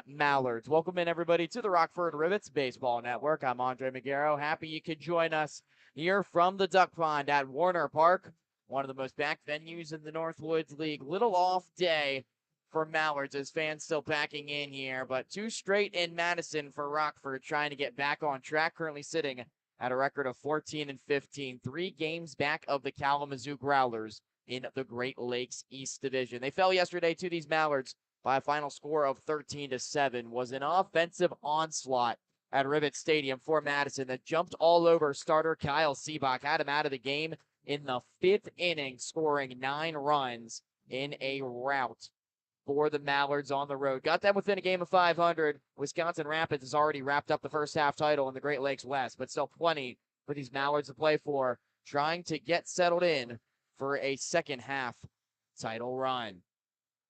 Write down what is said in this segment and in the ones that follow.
Mallards. Welcome in, everybody, to the Rockford Rivets Baseball Network. I'm Andre Magaro. Happy you could join us here from the Duck Pond at Warner Park, one of the most packed venues in the Northwoods League. Little off day for Mallards as fans still packing in here, but two straight in Madison for Rockford, trying to get back on track, currently sitting at a record of 14-15, 3 games back of the Kalamazoo Growlers in the Great Lakes East Division. They fell yesterday to these Mallards by a final score of 13-7. Was an offensive onslaught at Rivets Stadium for Madison that jumped all over starter Kyle Seabach, had him out of the game in the 5th inning, scoring 9 runs in a rout for the Mallards on the road. Got them within a game of 500. Wisconsin Rapids has already wrapped up the first half title in the Great Lakes West, but still plenty for these Mallards to play for, trying to get settled in for a second half title run.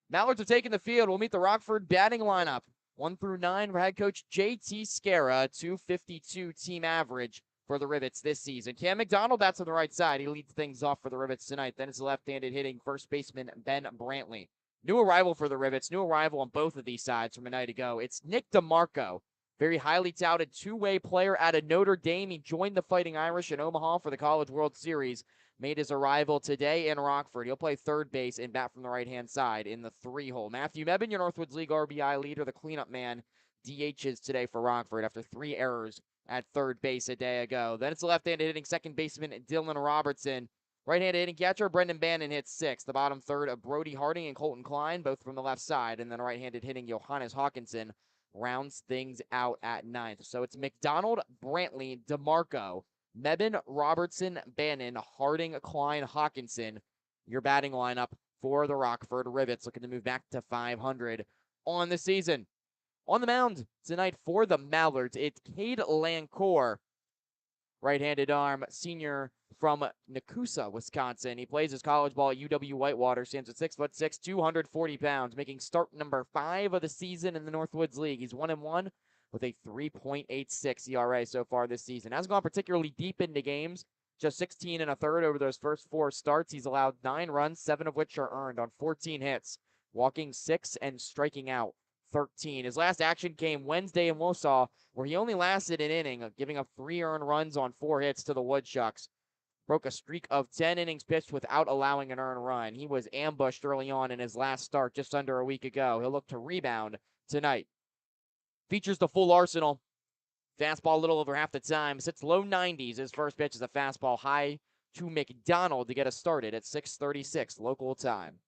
Mallards have taken the field. We'll meet the Rockford batting lineup. 1 through 9 for head coach J.T. Scara, 252 team average for the Rivets this season. Cam McDonald, that's on the right side. He leads things off for the Rivets tonight. Then it's the left-handed hitting first baseman Ben Brantley. New arrival for the Rivets, new arrival on both of these sides from a night ago. It's Nick DeMarco, very highly touted two-way player out of Notre Dame. He joined the Fighting Irish in Omaha for the College World Series. Made his arrival today in Rockford. He'll play third base and bat from the right-hand side in the 3-hole. Matthew Mebane, your Northwoods League RBI leader, the cleanup man, DHs today for Rockford after 3 errors at third base a day ago. Then it's the left-handed hitting second baseman Dylan Robertson. Right-handed hitting catcher Brendan Bannon hits 6th. The bottom third of Brody Harding and Colton Klein, both from the left side. And then right-handed hitting Johannes Hawkinson rounds things out at 9th. So it's McDonald, Brantley, DeMarco, Mebane, Robertson, Bannon, Harding, Klein, Hawkinson, your batting lineup for the Rockford Rivets, looking to move back to 500 on the season. On the mound tonight for the Mallards, it's Cade Lancourt, right-handed arm, senior from Nakusa, Wisconsin. He plays his college ball at UW Whitewater, stands at 6'6", 240 pounds, making start number 5 of the season in the Northwoods League. He's 1-1. With a 3.86 ERA so far this season. Hasn't gone particularly deep into games, just 16 1/3 over those first 4 starts. He's allowed 9 runs, 7 of which are earned on 14 hits, walking 6 and striking out 13. His last action came Wednesday in Wausau, where he only lasted an inning, giving up 3 earned runs on 4 hits to the Woodchucks. Broke a streak of 10 innings pitched without allowing an earned run. He was ambushed early on in his last start just under a week ago. He'll look to rebound tonight. Features the full arsenal. Fastball a little over half the time. Sits low 90s. His first pitch is a fastball high to McDonald to get us started at 6:36 local time.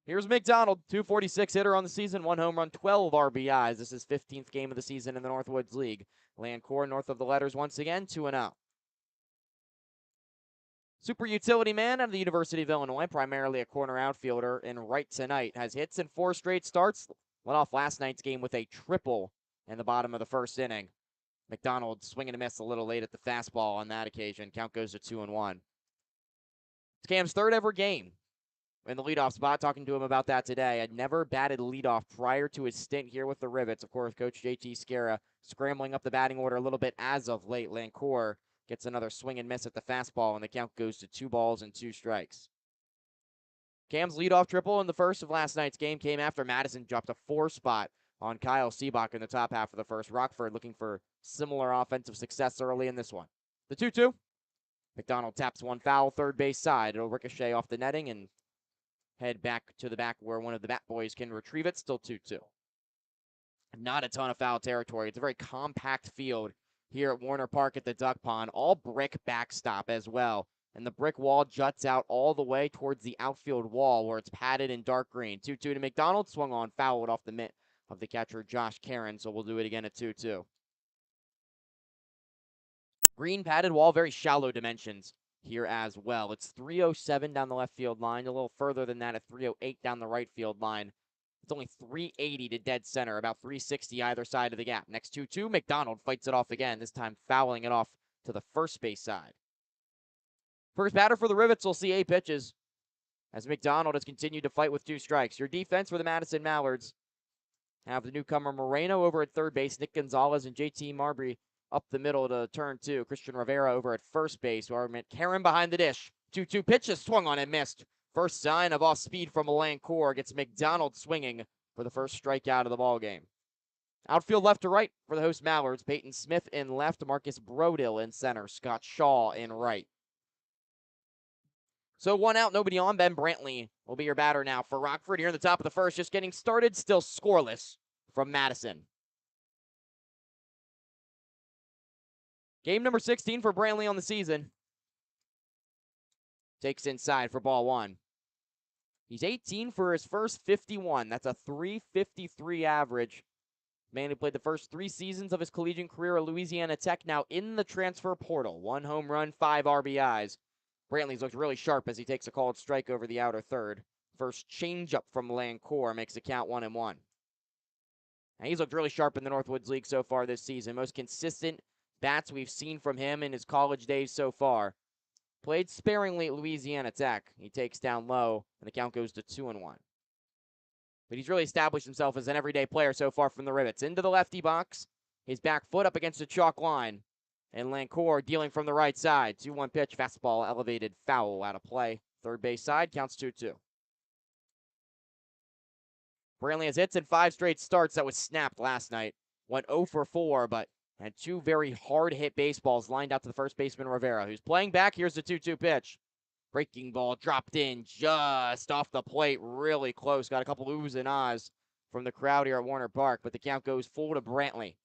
Here's McDonald, 246 hitter on the season, 1 home run, 12 RBIs. This is 15th game of the season in the Northwoods League. Lancourt north of the letters once again, 2-0. Super utility man out of the University of Illinois, primarily a corner outfielder and right tonight. Has hits in 4 straight starts. Went off last night's game with a triple in the bottom of the first inning. McDonald swinging a miss a little late at the fastball on that occasion. Count goes to 2-1. It's Cam's 3rd ever game in the leadoff spot. Talking to him about that today. Had never batted leadoff prior to his stint here with the Rivets. Of course, Coach J.T. Scara scrambling up the batting order a little bit as of late. Lancourt gets another swing and miss at the fastball, and the count goes to 2 balls and 2 strikes. Cam's leadoff triple in the first of last night's game came after Madison dropped a 4 spot on Kyle Seabach in the top half of the first. Rockford looking for similar offensive success early in this one. The 2-2. McDonald taps one foul, third base side. It'll ricochet off the netting and head back to the back where one of the bat boys can retrieve it. Still 2-2. Not a ton of foul territory. It's a very compact field here at Warner Park at the Duck Pond. All brick backstop as well. And the brick wall juts out all the way towards the outfield wall where it's padded in dark green. 2-2 to McDonald. Swung on, fouled off the mitt of the catcher Josh Karen. So we'll do it again at 2-2. Green padded wall, very shallow dimensions here as well. It's 307 down the left field line. A little further than that at 308 down the right field line. It's only 380 to dead center, about 360 either side of the gap. Next 2-2, McDonald fights it off again, this time fouling it off to the first base side. First batter for the Rivets will see 8 pitches as McDonald has continued to fight with 2 strikes. Your defense for the Madison Mallards have the newcomer Moreno over at third base, Nick Gonzalez and JT Marbury up the middle to turn 2. Christian Rivera over at first base, who are Karen behind the dish. 2-2 pitches swung on and missed First sign of off speed from Lancour gets McDonald swinging for the first strikeout of the ballgame. Outfield left to right for the host Mallards. Peyton Smith in left, Marcus Brodil in center, Scott Shaw in right. So 1 out, nobody on. Ben Brantley will be your batter now for Rockford here in the top of the first. Just getting started, still scoreless from Madison. Game number 16 for Brantley on the season. Takes inside for ball one. He's 18 for his first 51. That's a .353 average. Man who played the first 3 seasons of his collegiate career at Louisiana Tech, now in the transfer portal. 1 home run, 5 RBIs. Brantley's looked really sharp as he takes a called strike over the outer third. First changeup from Lancour makes the count 1-1. And he's looked really sharp in the Northwoods League so far this season. Most consistent bats we've seen from him in his college days so far. Played sparingly at Louisiana Tech. He takes down low, and the count goes to 2-1. But he's really established himself as an everyday player so far from the Rivets. Into the lefty box, his back foot up against the chalk line. And Lancour dealing from the right side. 2-1 pitch, fastball elevated, foul out of play. Third base side, counts 2-2. Brantley has hits in 5 straight starts. That was snapped last night. Went 0 for 4, but had 2 very hard-hit baseballs lined out to the first baseman Rivera, who's playing back. Here's the 2-2 pitch. Breaking ball dropped in just off the plate, really close. Got a couple oohs and ahs from the crowd here at Warner Park, but the count goes full to Brantley.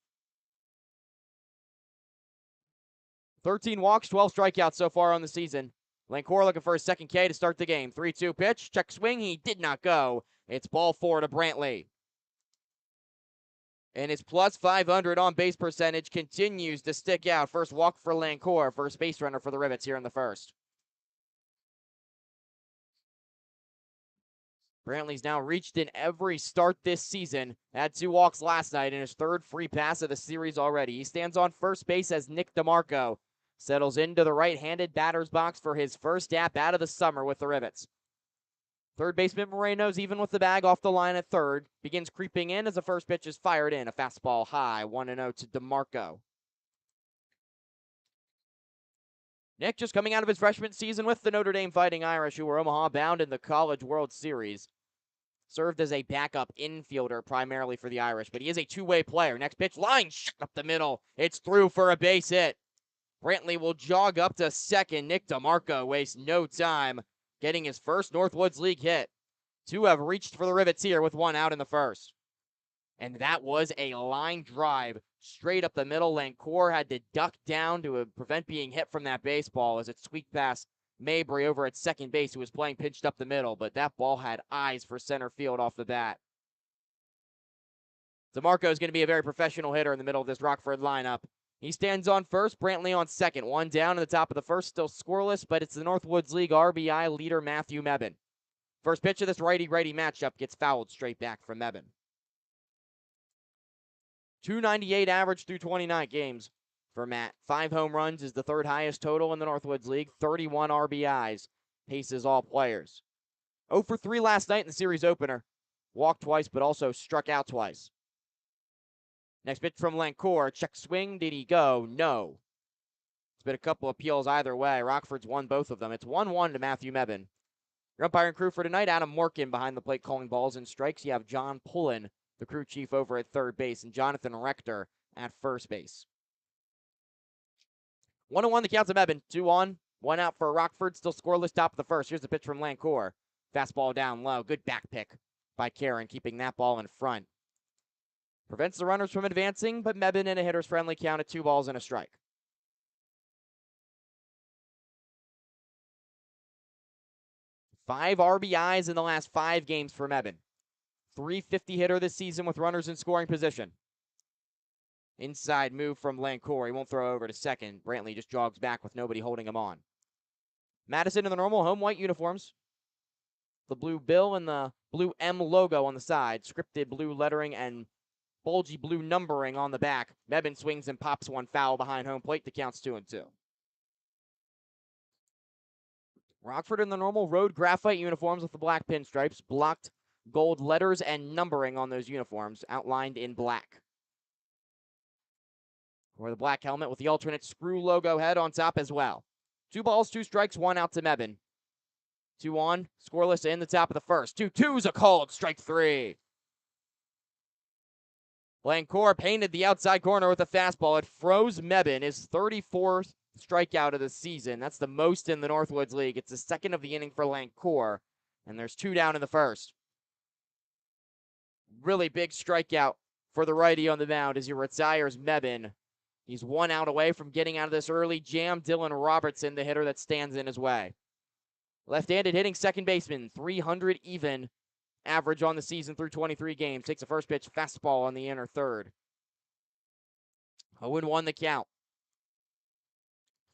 13 walks, 12 strikeouts so far on the season. Lancour looking for his second K to start the game. 3-2 pitch, check swing, he did not go. It's ball 4 to Brantley. And his plus 500 on base percentage continues to stick out. First walk for Lancour, first base runner for the Rivets here in the first. Brantley's now reached in every start this season. Had 2 walks last night in his 3rd free pass of the series already. He stands on first base as Nick DeMarco settles into the right-handed batter's box for his first at-bat of the summer with the Rivets. Third baseman Moreno's even with the bag off the line at third. Begins creeping in as the first pitch is fired in. A fastball high, 1-0 to DeMarco. Nick just coming out of his freshman season with the Notre Dame Fighting Irish, who were Omaha bound in the College World Series. Served as a backup infielder primarily for the Irish, but he is a two-way player. Next pitch, line shot up the middle. It's through for a base hit. Brantley will jog up to second. Nick DeMarco wastes no time getting his first Northwoods League hit. 2 have reached for the Rivets here with 1 out in the first. And that was a line drive straight up the middle. Lancour had to duck down to prevent being hit from that baseball as it squeaked past Mabry over at second base, who was playing pinched up the middle, but that ball had eyes for center field off the bat. DeMarco is going to be a very professional hitter in the middle of this Rockford lineup. He stands on first, Brantley on second. 1 down in the top of the first, still scoreless, but it's the Northwoods League RBI leader, Matthew Mebane. First pitch of this righty-righty matchup gets fouled straight back from Mebane. .298 average through 29 games for Matt. 5 home runs is the 3rd highest total in the Northwoods League. 31 RBIs. Paces all players. 0 for 3 last night in the series opener. Walked twice, but also struck out twice. Next pitch from Lancour. Check swing. Did he go? No. It's been a couple appeals either way. Rockford's won both of them. It's 1-1 to Matthew Mebane. Your umpire and crew for tonight, Adam Morkin behind the plate calling balls and strikes. You have John Pullen, the crew chief, over at third base, and Jonathan Rector at first base. 1-1 the count to Mebane. 2 on, 1 out for Rockford. Still scoreless top of the first. Here's the pitch from Lancour. Fastball down low. Good back pick by Karen, keeping that ball in front. Prevents the runners from advancing, but Mebane in a hitter's friendly count at 2 balls and a strike. Five RBIs in the last 5 games for Mebane. .350 hitter this season with runners in scoring position. Inside move from Lancour. He won't throw over to second. Brantley just jogs back with nobody holding him on. Madison in the normal home white uniforms. The blue bill and the blue M logo on the side. Scripted blue lettering and bulgy blue numbering on the back. Mebane swings and pops one foul behind home plate. The count's 2-2. Rockford in the normal road graphite uniforms with the black pinstripes. Blocked gold letters and numbering on those uniforms, outlined in black. Or the black helmet with the alternate screw logo head on top as well. 2 balls, 2 strikes, 1 out to Mebane. 2 on, scoreless in the top of the first. 2-2's a called, strike 3. Lancourt painted the outside corner with a fastball. It froze Mebane, his 34th strikeout of the season. That's the most in the Northwoods League. It's the second of the inning for Lancourt, and there's 2 down in the first. Really big strikeout for the righty on the mound as he retires Mebane. He's 1 out away from getting out of this early jam. Dylan Robertson, the hitter that stands in his way. Left-handed hitting second baseman, 300 even average on the season through 23 games. Takes a first pitch fastball on the inner third. 0-1 the count.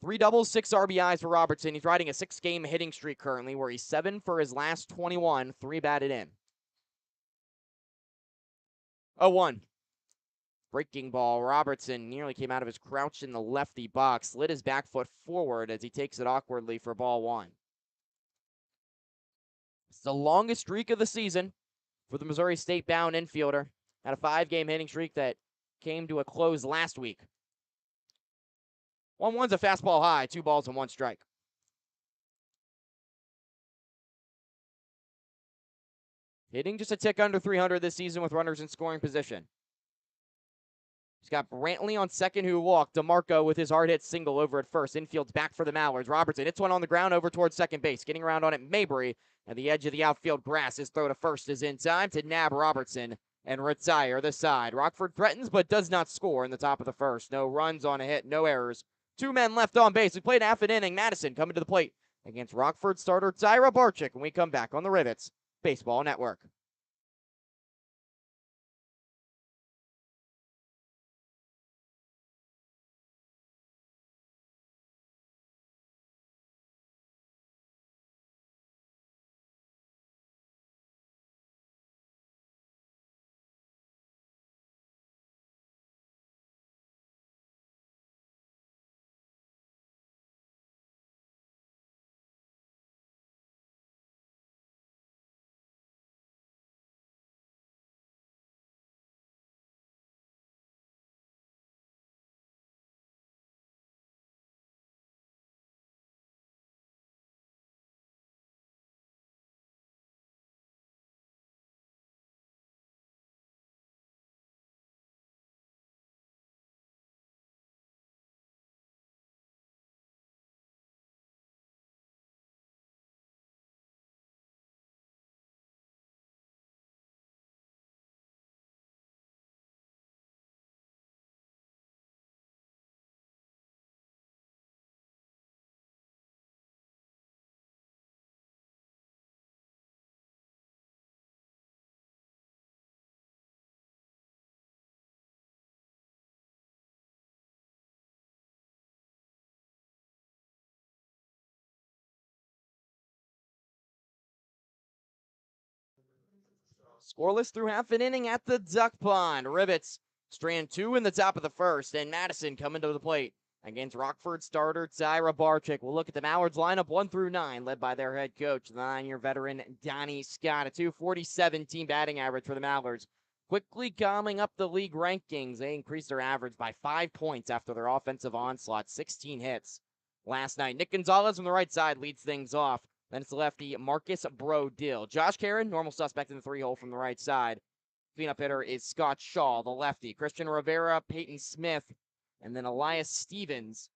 3 doubles, 6 RBIs for Robertson. He's riding a 6-game hitting streak currently where he's 7 for his last 21, 3 batted in. 0-1. Breaking ball. Robertson nearly came out of his crouch in the lefty box. Slid his back foot forward as he takes it awkwardly for ball 1. It's the longest streak of the season for the Missouri State-bound infielder. Had a 5-game hitting streak that came to a close last week. 1-1's a fastball high, 2 balls and 1 strike. Hitting just a tick under 300 this season with runners in scoring position. He's got Brantley on second who walked. DeMarco with his hard hit single over at first. Infield's back for the Mallards. Robertson hits one on the ground over towards second base. Getting around on it, Mabry at the edge of the outfield grass. His throw to first is in time to nab Robertson and retire the side. Rockford threatens but does not score in the top of the first. No runs on a hit, no errors. 2 men left on base. We played half an inning. Madison coming to the plate against Rockford starter Tyra Barczyk when we come back on the Rivets Baseball Network. Scoreless through half an inning at the Duck Pond. Rivets strand 2 in the top of the first, and Madison coming to the plate against Rockford starter Tyra Barczyk. We'll look at the Mallards lineup 1 through 9, led by their head coach, the 9-year veteran Donnie Scott. A 247 team batting average for the Mallards. Quickly calming up the league rankings. They increased their average by 5 points after their offensive onslaught. 16 hits last night. Nick Gonzalez on the right side leads things off. Then it's the lefty, Marcus Brodil. Josh Caron, normal suspect in the 3-hole from the right side. Cleanup hitter is Scott Shaw, the lefty. Christian Rivera, Peyton Smith, and then Elias Stevens.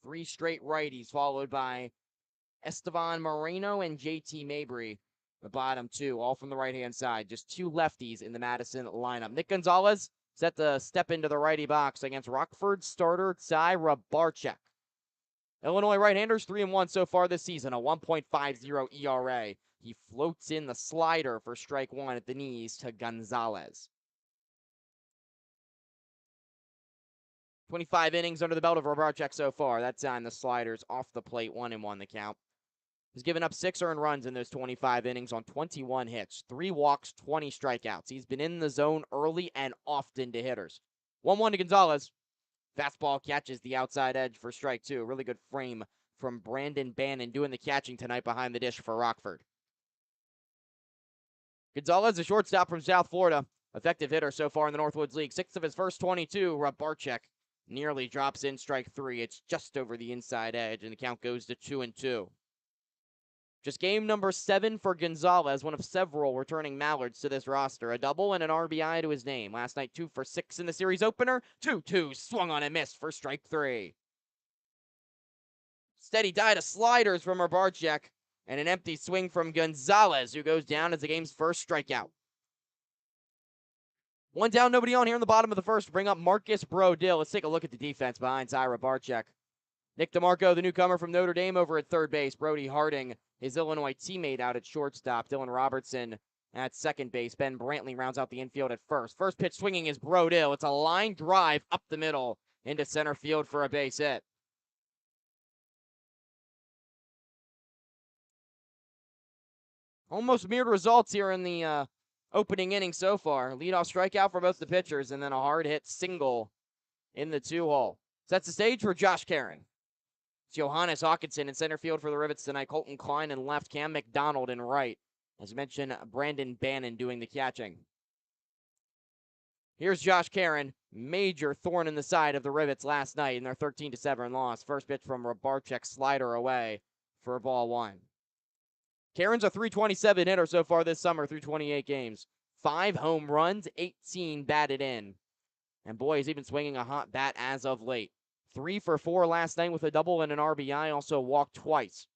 3 straight righties, followed by Estevan Moreno and JT Mabry. The bottom 2, all from the right-hand side. Just 2 lefties in the Madison lineup. Nick Gonzalez set to step into the righty box against Rockford starter Tyra Barczyk. Illinois right-handers 3-1 so far this season, a 1.50 ERA. He floats in the slider for strike 1 at the knees to Gonzalez. 25 innings under the belt of Barczyk so far. That time the sliders off the plate, 1-1 the count. He's given up 6 earned runs in those 25 innings on 21 hits, 3 walks, 20 strikeouts. He's been in the zone early and often to hitters. 1-1 to Gonzalez. Fastball catches the outside edge for strike 2. Really good frame from Brandon Bannon doing the catching tonight behind the dish for Rockford. Gonzalez, a shortstop from South Florida. Effective hitter so far in the Northwoods League. 6 of his first 22. Barczyk nearly drops in strike 3. It's just over the inside edge, and the count goes to 2-2. Just game number 7 for Gonzalez, one of several returning Mallards to this roster. A double and an RBI to his name. Last night, 2 for 6 in the series opener. 2-2, swung on and missed for strike 3. Steady diet of sliders from Rivets, and an empty swing from Gonzalez, who goes down as the game's first strikeout. 1 down, nobody on here in the bottom of the first to bring up Marcus Brodil. Let's take a look at the defense behind Tyra Barczyk. Nick DeMarco, the newcomer from Notre Dame, over at third base. Brody Harding, his Illinois teammate, out at shortstop. Dylan Robertson at second base. Ben Brantley rounds out the infield at first. First pitch swinging is Brodil. It's a line drive up the middle into center field for a base hit. Almost mirrored results here in the opening inning so far. Leadoff strikeout for both the pitchers, and then a hard hit single in the 2-hole. Sets the stage for Josh Caron. It's Johannes Hawkinson in center field for the Rivets tonight. Colton Klein in left. Cam McDonald in right. As mentioned, Brandon Bannon doing the catching. Here's Josh Caron. Major thorn in the side of the Rivets last night in their 13-7 loss. First pitch from Barczyk, slider away for ball 1. Caron's a .327 hitter so far this summer through 28 games. 5 home runs, 18 batted in. And boy, he's even swinging a hot bat as of late. 3 for 4 last night with a double and an RBI, also walked twice.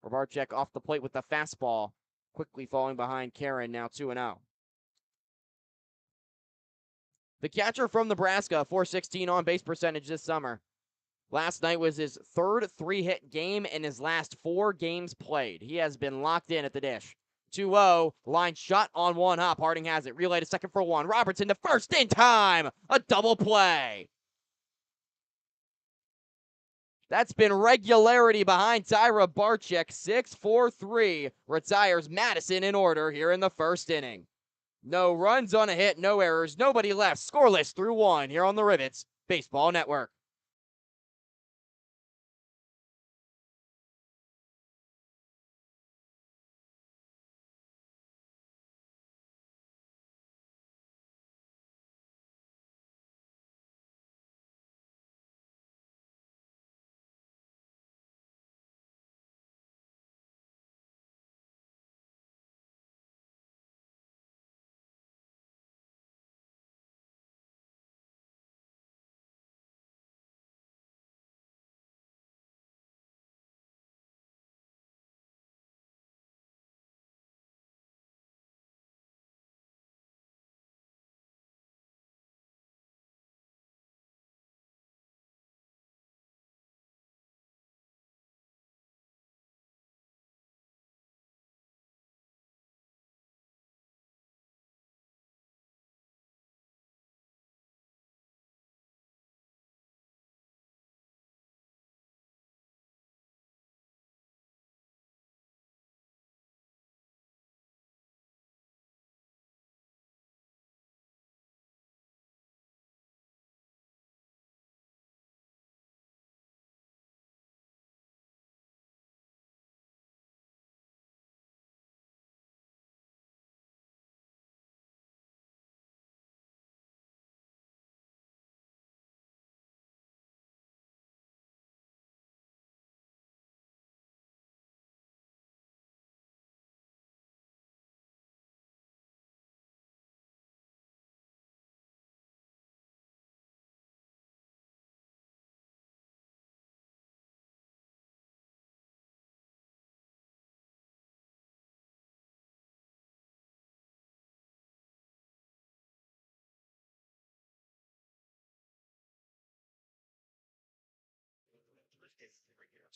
Barczyk off the plate with the fastball, quickly falling behind Caron, now 2-0. The catcher from Nebraska, .416 on-base percentage this summer. Last night was his third 3-hit game in his last 4 games played. He has been locked in at the dish. 2-0, line shot on 1 hop. Harding has it. Relay to second for 1. Robertson to first in time. A double play. That's been regularity behind Tyra Barczyk. 6-4-3 retires Madison in order here in the first inning. No runs on a hit, no errors, nobody left. Scoreless through 1 here on the Rivets Baseball Network.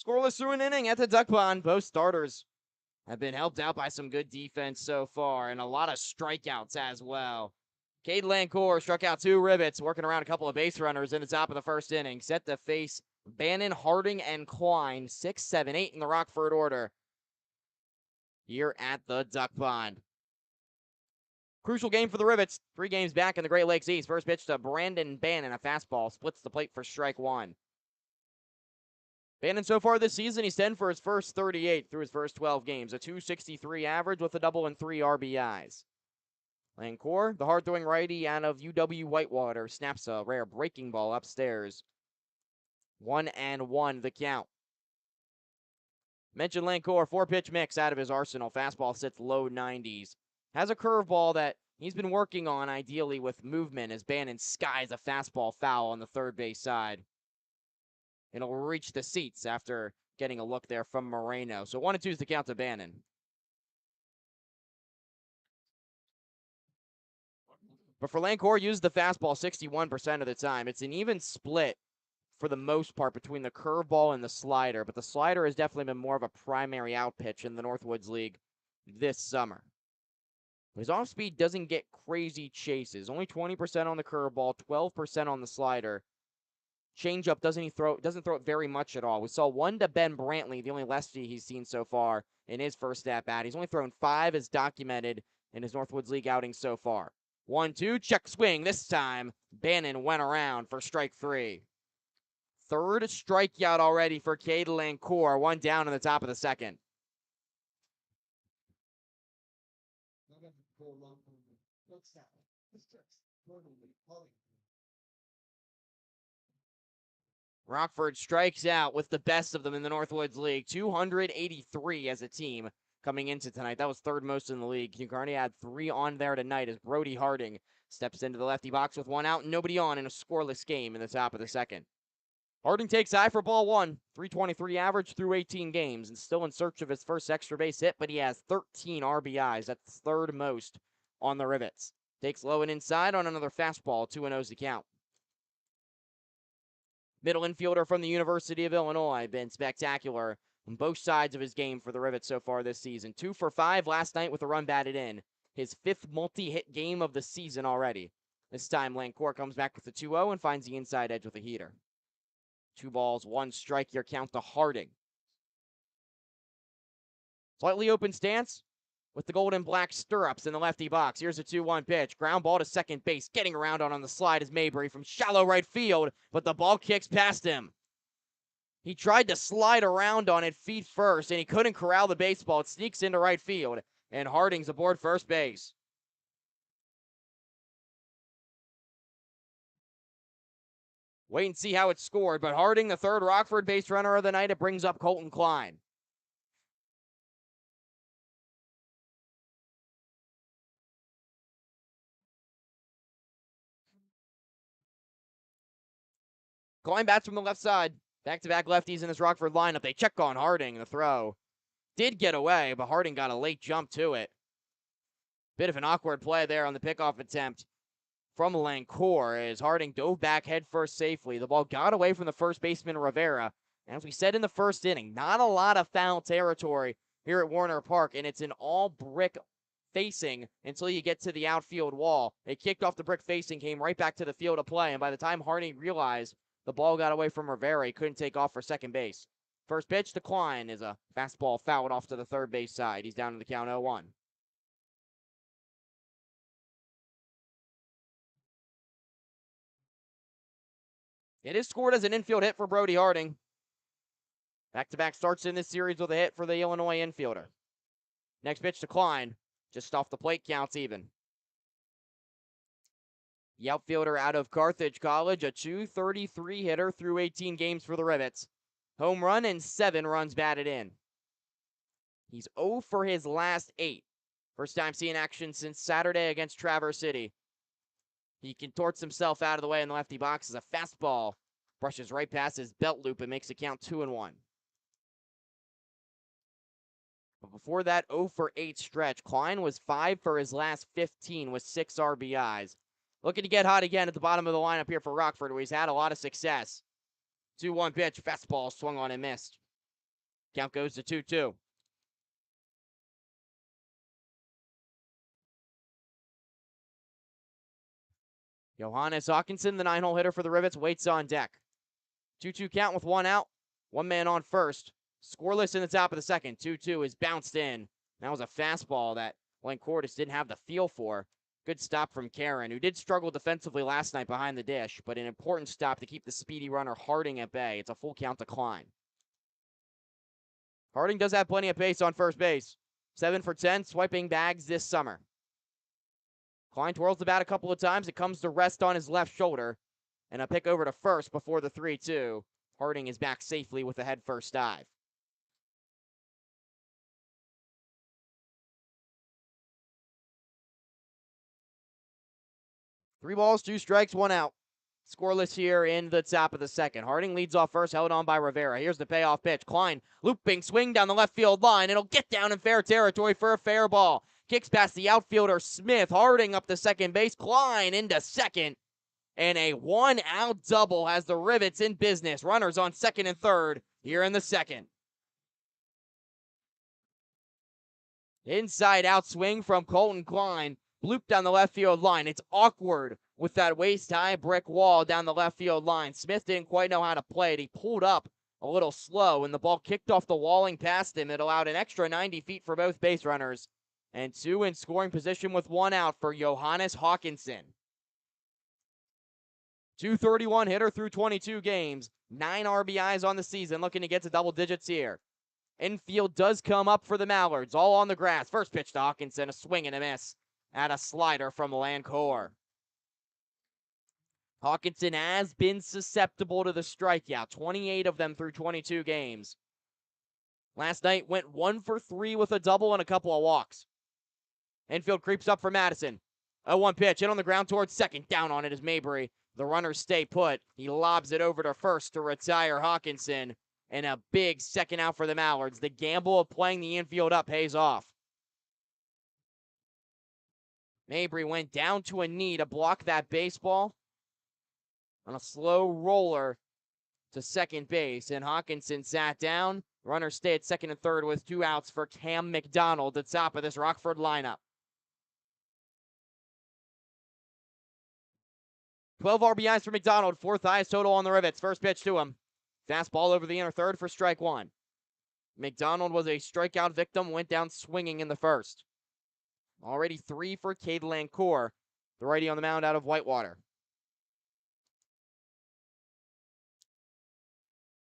Scoreless through an inning at the Duck Pond. Both starters have been helped out by some good defense so far and a lot of strikeouts as well. Cade Lancourt struck out 2 Rivets, working around a couple of base runners in the top of the first inning. Set to face Bannon, Harding, and Klein. 6, 7, 8 in the Rockford order here at the Duck Pond. Crucial game for the Rivets. 3 games back in the Great Lakes East. First pitch to Brandon Bannon. A fastball splits the plate for strike 1. Bannon so far this season, he's 10 for his first 38 through his first 12 games. A .263 average with a double and 3 RBIs. Lancourt, the hard-throwing righty out of UW Whitewater, snaps a rare breaking ball upstairs. 1-1 the count. Mentioned Lancour, 4-pitch mix out of his arsenal. Fastball sits low 90s. Has a curveball that he's been working on ideally with movement as Bannon skies a fastball foul on the third base side. It'll reach the seats after getting a look there from Moreno. So 1-2 is the count to Bannon. But for Lancour, uses the fastball 61% of the time. It's an even split for the most part between the curveball and the slider, but the slider has definitely been more of a primary out pitch in the Northwoods League this summer. His off speed doesn't get crazy chases. Only 20% on the curveball, 12% on the slider. Changeup doesn't throw it very much at all. We saw one to Ben Brantley, the only lefty he's seen so far in his first at bat. He's only thrown 5 as documented in his Northwoods League outing so far. 1-2, check swing. This time, Bannon went around for strike 3. Third strikeout already for Cade Lancour. One down in the top of the second. Rockford strikes out with the best of them in the Northwoods League. 283 as a team coming into tonight. That was third most in the league. You already had 3 on there tonight as Brody Harding steps into the lefty box with 1 out and nobody on in a scoreless game in the top of the second. Harding takes high for ball 1. 323 average through 18 games and still in search of his first extra base hit, but he has 13 RBIs. That's third most on the Rivets. Takes low and inside on another fastball. 2-0's the count. Middle infielder from the University of Illinois. Been spectacular on both sides of his game for the Rivets so far this season. 2 for 5 last night with a run batted in. His 5th multi-hit game of the season already. This time, Lancour comes back with a 2-0 and finds the inside edge with a heater. 2 balls, 1 strike, your count to Harding. Slightly open stance with the gold and black stirrups in the lefty box. Here's a 2-1 pitch. Ground ball to second base. Getting around on the slide is Mabry from shallow right field, but the ball kicks past him. He tried to slide around on it feet first, and he couldn't corral the baseball. It sneaks into right field, and Harding's aboard first base. Wait and see how it's scored, but Harding, the third Rockford base runner of the night, it brings up Colton Klein. Klein bats from the left side. Back-to-back lefties in this Rockford lineup. They check on Harding. The throw did get away, but Harding got a late jump to it. Bit of an awkward play there on the pickoff attempt from Lancour as Harding dove back headfirst safely. The ball got away from the first baseman, Rivera. And as we said in the first inning, not a lot of foul territory here at Warner Park, and it's an all-brick facing until you get to the outfield wall. It kicked off the brick facing, came right back to the field of play, and by the time Harding realized the ball got away from Rivera, he couldn't take off for second base. First pitch to Klein is a fastball fouled off to the third base side. He's down to the count 0-1. It is scored as an infield hit for Brody Harding. Back-to-back starts in this series with a hit for the Illinois infielder. Next pitch to Klein. Just off the plate, counts even. The outfielder out of Carthage College, a .233 hitter through 18 games for the Rivets. Home run and 7 runs batted in. He's 0 for his last 8. First time seeing action since Saturday against Traverse City. He contorts himself out of the way in the lefty box as a fastball brushes right past his belt loop and makes the count 2-1. But before that 0 for 8 stretch, Klein was 5 for his last 15 with 6 RBIs. Looking to get hot again at the bottom of the lineup here for Rockford, where he's had a lot of success. 2-1 pitch, fastball swung on and missed. Count goes to 2-2. Johannes Hawkinson, the 9-hole hitter for the Rivets, waits on deck. 2-2 count with 1 out. 1 man on first. Scoreless in the top of the second. 2-2 is bounced in. That was a fastball that Lancour just didn't have the feel for. Good stop from Karen, who did struggle defensively last night behind the dish, but an important stop to keep the speedy runner Harding at bay. It's a full count to Klein. Harding does have plenty of pace on first base. 7 for 10, swiping bags this summer. Klein twirls the bat a couple of times. It comes to rest on his left shoulder. And a pick over to first before the 3-2. Harding is back safely with a head-first dive. 3 balls, 2 strikes, 1 out. Scoreless here in the top of the second. Harding leads off first, held on by Rivera. Here's the payoff pitch. Klein, looping swing down the left field line. It'll get down in fair territory for a fair ball. Kicks past the outfielder, Smith. Harding up to second base. Klein into second. And a 1-out double has the Rivets in business. Runners on second and third here in the second. Inside out swing from Colton Klein. Bloop down the left field line. It's awkward with that waist-high brick wall down the left field line. Smith didn't quite know how to play it. He pulled up a little slow, and the ball kicked off the walling past him. It allowed an extra 90 feet for both base runners. And 2 in scoring position with 1 out for Johannes Hawkinson. 231 hitter through 22 games. 9 RBIs on the season, looking to get to double digits here. Infield does come up for the Mallards, all on the grass. First pitch to Hawkinson, a swing and a miss at a slider from Lancourt. Hawkinson has been susceptible to the strikeout, 28 of them through 22 games. Last night went 1 for 3 with a double and a couple of walks. Infield creeps up for Madison. A 1 pitch, in on the ground towards second. Down on it is Mabry. The runners stay put. He lobs it over to first to retire Hawkinson. And a big second out for the Mallards. The gamble of playing the infield up pays off. Mabry went down to a knee to block that baseball on a slow roller to second base. And Hawkinson sat down. Runners stay at second and third with 2 outs for Cam McDonald, the top of this Rockford lineup. 12 RBIs for McDonald, 4th highest total on the Rivets. First pitch to him. Fastball over the inner third for strike 1. McDonald was a strikeout victim, went down swinging in the first. Already 3 for Cade Lancourt, the righty on the mound out of Whitewater.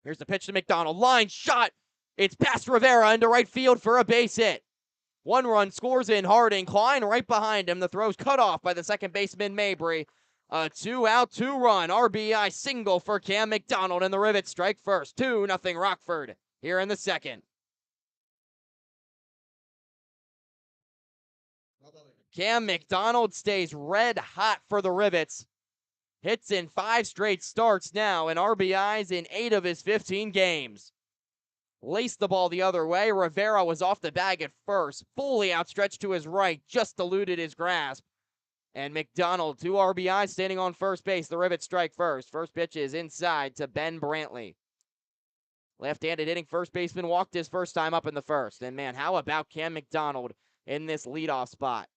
Here's the pitch to McDonald. Line shot. It's past Rivera into right field for a base hit. 1 run scores in Harding. Klein right behind him. The throw's cut off by the second baseman Mabry. A 2-out, 2-run RBI single for Cam McDonald, and the Rivets strike first. 2-0 Rockford here in the second. Cam McDonald stays red hot for the Rivets. Hits in 5 straight starts now, and RBIs in 8 of his 15 games. Laced the ball the other way. Rivera was off the bag at first, fully outstretched to his right, just eluded his grasp. And McDonald, 2 RBIs standing on first base. The Rivets strike first. First pitch is inside to Ben Brantley. Left-handed hitting first baseman walked his first time up in the first. And man, how about Cam McDonald in this leadoff spot?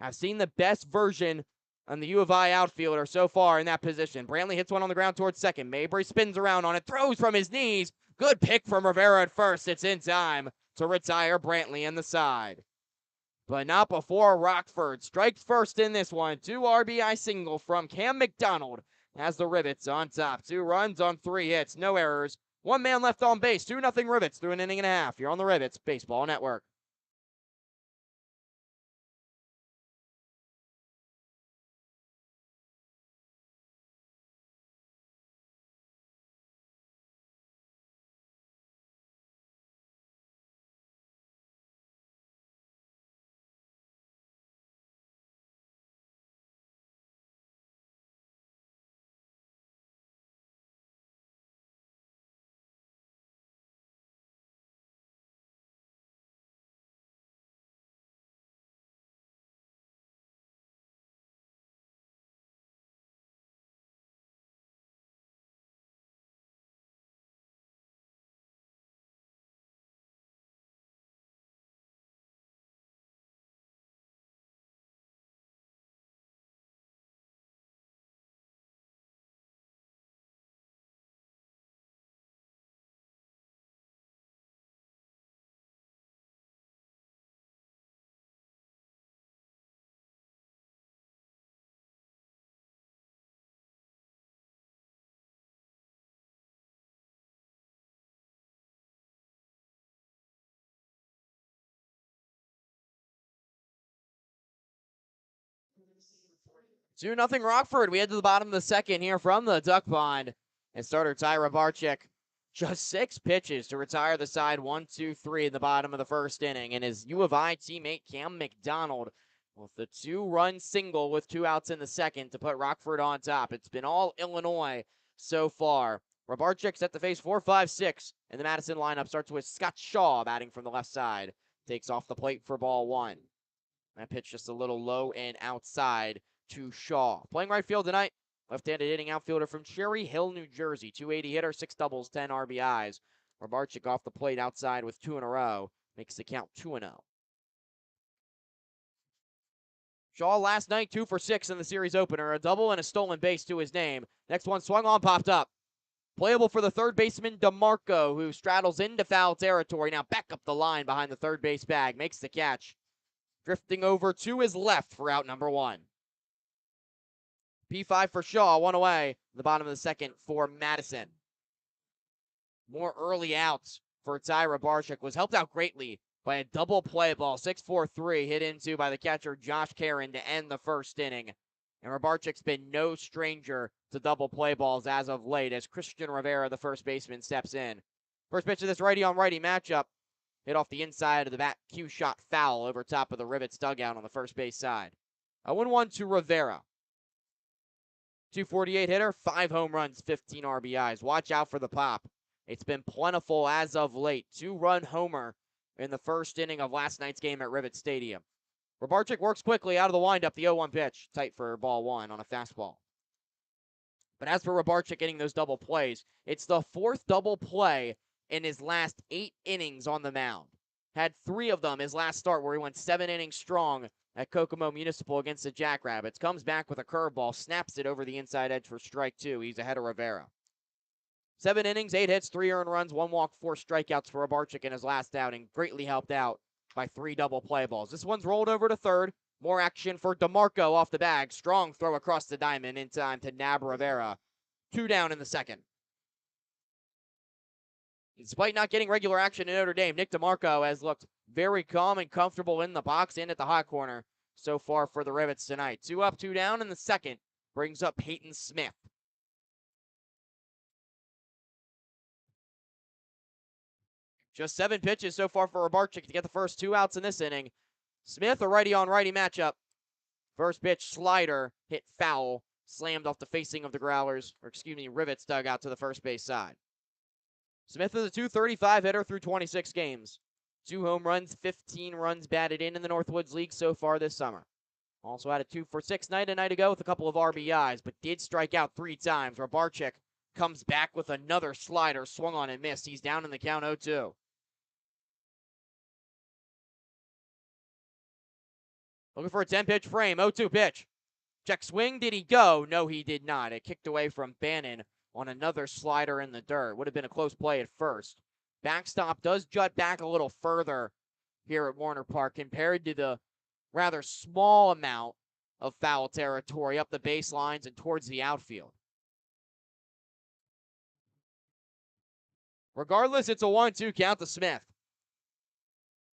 I've seen the best version on the U of I outfielder so far in that position. Brantley hits one on the ground towards second. Mabry spins around on it, throws from his knees. Good pick from Rivera at first. It's in time to retire Brantley in the side. But not before Rockford strikes first in this one. 2 RBI single from Cam McDonald has the Rivets on top. 2 runs on 3 hits, no errors. 1 man left on base. 2-0 Rivets through an inning and a half. You're on the Rivets Baseball Network. Two nothing Rockford. We head to the bottom of the second here from the Duck Pond. And starter Tyra Barczyk, just 6 pitches to retire the side 1-2-3 in the bottom of the first inning. And his U of I teammate Cam McDonald with the 2-run single with 2 outs in the second to put Rockford on top. It's been all Illinois so far. Robarczyk set to face 4-5-6, and the Madison lineup starts with Scott Shaw batting from the left side. Takes off the plate for ball 1. That pitch just a little low and outside to Shaw. Playing right field tonight, left-handed hitting outfielder from Cherry Hill, New Jersey. 280 hitter, 6 doubles, 10 RBIs. Robarczyk off the plate outside with 2 in a row. Makes the count 2-0. Shaw last night 2 for 6 in the series opener. A double and a stolen base to his name. Next one swung on, popped up. Playable for the third baseman, DeMarco, who straddles into foul territory. Now back up the line behind the third base bag. Makes the catch. Drifting over to his left for out number 1. P5 for Shaw, 1 away. The bottom of the second for Madison. More early outs for Ty Robarczyk was helped out greatly by a double play ball, 6-4-3, hit into by the catcher Josh Caron to end the first inning. And Robarczyk's been no stranger to double play balls as of late as Christian Rivera, the first baseman, steps in. First pitch of this righty-on-righty matchup, hit off the inside of the bat, cue shot foul over top of the Rivets dugout on the first base side. 0-1 to Rivera. 248 hitter, 5 home runs, 15 RBIs. Watch out for the pop. It's been plentiful as of late. 2-run homer in the first inning of last night's game at Rivets Stadium. Robarczyk works quickly out of the windup, the 0-1 pitch, tight for ball 1 on a fastball. But as for Robarczyk getting those double plays, it's the 4th double play in his last 8 innings on the mound. Had 3 of them his last start where he went 7 innings strong at Kokomo Municipal against the Jackrabbits. Comes back with a curveball, snaps it over the inside edge for strike 2. He's ahead of Rivera. 7 innings, 8 hits, 3 earned runs, 1 walk, 4 strikeouts for Robarczyk in his last outing. Greatly helped out by 3 double play balls. This one's rolled over to third. More action for DeMarco off the bag. Strong throw across the diamond in time to nab Rivera. 2 down in the second. Despite not getting regular action in Notre Dame, Nick DeMarco has looked very calm and comfortable in the box and at the hot corner so far for the Rivets tonight. 2 up, 2 down in the second. Brings up Peyton Smith. Just 7 pitches so far for Robarczyk to get the first 2 outs in this inning. Smith, a righty-on-righty matchup. First pitch, slider, hit foul, slammed off the facing of the Rivets dugout to the first base side. Smith is a .235 hitter through 26 games. 2 home runs, 15 runs batted in the Northwoods League so far this summer. Also had a 2 for 6 night a night ago with a couple of RBIs, but did strike out 3 times. Robarczyk comes back with another slider, swung on and missed. He's down in the count 0-2. Looking for a 10-pitch frame, 0-2 pitch. Check swing, did he go? No, he did not. It kicked away from Bannon on another slider in the dirt. Would have been a close play at first. Backstop does jut back a little further here at Warner Park compared to the rather small amount of foul territory up the baselines and towards the outfield. Regardless, it's a 1-2 count to Smith.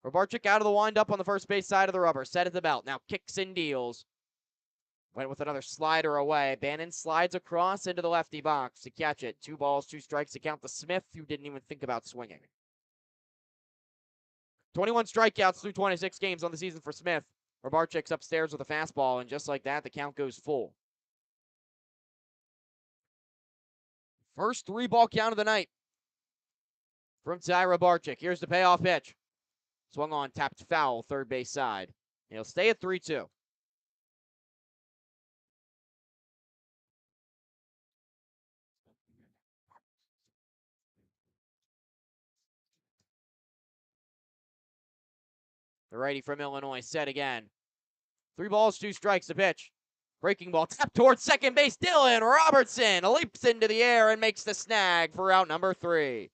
Robarczyk out of the windup on the first base side of the rubber. Set at the belt. Now kicks and deals. Went with another slider away. Bannon slides across into the lefty box to catch it. 2 balls, 2 strikes to count to Smith, who didn't even think about swinging. 21 strikeouts through 26 games on the season for Smith. Robarczyk's upstairs with a fastball, and just like that, the count goes full. First 3-ball count of the night from Ty Robarczyk. Here's the payoff pitch. Swung on, tapped foul, third base side. He'll stay at 3-2. The righty from Illinois set again. 3 balls, 2 strikes to pitch. Breaking ball tapped towards second base. Dylan Robertson leaps into the air and makes the snag for out number 3.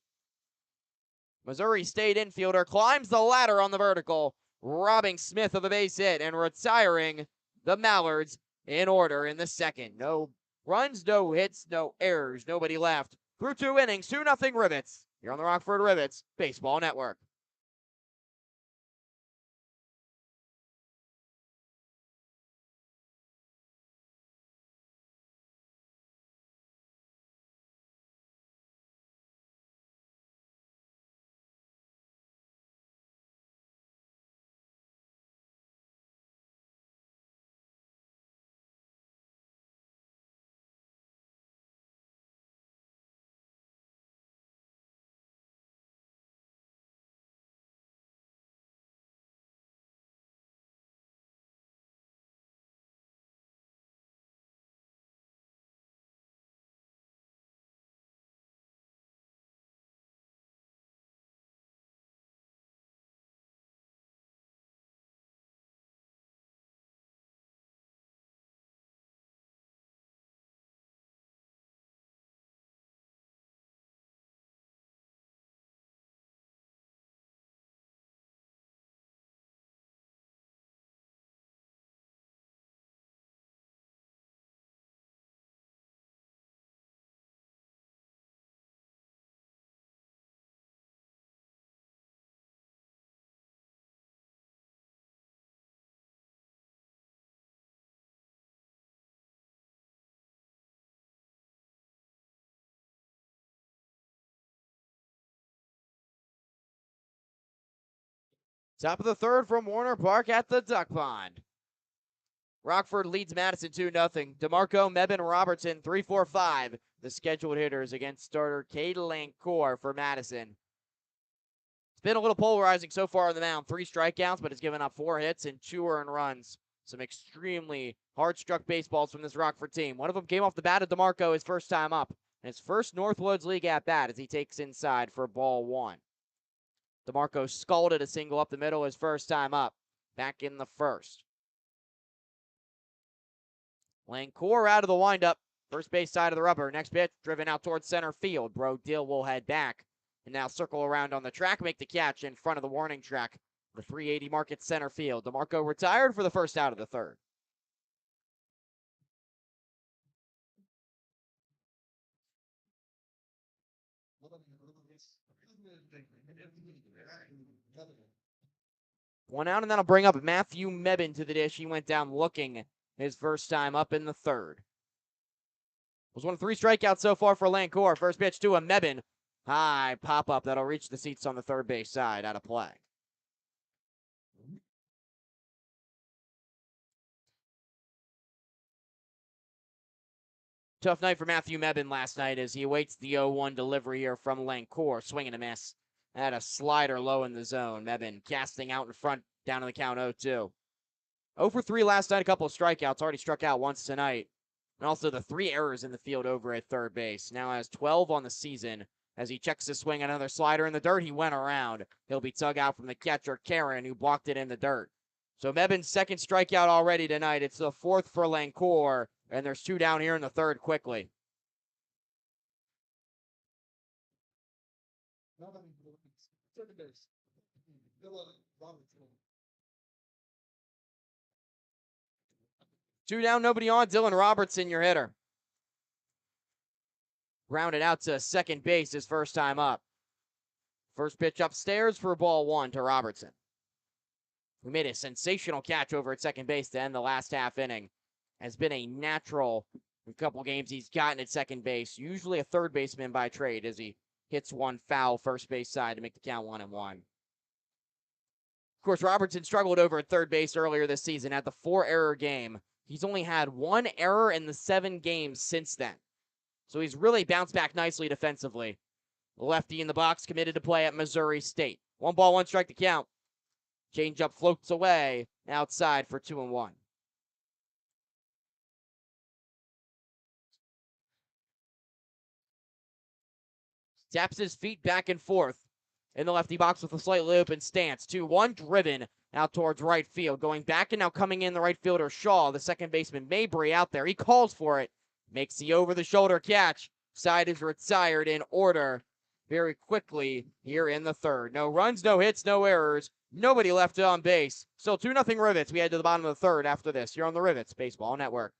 Missouri State infielder climbs the ladder on the vertical, robbing Smith of a base hit and retiring the Mallards in order in the second. No runs, no hits, no errors, nobody left. Through 2 innings, 2-0 Rivets. Here on the Rockford Rivets Baseball Network. Top of the third from Warner Park at the Duck Pond. Rockford leads Madison 2-0. DeMarco, Mebin, Robertson, 3-4-5. The scheduled hitters against starter Cade Lancourt for Madison. It's been a little polarizing so far on the mound. 3 strikeouts, but has given up 4 hits and 2 earned runs. Some extremely hard-struck baseballs from this Rockford team. One of them came off the bat of DeMarco his first time up. And his first Northwoods League at-bat as he takes inside for ball 1. DeMarco scalded a single up the middle his first time up, back in the first. Lancourt out of the windup, first base side of the rubber. Next pitch, driven out towards center field. Brodil will head back and now circle around on the track, make the catch in front of the warning track. The 380 mark at center field. DeMarco retired for the first out of the third. One out, and that'll bring up Matthew Mebin to the dish. He went down looking his first time up in the third. Was one of 3 strikeouts so far for Lancourt. First pitch to a Mebin. High pop-up that'll reach the seats on the third base side, out of play. Tough night for Matthew Mebin last night as he awaits the 0-1 delivery here from Lancourt. Swing and a miss. Had a slider low in the zone. Mebin casting out in front, down to the count 0-2. 0 for 3 last night, a couple of strikeouts. Already struck out once tonight. And also the 3 errors in the field over at third base. Now has 12 on the season. As he checks his swing, another slider in the dirt. He went around. He'll be tugged out from the catcher, Karen, who blocked it in the dirt. So Mebin's second strikeout already tonight. It's the 4th for Lancourt. And there's 2 down here in the third quickly. Two down, nobody on. Dylan Robertson, your hitter. Grounded out to second base his first time up. First pitch upstairs for ball 1 to Robertson, who made a sensational catch over at second base to end the last half inning. Has been a natural in a couple games he's gotten at second base. Usually a third baseman by trade as he hits one foul first base side to make the count 1-1. Of course, Robertson struggled over at third base earlier this season. Had the 4-error game. He's only had 1 error in the 7 games since then. So he's really bounced back nicely defensively. Lefty in the box, committed to play at Missouri State. 1 ball, 1 strike to count. Changeup floats away outside for 2-1. Taps his feet back and forth in the lefty box with a slightly open stance. 2-1, driven out towards right field. Going back and now coming in the right fielder, Shaw. The second baseman, Mabry, out there. He calls for it. Makes the over-the-shoulder catch. Side is retired in order very quickly here in the third. No runs, no hits, no errors. Nobody left on base. Still 2-0 Rivets. We head to the bottom of the third after this. Here on the Rivets Baseball Network.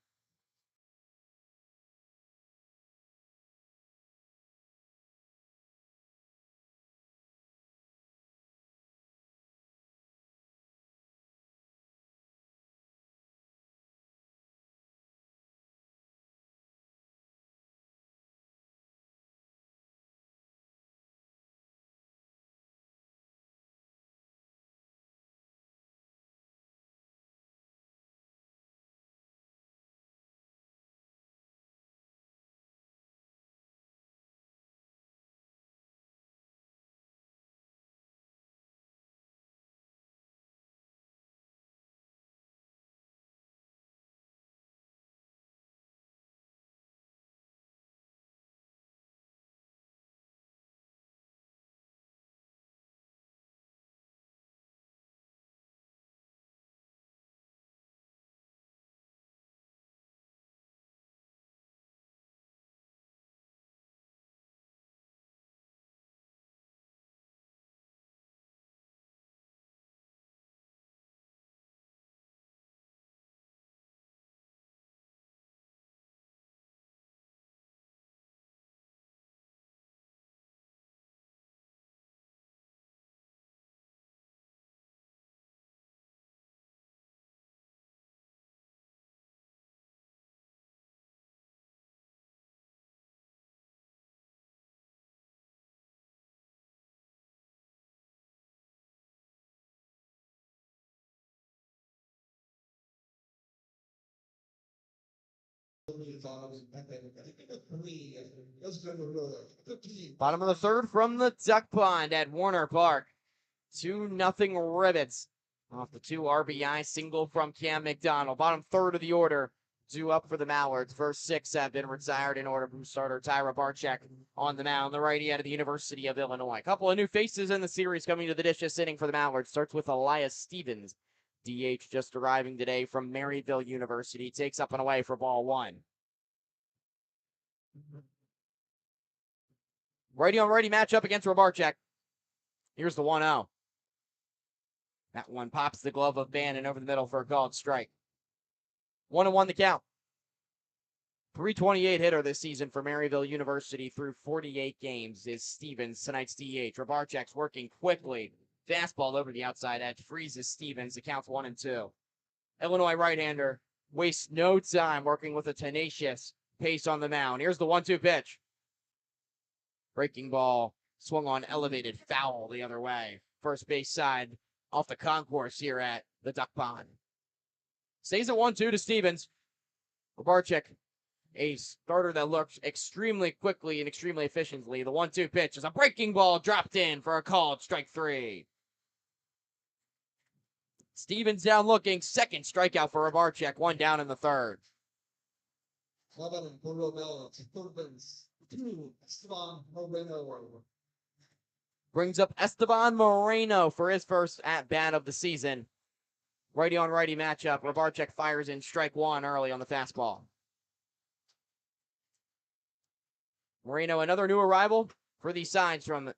Bottom of the third from the Duck Pond at Warner Park. 2-0 Rivets off the 2 RBI single from Cam McDonald. Bottom third of the order due up for the Mallards. First 6 have been retired in order from starter Tyra Barczyk on the mound, the righty out of the University of Illinois. A couple of new faces in the series coming to the dish this inning for the Mallards. Starts with Elias Stevens, DH just arriving today from Maryville University. Takes up and away for ball 1. Righty on righty matchup against Barczyk. Here's the 1-0. That one pops the glove of Bannon over the middle for a called strike. 1-1 the count. 328 hitter this season for Maryville University through 48 games is Stevens, tonight's DH. Barczyk's working quickly. Fastball over the outside edge freezes Stevens. The count's 1-2. Illinois right-hander wastes no time working with a tenacious pace on the mound. Here's the 1-2 pitch. Breaking ball swung on, elevated, foul the other way. First base side off the concourse here at the Duck Pond. Stays at 1-2 to Stevens. Barczyk, a starter that looks extremely quickly and extremely efficiently. The 1-2 pitch is a breaking ball dropped in for a called strike 3. Stevens down looking, second strikeout for Barczyk, 1 down in the third. Brings up Esteban Moreno for his first at-bat of the season. Righty on righty matchup. Barczyk fires in strike 1 early on the fastball. Moreno, another new arrival for the Signs from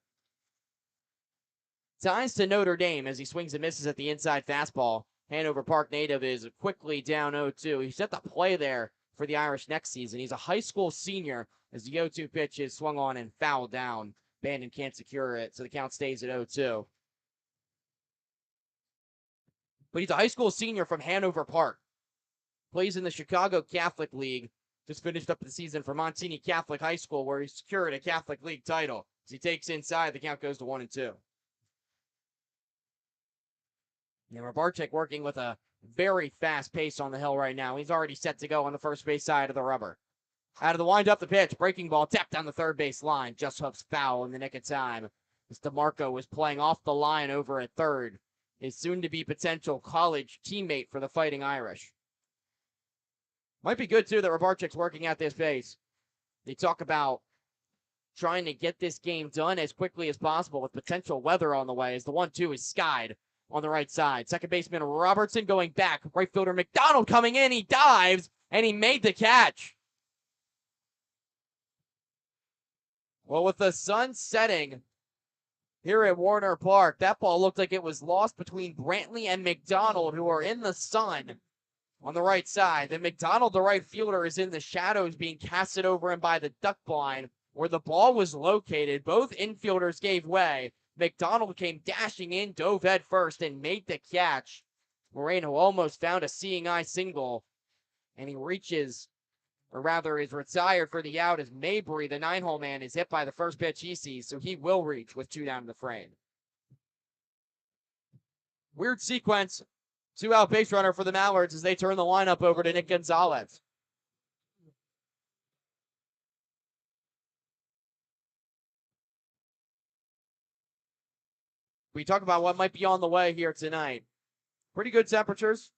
ties to Notre Dame as he swings and misses at the inside fastball. Hanover Park native is quickly down 0-2. He's set to play there for the Irish next season. He's a high school senior as the 0-2 pitch is swung on and fouled down. Bannon can't secure it, so the count stays at 0-2. But he's a high school senior from Hanover Park. Plays in the Chicago Catholic League. Just finished up the season for Montini Catholic High School, where he secured a Catholic League title. As he takes inside, the count goes to 1-2. And Barczyk working with a very fast pace on the hill right now. He's already set to go on the first base side of the rubber. Out of the wind-up the pitch, breaking ball tapped down the third base line. Just hooks foul in the nick of time. As DeMarco was playing off the line over at third. His soon-to-be potential college teammate for the Fighting Irish. Might be good, too, that Barczyk's working at this pace. They talk about trying to get this game done as quickly as possible with potential weather on the way as the 1-2 is skied on the right side. Second baseman Robertson going back. Right fielder McDonald coming in. He dives, and he made the catch. Well, with the sun setting here at Warner Park, that ball looked like it was lost between Brantley and McDonald, who are in the sun on the right side. Then McDonald, the right fielder, is in the shadows being casted over him by the duck blind where the ball was located. Both infielders gave way. McDonald came dashing in, dove head first, and made the catch. Moreno almost found a seeing eye single, and he reaches, or rather is retired for the out as Mabry, the 9-hole man, is hit by the first pitch he sees, so he will reach with 2 down in the frame. Weird sequence. 2-out base runner for the Mallards as they turn the lineup over to Nick Gonzalez. We talk about what might be on the way here tonight. Pretty good temperatures,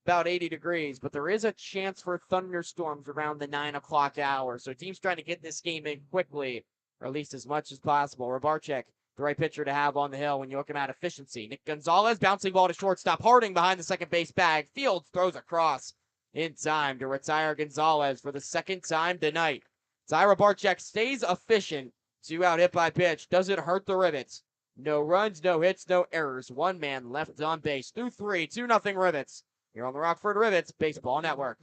about 80 degrees, but there is a chance for thunderstorms around the 9 o'clock hour. So teams trying to get this game in quickly, or at least as much as possible. Barczyk, the right pitcher to have on the hill when you look him at efficiency. Nick Gonzalez, bouncing ball to shortstop. Harding behind the second base bag. Fields throws across in time to retire Gonzalez for the second time tonight. Tyra Barczyk stays efficient. 2-out hit by pitch. Doesn't hurt the Rivets. No runs, no hits, no errors. 1 man left on base. Through 3, 2-0 Rivets. Here on the Rockford Rivets Baseball Network.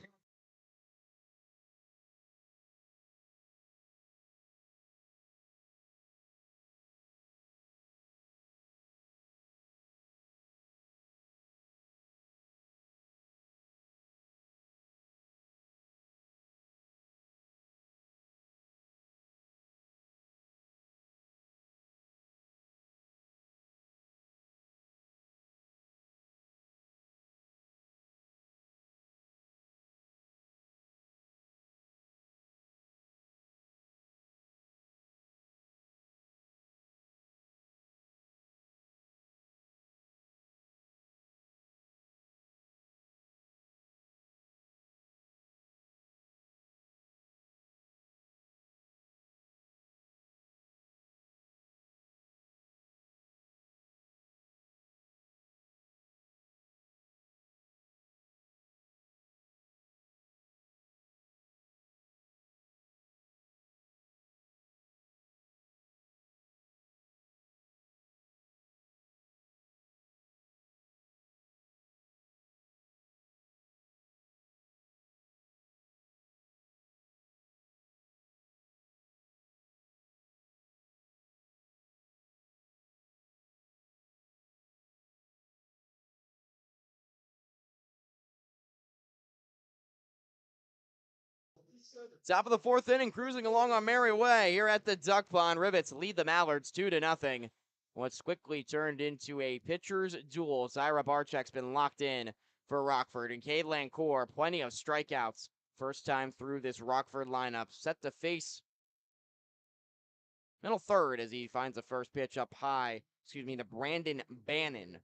Top of the fourth inning, cruising along on merry way here at the Duck Pond. Rivets lead the Mallards 2-0. What's quickly turned into a pitcher's duel. Zyra Barczyk's been locked in for Rockford, and Cade Lancour, plenty of strikeouts. First time through this Rockford lineup, set to face middle third as he finds the first pitch up high. To Brandon Bannon.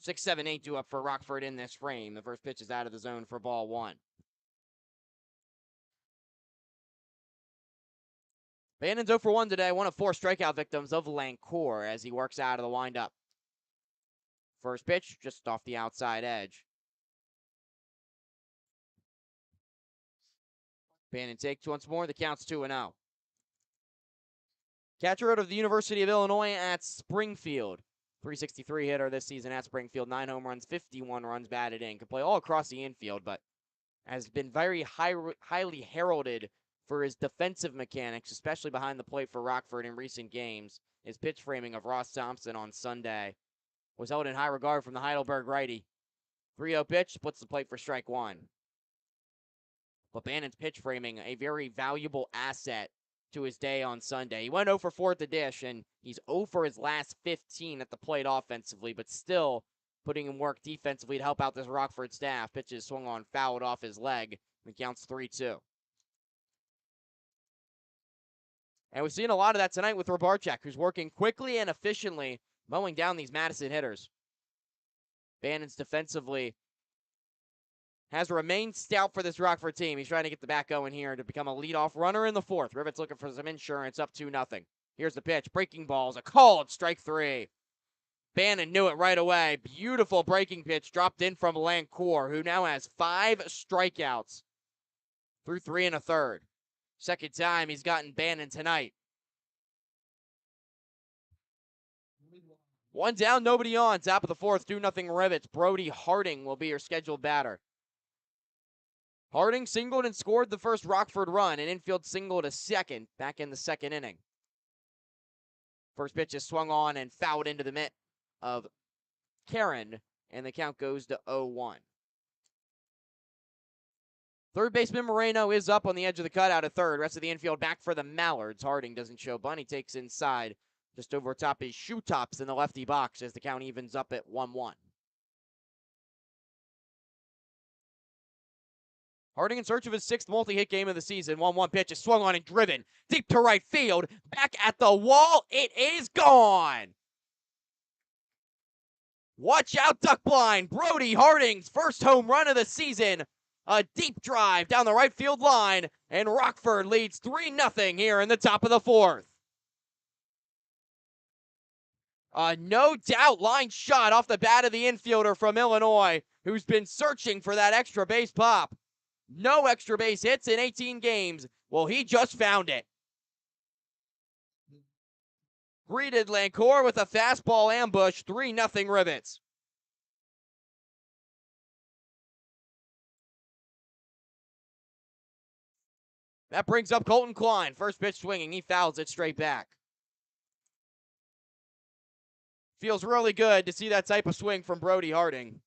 6-7-8 due up for Rockford in this frame. The first pitch is out of the zone for ball one. Bannon's 0 for 1 today, one of 4 strikeout victims of Lancour as he works out of the windup. First pitch, just off the outside edge. Bannon takes once more, the count's 2-0. Catcher out of the University of Illinois at Springfield. 363 hitter this season at Springfield, 9 home runs, 51 runs batted in. Can play all across the infield, but has been very highly heralded for his defensive mechanics, especially behind the plate for Rockford in recent games. His pitch framing of Ross Thompson on Sunday was held in high regard from the Heidelberg righty. 3-0 pitch, puts the plate for strike one. But Bannon's pitch framing, a very valuable asset to his day on Sunday. He went 0 for 4 at the dish, and he's 0 for his last 15 at the plate offensively, but still putting in work defensively to help out this Rockford staff. Pitches swung on, fouled off his leg, and it counts 3-2. And we've seen a lot of that tonight with Barczak, who's working quickly and efficiently, mowing down these Madison hitters. Bannon's defensively has remained stout for this Rockford team. He's trying to get the bat going here to become a leadoff runner in the fourth. Rivets looking for some insurance, up 2-0. Here's the pitch. Breaking balls, a called strike three. Bannon knew it right away. Beautiful breaking pitch dropped in from Lancour, who now has 5 strikeouts through 3 1/3. Second time he's gotten Bannon tonight. One down, nobody on. Top of the fourth, 2-0 Rivets. Brody Harding will be your scheduled batter. Harding singled and scored the first Rockford run, and infield single to second back in the second inning. First pitch is swung on and fouled into the mitt of Karen, and the count goes to 0-1. Third baseman Moreno is up on the edge of the cutout at third. Rest of the infield back for the Mallards. Harding doesn't show bunt. He takes inside just over top his shoe tops in the lefty box as the count evens up at 1-1. Harding in search of his 6th multi-hit game of the season. 1-1 pitch is swung on and driven deep to right field. Back at the wall. It is gone. Watch out, duck blind. Brody Harding's first home run of the season. A deep drive down the right field line, and Rockford leads 3-0 here in the top of the fourth. A no-doubt line shot off the bat of the infielder from Illinois, who's been searching for that extra base pop. No extra base hits in 18 games. Well, he just found it. Greeted Lancour with a fastball ambush, 3-0 Rivets. That brings up Colton Klein. First pitch swinging. He fouls it straight back. Feels really good to see that type of swing from Brody Harding.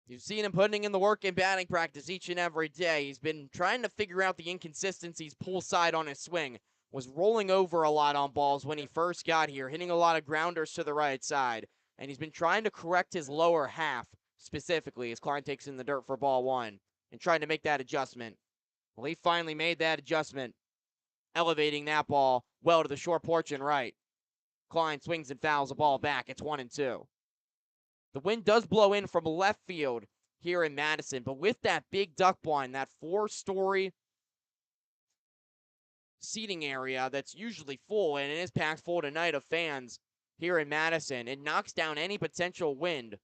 You've seen him putting in the work in batting practice each and every day. He's been trying to figure out the inconsistencies pull side on his swing. Was rolling over a lot on balls when he first got here, hitting a lot of grounders to the right side. And he's been trying to correct his lower half specifically as Klein takes in the dirt for ball one and trying to make that adjustment. Well, he finally made that adjustment, elevating that ball well to the short porch and right. Klein swings and fouls the ball back. It's 1-2. The wind does blow in from left field here in Madison, but with that big duck blind, that 4-story seating area that's usually full, and it is packed full tonight of fans here in Madison, it knocks down any potential wind.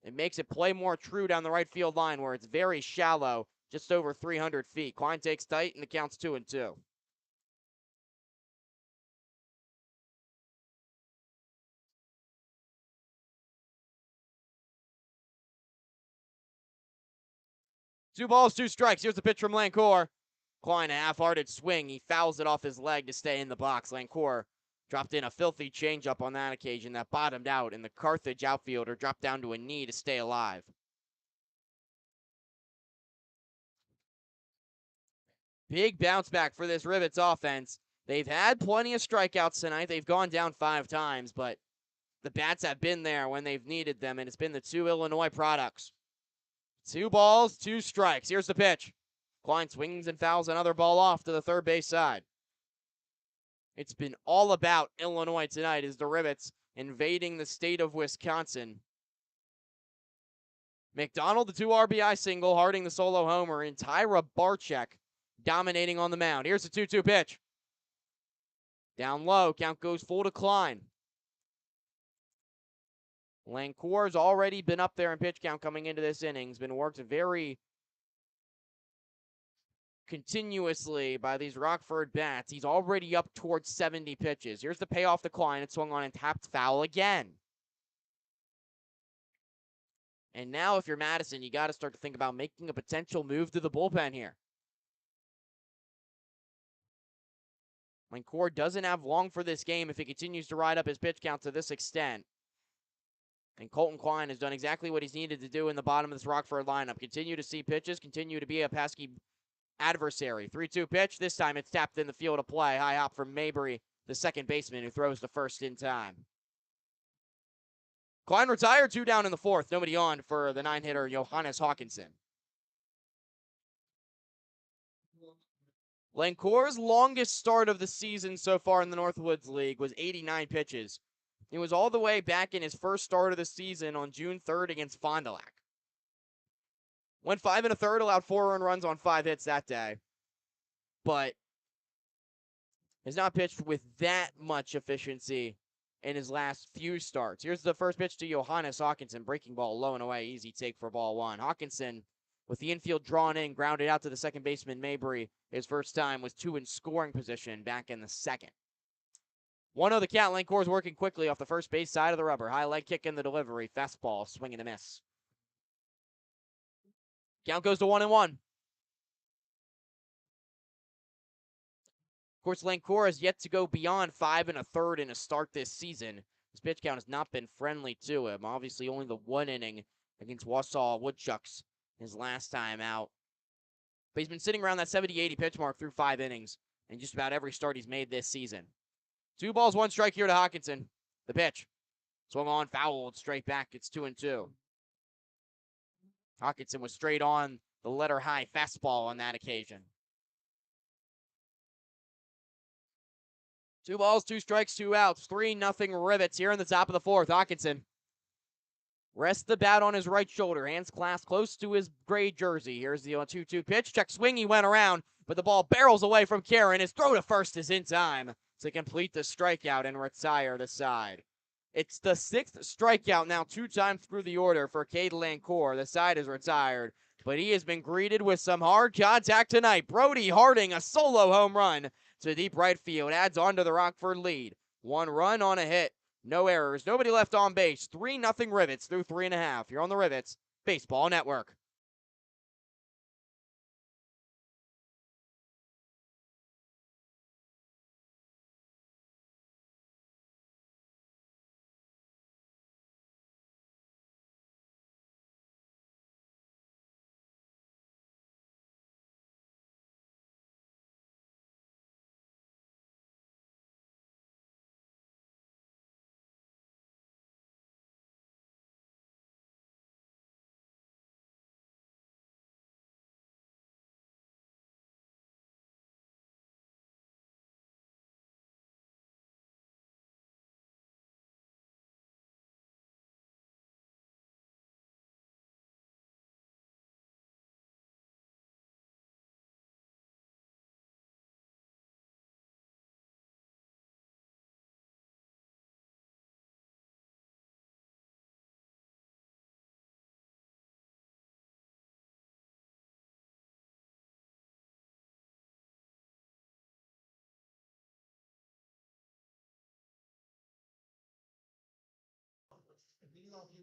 It makes it play more true down the right field line where it's very shallow, just over 300 feet. Klein takes tight, and the count's 2-2. Two balls, 2 strikes. Here's the pitch from Lancour. Klein, a half-hearted swing. He fouls it off his leg to stay in the box. Lancour dropped in a filthy changeup on that occasion that bottomed out, and the Carthage outfielder dropped down to a knee to stay alive. Big bounce back for this Rivets offense. They've had plenty of strikeouts tonight. They've gone down 5 times, but the bats have been there when they've needed them, and it's been the 2 Illinois products. 2 balls, 2 strikes. Here's the pitch. Klein swings and fouls another ball off to the third base side. It's been all about Illinois tonight as the Rivets invading the state of Wisconsin. McDonald, the 2 RBI single, Harding the solo homer, and Tyra Barczyk dominating on the mound. Here's the 2-2 pitch. Down low, count goes full to Klein. Lancour's already been up there in pitch count coming into this inning. Has been worked very continuously by these Rockford bats. He's already up towards 70 pitches. Here's the payoff to Klein. It's swung on and tapped foul again. And now if you're Madison, you got to start to think about making a potential move to the bullpen here. Lancour doesn't have long for this game if he continues to ride up his pitch count to this extent. And Colton Klein has done exactly what he's needed to do in the bottom of this Rockford lineup. Continue to see pitches, continue to be a pesky adversary. 3-2 pitch. This time it's tapped in the field of play. High hop from Mabry, the second baseman, who throws the first in time. Klein retired, 2 down in the 4th. Nobody on for the 9-hitter, Johannes Hawkinson. Lancour's longest start of the season so far in the Northwoods League was 89 pitches. It was all the way back in his first start of the season on June 3rd against Fond du Lac. Went 5 1/3, allowed 4 earned runs on 5 hits that day. But has not pitched with that much efficiency in his last few starts. Here's the first pitch to Johannes Hawkinson. Breaking ball low and away. Easy take for ball 1. Hawkinson, with the infield drawn in, grounded out to the second baseman, Mabry. His first time was 2 in scoring position back in the 2nd. 1-0 the count. Lancour's working quickly off the first base side of the rubber. High leg kick in the delivery. Fastball, swing and a miss. Count goes to 1-1. Of course, Lancour has yet to go beyond 5 1/3 in a start this season. His pitch count has not been friendly to him. Obviously, only the 1 inning against Wausau Woodchucks his last time out. But he's been sitting around that 70-80 pitch mark through 5 innings in just about every start he's made this season. 2 balls, 1 strike here to Hawkinson. The pitch. Swung on, fouled, straight back. It's 2-2. Hawkinson was straight on the letter high fastball on that occasion. 2 balls, 2 strikes, 2 outs. 3-0 Rivets here in the top of the 4th. Hawkinson rests the bat on his right shoulder. Hands clasped close to his gray jersey. Here's the 2-2 pitch. Check swing. He went around, but the ball barrels away from Karen. His throw to first is in time to complete the strikeout and retire the side. It's the 6th strikeout now 2 times through the order for Cade Lancour. The side is retired, but he has been greeted with some hard contact tonight. Brody Harding, a solo home run to deep right field, adds on to the Rockford lead. 1 run on a hit. No errors. Nobody left on base. 3-0 Rivets through 3.5. You're on the Rivets Baseball Network.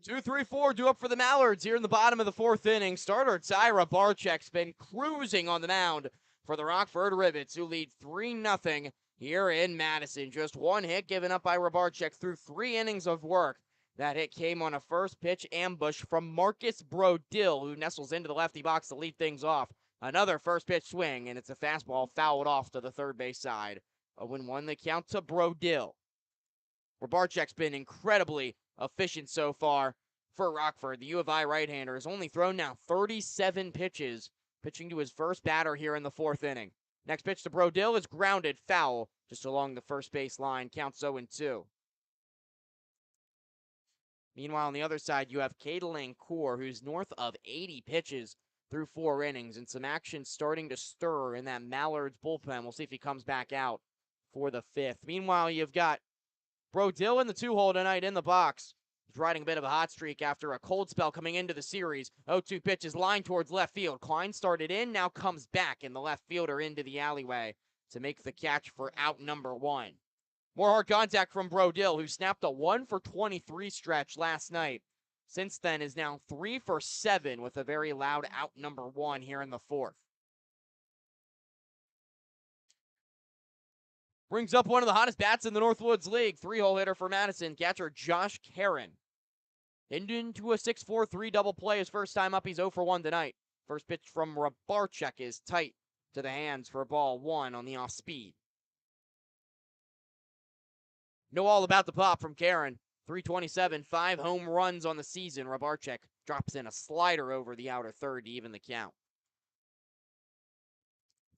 Two, three, four, due up for the Mallards here in the bottom of the 4th inning. Starter Tyra Barczyk's been cruising on the mound for the Rockford Rivets, who lead 3-0 here in Madison. Just 1 hit given up by Rabarczyk through 3 innings of work. That hit came on a first pitch ambush from Marcus Brodill, who nestles into the lefty box to lead things off. Another first pitch swing, and it's a fastball fouled off to the third base side. 0-1 the count to Brodil. Robarchek's been incredibly efficient so far for Rockford. The U of I right-hander has only thrown now 37 pitches, pitching to his first batter here in the fourth inning. Next pitch to Brodil is grounded foul just along the first base line. Counts 0-2. Meanwhile, on the other side, you have Caitlin Core, who's north of 80 pitches through 4 innings, and some action starting to stir in that Mallards bullpen. We'll see if he comes back out for the 5th. Meanwhile, you've got Brodil in the 2-hole tonight in the box. He's riding a bit of a hot streak after a cold spell coming into the series. 0-2 pitch is lined towards left field. Klein started in, now comes back, and the left fielder into the alleyway to make the catch for out number 1. More hard contact from Brodil, who snapped a 1-for-23 stretch last night. Since then is now 3-for-7 with a very loud out number 1 here in the 4th. Brings up one of the hottest bats in the Northwoods League. 3-hole hitter for Madison, catcher Josh Karen. Into a 6-4-3 double play his first time up. He's 0-for-1 tonight. First pitch from Robarchek is tight to the hands for ball 1 on the off speed. Know all about the pop from Karen. 327, 5 home runs on the season. Robarchek drops in a slider over the outer third to even the count.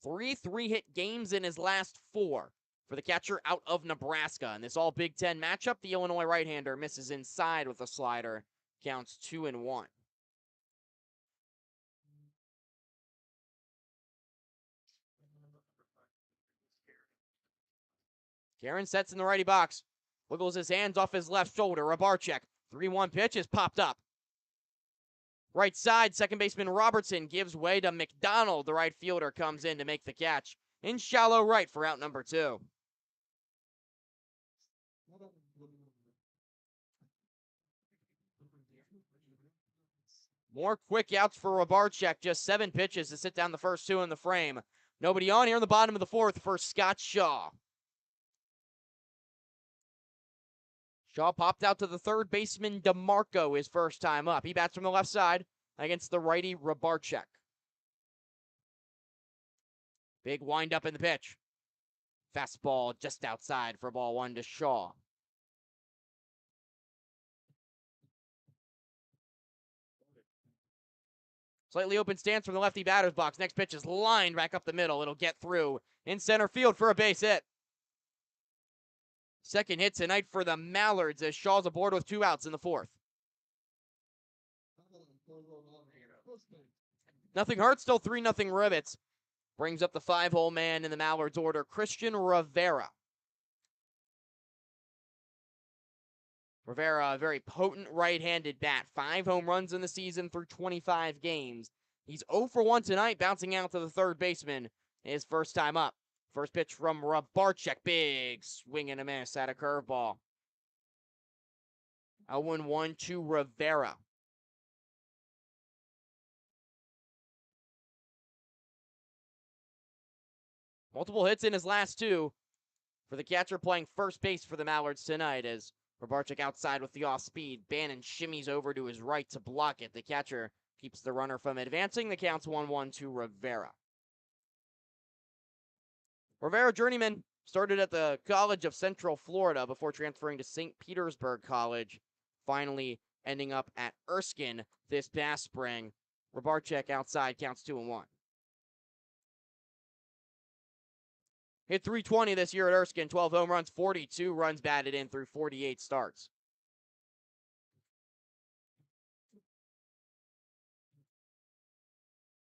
3 3-hit games in his last 4 for the catcher out of Nebraska. In this all Big Ten matchup, the Illinois right-hander misses inside with a slider. Counts 2-1. Karen sets in the righty box. Wiggles his hands off his left shoulder. Robarchek. 3-1 pitch is popped up. Right side, second baseman Robertson gives way to McDonald. The right fielder comes in to make the catch. In shallow right for out number 2. More quick outs for Robarchek. Just 7 pitches to sit down the first 2 in the frame. Nobody on here in the bottom of the 4th for Scott Shaw. Shaw popped out to the third baseman DeMarco his first time up. He bats from the left side against the righty Robarchek. Big windup in the pitch. Fastball just outside for ball 1 to Shaw. Slightly open stance from the lefty batter's box. Next pitch is lined back up the middle. It'll get through in center field for a base hit. Second hit tonight for the Mallards as Shaw's aboard with 2 outs in the 4th. Nothing hurt, still 3-0 Rivets. Brings up the 5-hole man in the Mallards order, Christian Rivera. Rivera, a very potent right-handed bat. 5 home runs in the season through 25 games. He's 0-for-1 tonight, bouncing out to the third baseman his first time up. First pitch from Robarchek. Big swing and a miss at a curveball. 0-1 to Rivera. Multiple hits in his last 2 for the catcher playing first base for the Mallards tonight as Robarchek outside with the off-speed. Bannon shimmies over to his right to block it. The catcher keeps the runner from advancing. The count's 1-1 to Rivera. Rivera, journeyman, started at the College of Central Florida before transferring to St. Petersburg College, finally ending up at Erskine this past spring. Robarchek outside, counts 2-1. Hit 320 this year at Erskine, 12 home runs, 42 runs batted in through 48 starts.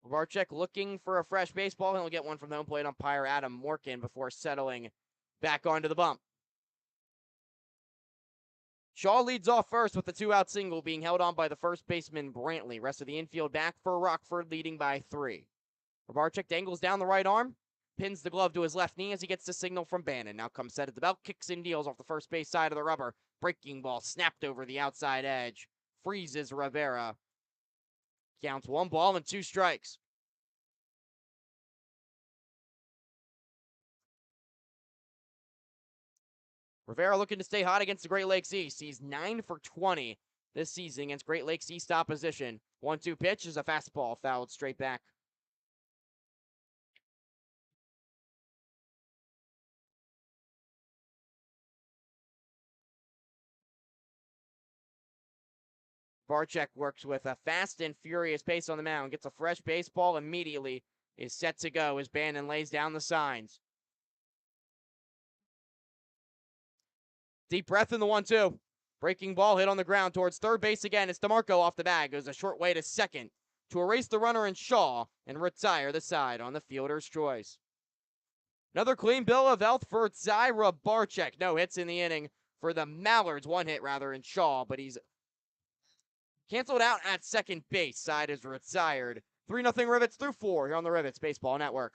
Robarchek looking for a fresh baseball. He'll get one from the home plate umpire Adam Morkin before settling back onto the bump. Shaw leads off first with the 2-out single being held on by the first baseman Brantley. Rest of the infield back for Rockford, leading by 3. Robarchek dangles down the right arm, pins the glove to his left knee as he gets the signal from Bannon. Now comes set at the belt, kicks and deals off the first base side of the rubber. Breaking ball snapped over the outside edge. Freezes Rivera. Counts 1 ball and 2 strikes. Rivera looking to stay hot against the Great Lakes East. He's 9-for-20 this season against Great Lakes East opposition. 1-2 pitch is a fastball fouled straight back. Barczyk works with a fast and furious pace on the mound, gets a fresh baseball immediately, is set to go as Bannon lays down the signs. Deep breath in the 1-2. Breaking ball hit on the ground towards third base again. It's DeMarco off the bag. Goes a short way to second to erase the runner in Shaw and retire the side on the fielder's choice. Another clean bill of health for Zyra Barczyk. No hits in the inning for the Mallards. One hit, rather, in Shaw, but he's canceled out at second base. Side is retired. 3-0 Rivets through 4 here on the Rivets Baseball Network.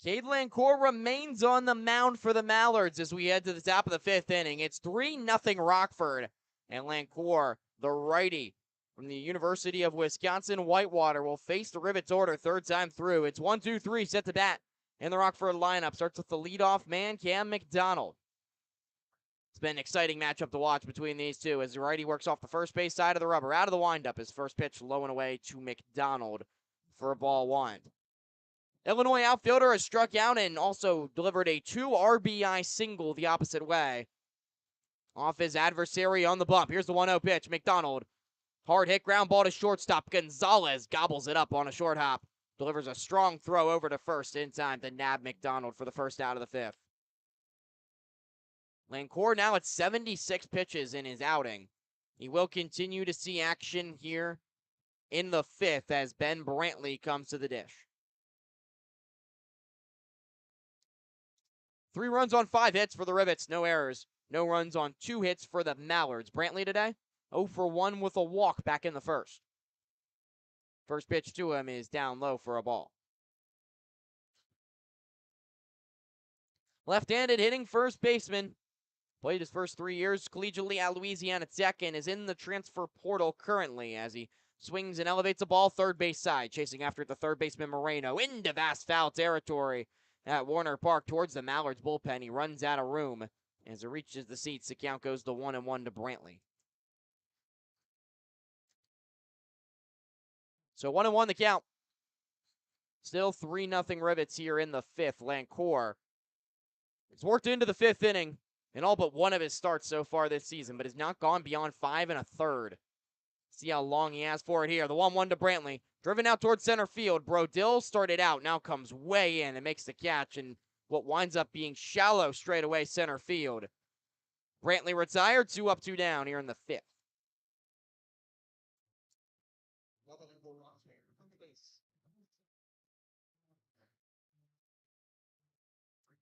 Cade Lancourt remains on the mound for the Mallards as we head to the top of the 5th inning. It's 3-0 Rockford, and Lancourt, the righty from the University of Wisconsin-Whitewater, will face the Rivets order third time through. It's 1-2-3 set to bat in the Rockford lineup. Starts with the leadoff man, Cam McDonald. It's been an exciting matchup to watch between these two as the righty works off the first base side of the rubber. Out of the windup, his first pitch low and away to McDonald for a ball 1. Illinois outfielder has struck out and also delivered a 2 RBI single the opposite way off his adversary on the bump. Here's the 1-0 pitch. McDonald, hard hit ground ball to shortstop. Gonzalez gobbles it up on a short hop. Delivers a strong throw over to first in time to nab McDonald for the first out of the 5th. Lancourt now at 76 pitches in his outing. He will continue to see action here in the 5th as Ben Brantley comes to the dish. 3 runs on 5 hits for the Rivets, no errors. No runs on 2 hits for the Mallards. Brantley today, 0 for 1 with a walk back in the first. First pitch to him is down low for a ball. Left-handed hitting first baseman. Played his first 3 years collegiately at Louisiana Tech and is in the transfer portal currently as he swings and elevates a ball third base side. Chasing after it, the third baseman Moreno into vast foul territory at Warner Park towards the Mallards bullpen. He runs out of room. As it reaches the seats, the count goes to 1-1 to Brantley. So 1-1 the count. Still 3-0 Rivets here in the 5th. Lancourt has worked into the 5th inning in all but one of his starts so far this season, but has not gone beyond 5 1/3. See how long he has for it here. The 1-1 to Brantley. Driven out towards center field. Brodil started out, now comes way in and makes the catch in what winds up being shallow straightaway center field. Brantley retired, 2 up, 2 down here in the 5th.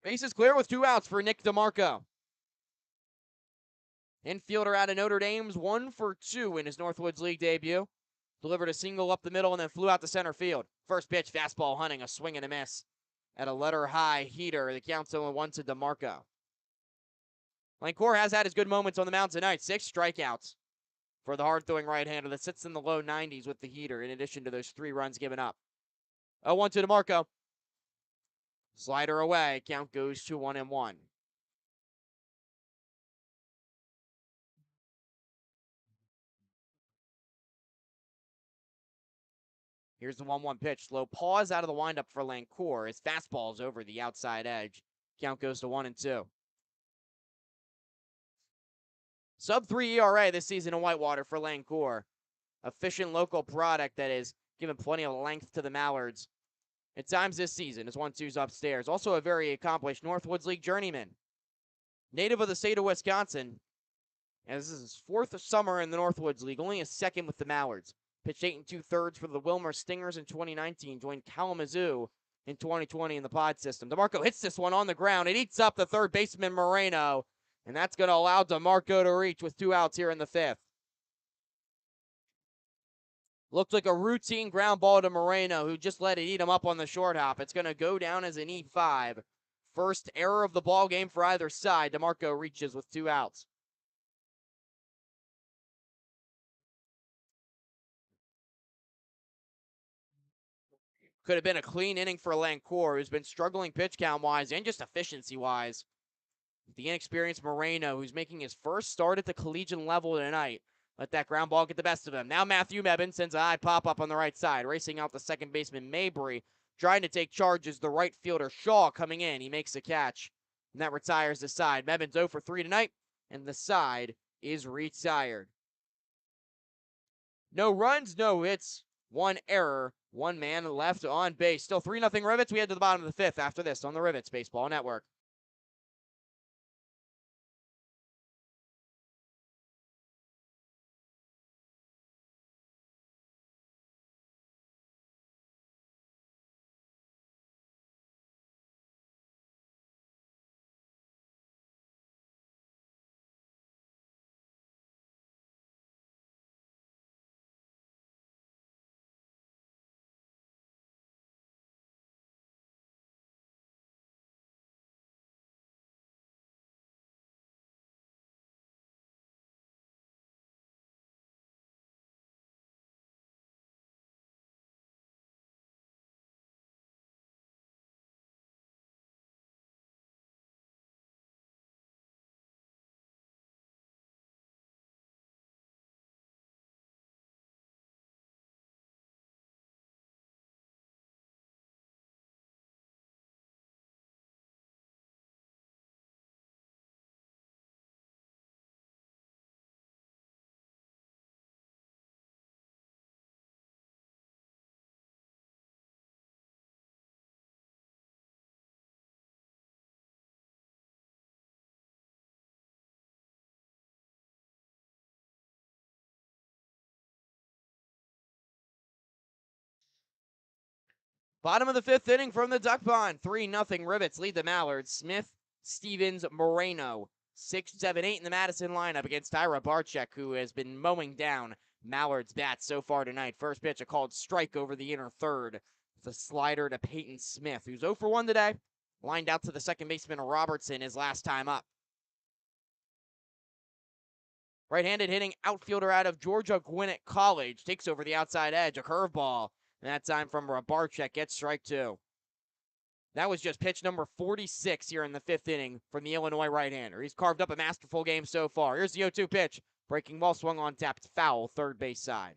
Base is clear with 2 outs for Nick DeMarco. Infielder out of Notre Dame's 1 for 2 in his Northwoods League debut. Delivered a single up the middle and then flew out to center field. First pitch, fastball hunting, a swing and a miss at a letter high heater. The count's 0-1 to DeMarco. Lancourt has had his good moments on the mound tonight. 6 strikeouts for the hard-throwing right-hander that sits in the low 90s with the heater, in addition to those 3 runs given up. 0-1 to DeMarco. Slider away. Count goes to 1-1. Here's the 1-1 pitch. Slow pause out of the windup for Lancourt. His fastball is over the outside edge. Count goes to 1-2. Sub-3 ERA this season in Whitewater for Lancourt. Efficient local product that is given plenty of length to the Mallards. At times this season, his 1-2's upstairs. Also a very accomplished Northwoods League journeyman. Native of the state of Wisconsin. And this is his 4th summer in the Northwoods League, only a 2nd with the Mallards. Pitched 8 2/3 for the Wilmer Stingers in 2019. Joined Kalamazoo in 2020 in the pod system. DeMarco hits this one on the ground. It eats up the third baseman Moreno. And that's going to allow DeMarco to reach with 2 outs here in the 5th. Looked like a routine ground ball to Moreno, who just let it eat him up on the short hop. It's going to go down as an E5. First error of the ball game for either side. DeMarco reaches with 2 outs. Could have been a clean inning for Lancourt, who's been struggling pitch count-wise and just efficiency-wise. The inexperienced Moreno, who's making his first start at the collegiate level tonight. Let that ground ball get the best of him. Now Matthew Mebane sends a high pop-up on the right side. Racing out the second baseman Mabry. Trying to take charge is the right fielder Shaw coming in. He makes a catch. And that retires the side. Mebane's 0 for 3 tonight. And the side is retired. No runs, no hits. 1 error. 1 man left on base. Still 3-0 Rivets. We head to the bottom of the 5th after this on the Rivets Baseball Network. Bottom of the 5th inning from the Duck Pond. 3-0 Rivets lead the Mallards. Smith, Stevens, Moreno. 6, 7, 8 in the Madison lineup against Ira Barczyk, who has been mowing down Mallards' bats so far tonight. First pitch, a called strike over the inner third. The slider to Peyton Smith, who's 0 for 1 today. Lined out to the second baseman Robertson his last time up. Right-handed hitting outfielder out of Georgia Gwinnett College. Takes over the outside edge, a curveball. And that time from Rabarczyk gets strike 2. That was just pitch number 46 here in the 5th inning from the Illinois right-hander. He's carved up a masterful game so far. Here's the 0-2 pitch. Breaking ball swung on, tapped foul, third base side.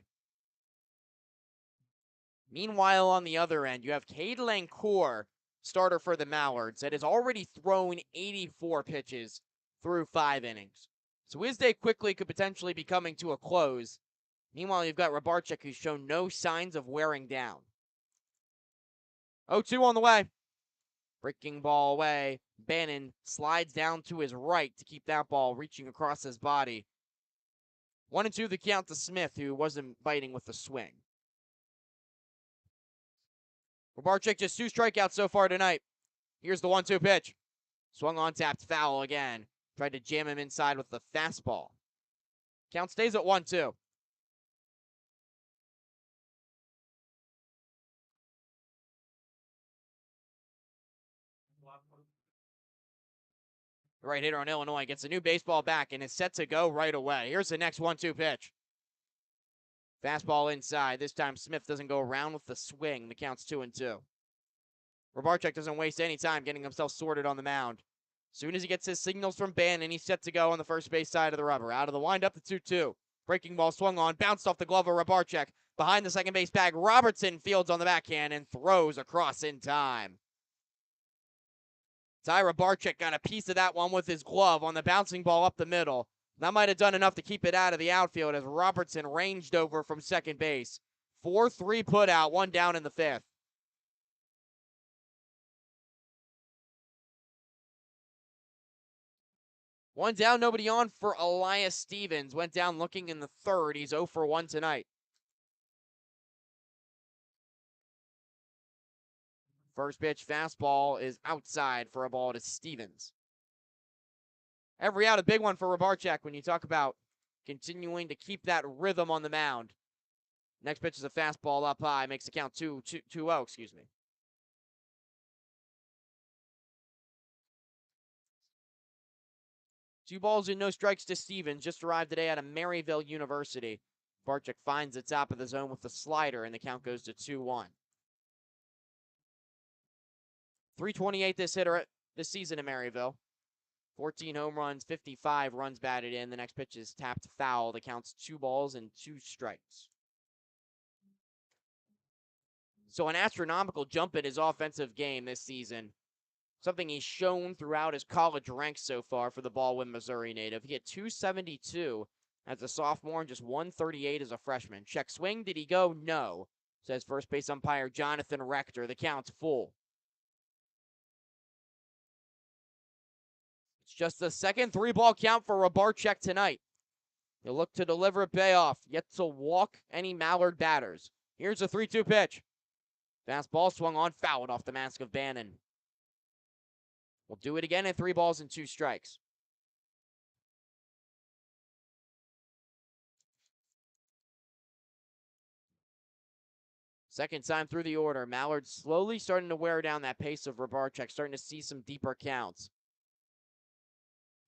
Meanwhile, on the other end, you have Cade Lancourt, starter for the Mallards, that has already thrown 84 pitches through 5 innings. So his day quickly could potentially be coming to a close. Meanwhile, you've got Rabarczyk, who's shown no signs of wearing down. 0-2 on the way. Breaking ball away. Bannon slides down to his right to keep that ball reaching across his body. 1-2 the count to Smith, who wasn't biting with the swing. Rabarczyk just 2 strikeouts so far tonight. Here's the 1-2 pitch. Swung on, tapped foul again. Tried to jam him inside with the fastball. Count stays at 1-2. The right hitter on Illinois gets a new baseball back and is set to go right away. Here's the next 1-2 pitch. Fastball inside. This time Smith doesn't go around with the swing. The count's 2-2. Rabarczyk doesn't waste any time getting himself sorted on the mound. As soon as he gets his signals from Bannon, he's set to go on the first base side of the rubber. Out of the windup, the 2-2. Breaking ball swung on, bounced off the glove of Rabarczyk. Behind the second base bag, Robertson fields on the backhand and throws across in time. Tyra Barczyk got a piece of that one with his glove on the bouncing ball up the middle. That might have done enough to keep it out of the outfield as Robertson ranged over from second base. 4-3 put out, one down in the fifth. One down, nobody on for Elias Stevens. Went down looking in the third. He's 0 for 1 tonight. First pitch fastball is outside for a ball to Stevens. Every out, a big one for Rybarczyk when you talk about continuing to keep that rhythm on the mound. Next pitch is a fastball up high, makes the count 2-0, excuse me. Two balls and no strikes to Stevens, just arrived today out of Maryville University. Barczyk finds the top of the zone with the slider, and the count goes to 2-1. 328 this hitter this season in Maryville. 14 home runs, 55 runs batted in. The next pitch is tapped foul. The count's 2 balls and 2 strikes. So an astronomical jump in his offensive game this season. Something he's shown throughout his college ranks so far for the Baldwin, Missouri native. He hit 272 as a sophomore and just 138 as a freshman. Check swing, did he go? No, says first base umpire Jonathan Rector. The count's full. It's just the second 3-ball count for Rybarczyk tonight. He'll look to deliver a payoff, yet to walk any Mallard batters. Here's a 3-2 pitch. Fastball swung on, fouled off the mask of Bannon. We'll do it again at 3 balls and 2 strikes. Second time through the order, Mallards slowly starting to wear down that pace of Rybarczyk, starting to see some deeper counts.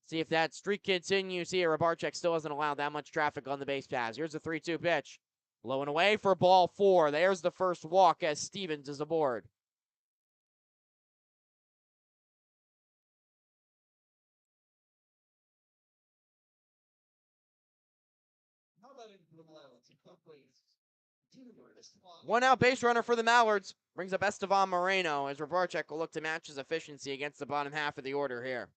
See if that streak continues here. Rybarczyk still hasn't allowed that much traffic on the base paths. Here's a 3-2 pitch. Blowing away for ball 4. There's the first walk as Stevens is aboard. One out base runner for the Mallards. Brings up Estevan Moreno as Rybarczyk will look to match his efficiency against the bottom half of the order here.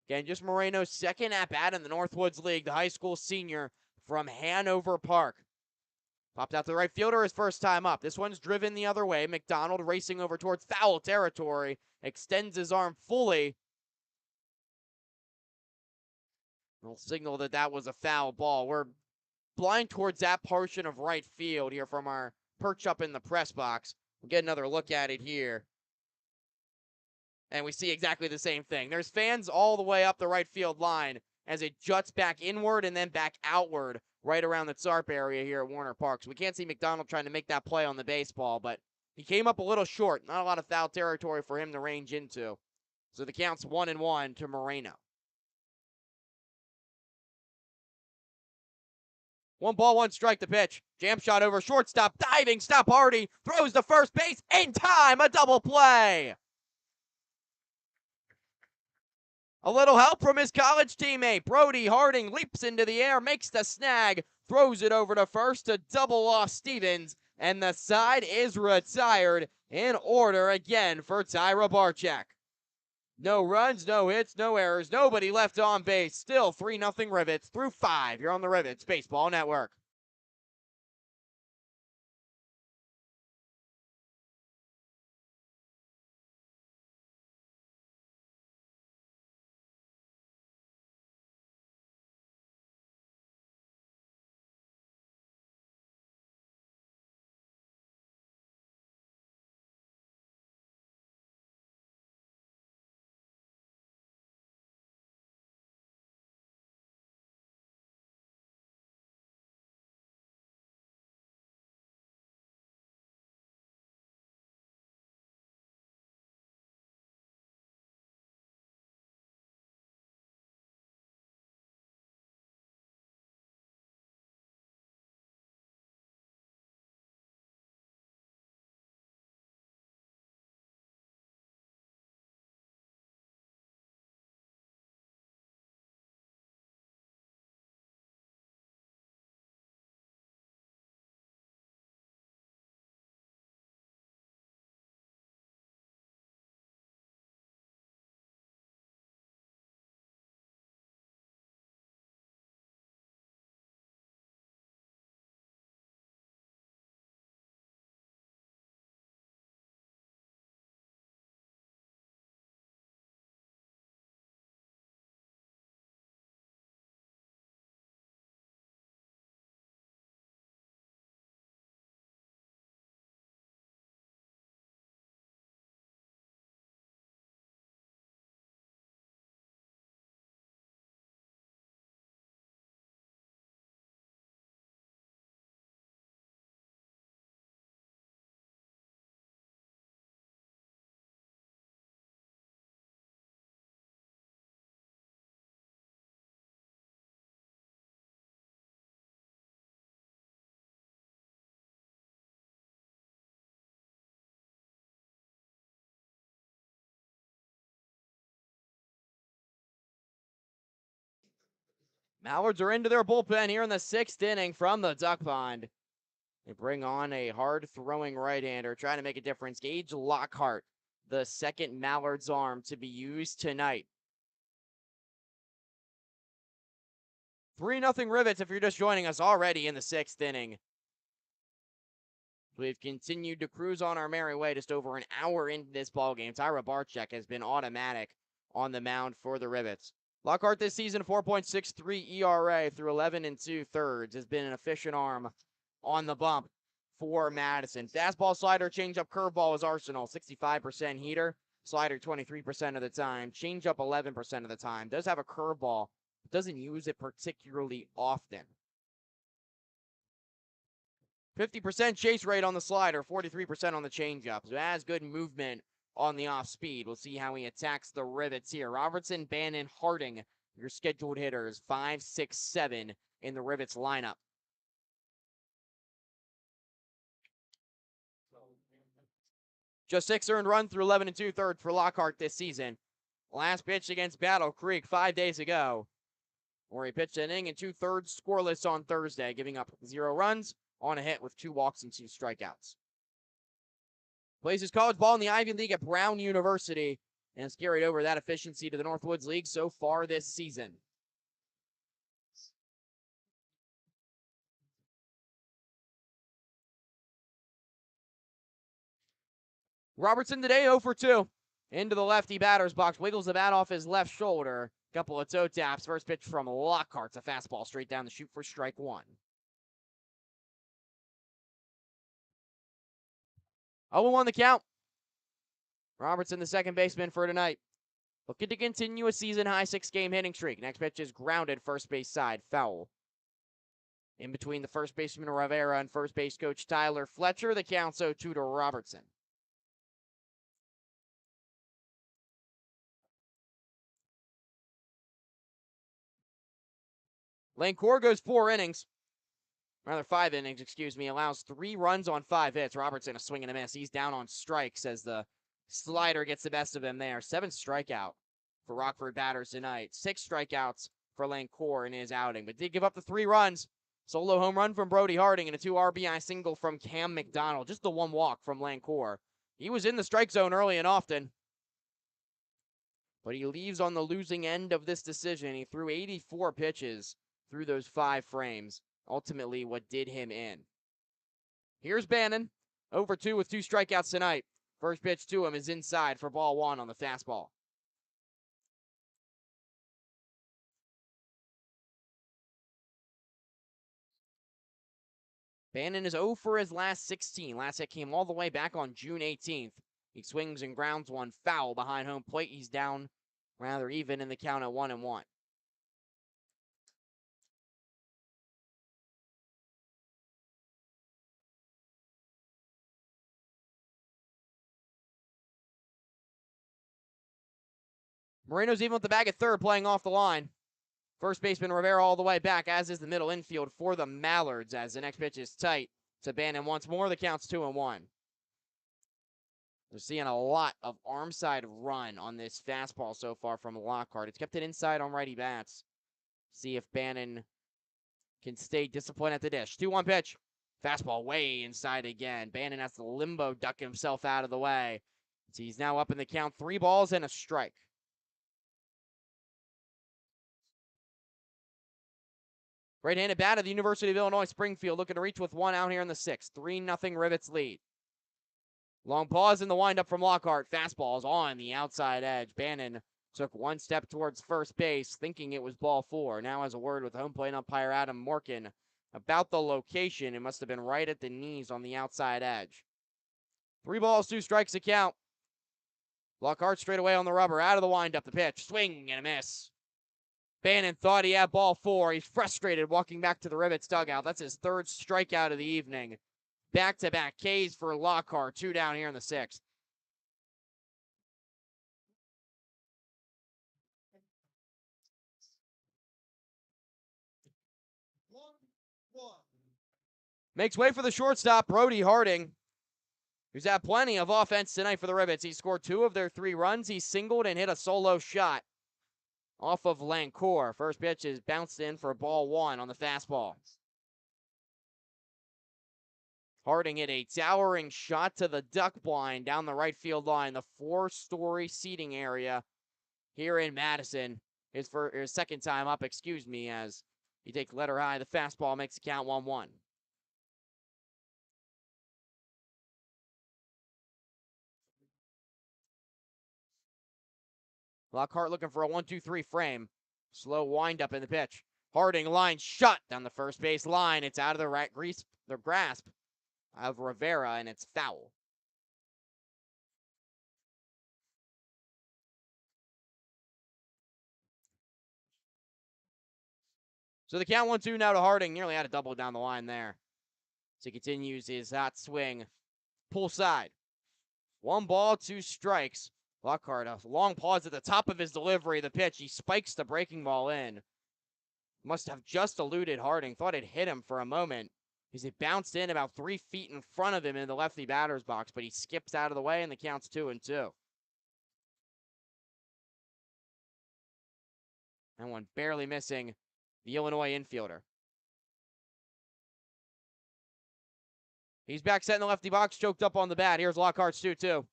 Again, just Moreno's second at-bat in the Northwoods League, the high school senior from Hanover Park. Popped out to the right fielder his first time up. This one's driven the other way. McDonald racing over towards foul territory. Extends his arm fully. We'll signal that that was a foul ball. We're blind towards that portion of right field here from our perch up in the press box. We'll get another look at it here. And we see exactly the same thing. There's fans all the way up the right field line as it juts back inward and then back outward right around the TSARP area here at Warner Park. So we can't see McDonald trying to make that play on the baseball, but he came up a little short. Not a lot of foul territory for him to range into. So the count's 1-1 to Moreno. 1 ball, 1 strike to pitch. Jam shot over shortstop, diving stop Hardy, throws to first base in time, a double play. A little help from his college teammate. Brody Harding leaps into the air, makes the snag, throws it over to first to double off Stevens, and the side is retired in order again for Tyra Barczyk. No runs, no hits, no errors, nobody left on base. Still 3-0 Rivets through 5. You're on the Rivets Baseball Network. Mallards are into their bullpen here in the 6th inning from the duck pond. They bring on a hard-throwing right-hander, trying to make a difference. Gage Lockhart, the second Mallards arm to be used tonight. 3-0 Rivets if you're just joining us already in the 6th inning. We've continued to cruise on our merry way just over an hour into this ballgame. Tyra Barczyk has been automatic on the mound for the Rivets. Lockhart this season, 4.63 ERA through 11 2/3, has been an efficient arm on the bump for Madison. Fastball, slider, changeup, curveball is Arsenal. 65% heater, slider 23% of the time, changeup 11% of the time. Does have a curveball, but doesn't use it particularly often. 50% chase rate on the slider, 43% on the changeup. So has good movement on the off speed. We'll see how he attacks the Rivets here. Robertson, Bannon, Harding, your scheduled hitters, 5, 6, 7 in the Rivets lineup. Just 6 earned runs through 11 2/3 for Lockhart this season. Last pitch against Battle Creek 5 days ago, where he pitched an inning and 2/3 scoreless on Thursday, giving up 0 runs on a hit with 2 walks and 2 strikeouts. Plays his college ball in the Ivy League at Brown University and has carried over that efficiency to the Northwoods League so far this season. Robertson today 0 for 2. Into the lefty batter's box, wiggles the bat off his left shoulder. Couple of toe taps. First pitch from Lockhart's a fastball straight down the chute for strike 1. 0-1 the count. Robertson, the second baseman for tonight. Looking to continue a season-high 6-game hitting streak. Next pitch is grounded, first base side, foul. In between the first baseman Rivera and first base coach Tyler Fletcher, the count's 0-2 to Robertson. Lane Core goes 5 innings, allows 3 runs on 5 hits. Robertson a swing and a miss. He's down on strikes as the slider gets the best of him there. 7 strikeout for Rockford batters tonight. 6 strikeouts for Lane Core in his outing, but did give up the 3 runs. Solo home run from Brody Harding and a 2 RBI single from Cam McDonald. Just the 1 walk from Lane Core. He was in the strike zone early and often, but he leaves on the losing end of this decision. He threw 84 pitches through those 5 frames. Ultimately, what did him in. Here's Bannon, 0 for 2 with 2 strikeouts tonight. First pitch to him is inside for ball 1 on the fastball. Bannon is 0 for his last 16. Last hit came all the way back on June 18th. He swings and grounds one foul behind home plate. He's down rather even in the count at 1-1. Moreno's even with the bag at third, playing off the line. First baseman Rivera all the way back, as is the middle infield for the Mallards, as the next pitch is tight to Bannon once more. The count's 2-1. We're seeing a lot of arm side run on this fastball so far from Lockhart. It's kept it inside on righty bats. See if Bannon can stay disciplined at the dish. 2-1 pitch. Fastball way inside again. Bannon has to limbo duck himself out of the way. So he's now up in the count. 3 balls and a strike. Right-handed bat of the University of Illinois Springfield looking to reach with 1 out here in the 6th. 3-0 Rivets lead. Long pause in the windup from Lockhart. Fastball's on the outside edge. Bannon took 1 step towards first base, thinking it was ball 4. Now has a word with home plate umpire Adam Morkin about the location. It must have been right at the knees on the outside edge. 3 balls, 2 strikes to count. Lockhart straight away on the rubber. Out of the windup, the pitch. Swing and a miss. Bannon thought he had ball 4. He's frustrated walking back to the Rivets dugout. That's his 3rd strikeout of the evening. Back-to-back Ks for Lockhart. 2 down here in the 6th. Makes way for the shortstop, Brody Harding, who's had plenty of offense tonight for the Rivets. He scored 2 of their 3 runs. He singled and hit a solo shot. off of Lancourt. First pitch is bounced in for ball one on the fastball. Harding hit a towering shot to the duck blind down the right field line, the 4-story seating area here in Madison. His second time up, as he takes letter high. The fastball makes the count 1-1. Lockhart looking for a 1-2-3 frame. Slow windup in the pitch. Harding line shut down the first base line. It's out of the grasp of Rivera, and it's foul. So the count 1-2 now to Harding. Nearly had a double down the line there. So he continues his hot swing. Pull side. 1 ball, 2 strikes. Lockhart, a long pause at the top of his delivery. The pitch, he spikes the breaking ball in. Must have just eluded Harding. Thought it hit him for a moment, as it bounced in about 3 feet in front of him in the lefty batter's box, but he skips out of the way, and the count's 2-2. And one barely missing the Illinois infielder. He's back set in the lefty box, choked up on the bat. Here's Lockhart's 2-2.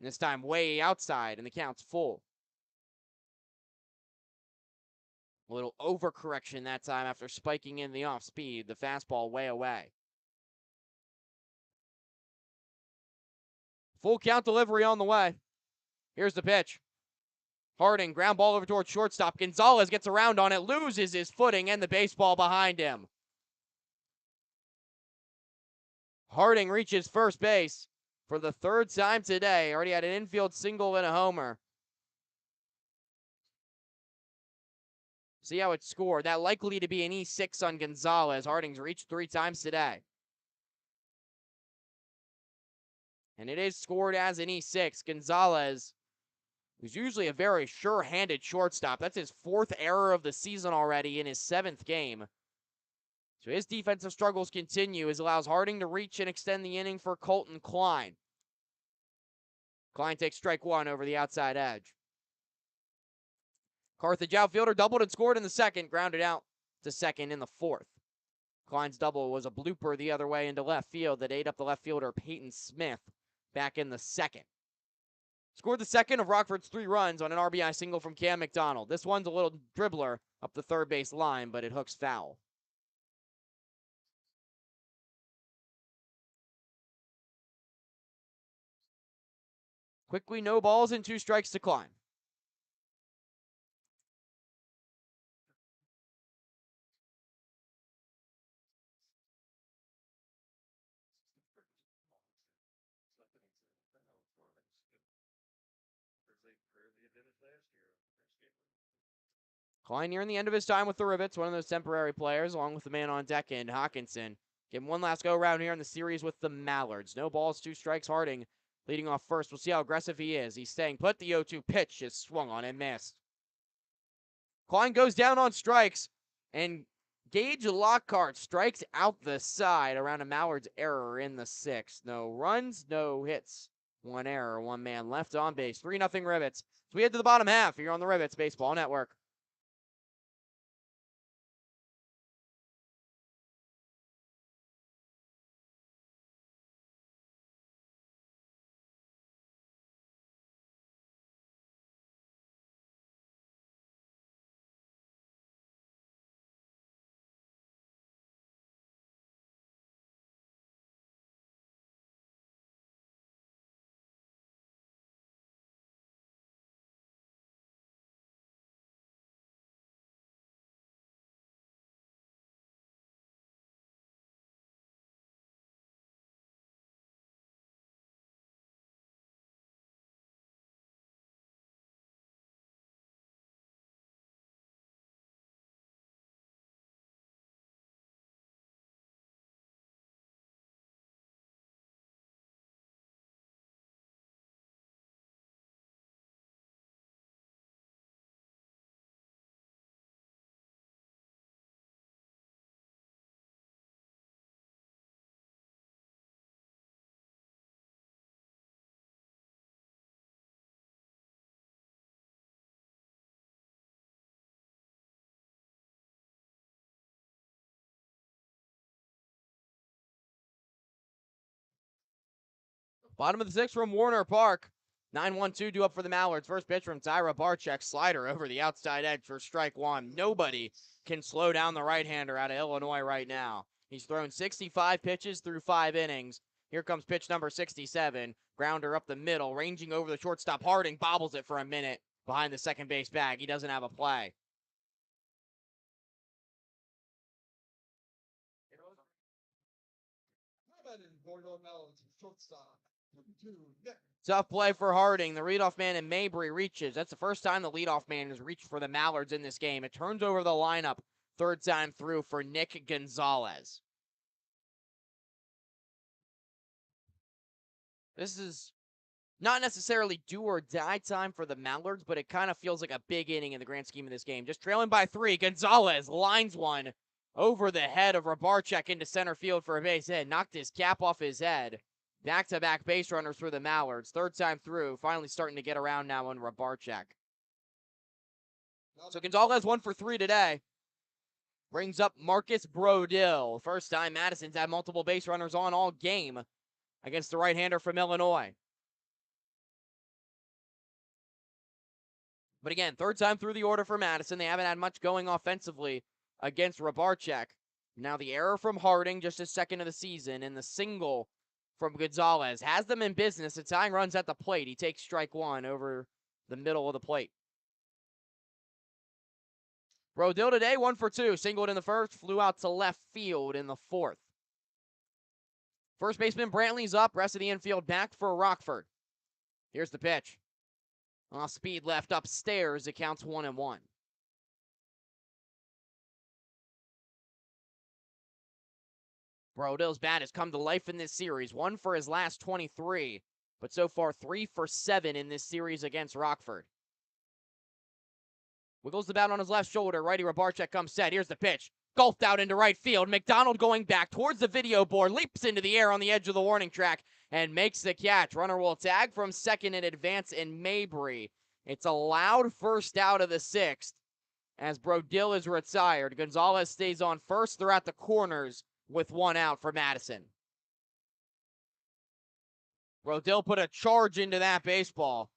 And this time way outside, and the count's full. A little overcorrection that time after spiking in the off speed. The fastball way away. Full count delivery on the way. Here's the pitch. Harding, ground ball over towards shortstop. Gonzalez gets around on it, loses his footing, and the baseball behind him. Harding reaches first base for the 3rd time today. Already had an infield single and a homer. See how it's scored. That likely to be an E6 on Gonzalez. Harding's reached 3 times today. And it is scored as an E6. Gonzalez, who's usually a very sure-handed shortstop. That's his 4th error of the season already in his 7th game. So his defensive struggles continue, as allows Harding to reach and extend the inning for Colton Klein. Klein takes strike 1 over the outside edge. Carthage outfielder doubled and scored in the 2nd, grounded out to 2nd in the 4th. Klein's double was a blooper the other way into left field that ate up the left fielder Peyton Smith back in the 2nd. Scored the 2nd of Rockford's 3 runs on an RBI single from Cam McDonald. This one's a little dribbler up the 3rd base line, but it hooks foul. Quickly, no balls and 2 strikes to Klein. Klein nearing the end of his time with the Rivets, one of those temporary players, along with the man on deck in Hawkinson. Give him one last go around here in the series with the Mallards. No balls, 2 strikes. Harding leading off first. We'll see how aggressive he is. He's staying put. The 0-2 pitch is swung on and missed. Klein goes down on strikes, and Gage Lockhart strikes out the side around a Mallards error in the 6th. No runs, no hits. 1 error, 1 man left on base. 3-0 Rivets. So we head to the bottom half here on the Rivets Baseball Network. Bottom of the sixth from Warner Park. 9-1-2 due up for the Mallards. First pitch from Tyra Barczyk. Slider over the outside edge for strike one. Nobody can slow down the right-hander out of Illinois right now. He's thrown 65 pitches through 5 innings. Here comes pitch number 67. Grounder up the middle, ranging over the shortstop. Harding bobbles it for a minute behind the second base bag. He doesn't have a play. Tough play for Harding. The leadoff man in Mabry reaches. That's the first time the leadoff man has reached for the Mallards in this game. It turns over the lineup. Third time through for Nick Gonzalez. This is not necessarily do or die time for the Mallards, but it kind of feels like a big inning in the grand scheme of this game. Just trailing by 3. Gonzalez lines one over the head of Rabarczyk into center field for a base hit. Knocked his cap off his head. Back-to-back base runners for the Mallards. Third time through. Finally starting to get around now on Rabarczyk. So Gonzalez 1 for 3 today. Brings up Marcus Brodil. First time Madison's had multiple base runners on all game against the right-hander from Illinois. But again, third time through the order for Madison. They haven't had much going offensively against Rabarczyk. Now the error from Harding, just his second of the season, and the single from Gonzalez has them in business. The tying runs at the plate. He takes strike one over the middle of the plate. Brodil today, 1 for 2. Singled in the first, flew out to left field in the fourth. First baseman Brantley's up. Rest of the infield back for Rockford. Here's the pitch. Off speed left upstairs. It counts 1-1. Brodil's bat has come to life in this series. 1 for his last 23, but so far 3 for 7 in this series against Rockford. Wiggles the bat on his left shoulder. Righty Rabarczyk comes set. Here's the pitch. Gulped out into right field. McDonald going back towards the video board. Leaps into the air on the edge of the warning track and makes the catch. Runner will tag from second in advance in Mabry. It's a loud first out of the sixth as Brodil is retired. Gonzalez stays on first. They're at the corners with 1 out for Madison. Brodil put a charge into that baseball.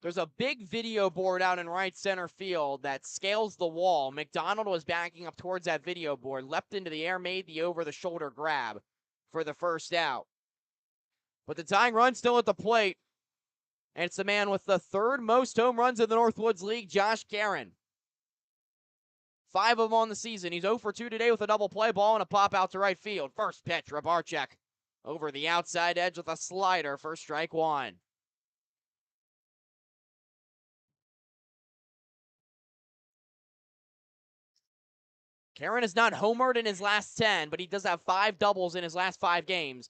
There's a big video board out in right center field that scales the wall. McDonald was backing up towards that video board, leapt into the air, made the over-the-shoulder grab for the first out. But the tying run still at the plate, and it's the man with the third most home runs in the Northwoods League, Josh Caron. 5 of them on the season. He's 0 for 2 today with a double play ball and a pop out to right field. First pitch, Rabarczyk over the outside edge with a slider for strike one. Caron has not homered in his last 10, but he does have 5 doubles in his last 5 games.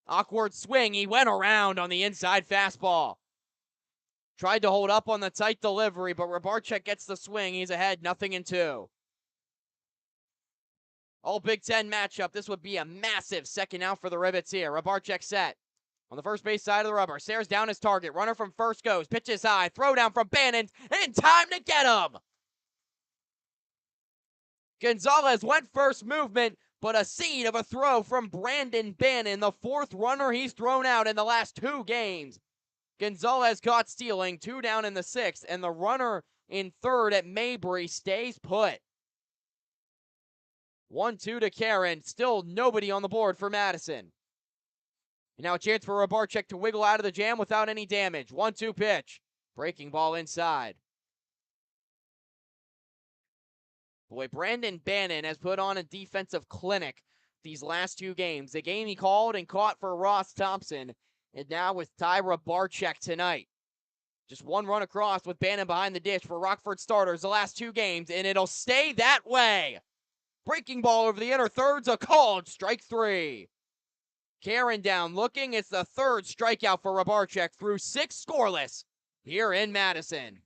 Awkward swing. He went around on the inside fastball. Tried to hold up on the tight delivery, but Rabarczyk gets the swing. He's ahead, 0-2. All Big Ten matchup. This would be a massive second out for the Rivets here. Rabarczyk set on the first base side of the rubber. Stares down his target. Runner from first goes. Pitches high. Throw down from Bannon. In time to get him. Gonzalez went first movement, but a seed of a throw from Brandon Bannon, the 4th runner he's thrown out in the last 2 games. Gonzalez caught stealing, 2 down in the 6th, and the runner in third at Mabry stays put. 1-2 to Caron. Still nobody on the board for Madison. And now a chance for Rabarczyk to wiggle out of the jam without any damage. 1-2 pitch. Breaking ball inside. Boy, Brandon Bannon has put on a defensive clinic these last 2 games. The game he called and caught for Ross Thompson, and now with Tyra Barczyk tonight. Just 1 run across with Bannon behind the dish for Rockford starters the last 2 games, and it'll stay that way. Breaking ball over the inner thirds, a called strike 3. Caron down looking. It's the 3rd strikeout for Rabarczyk through 6 scoreless here in Madison.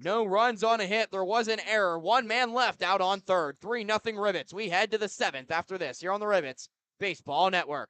No runs on a hit. There was an error. 1 man left out on third. 3-0 Rivets. We head to the 7th after this here on the Rivets Baseball Network.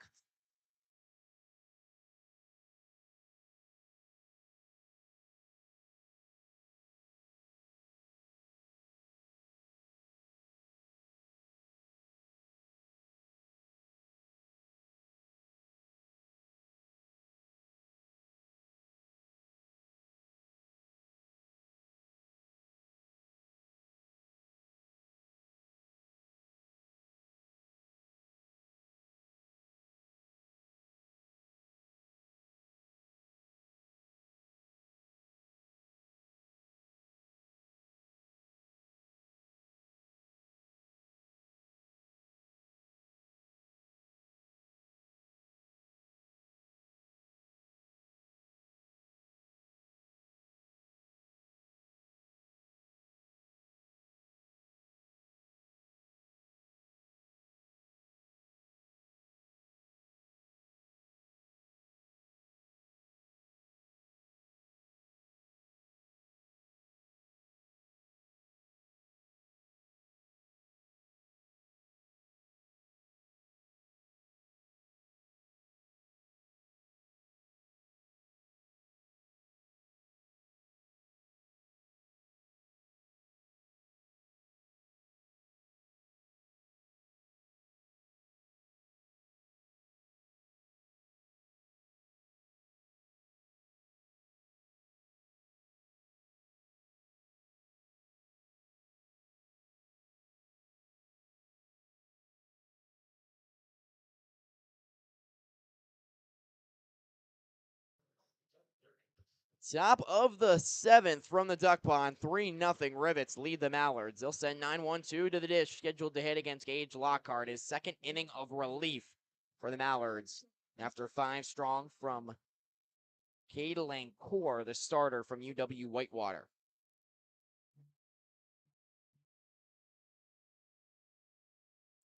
Top of the 7th from the Duck Pond, 3-0 Rivets lead the Mallards. They'll send 9-1-2 to the dish, scheduled to hit against Gage Lockhart, his second inning of relief for the Mallards. After 5 strong from Cade Lancourt, the starter from UW Whitewater.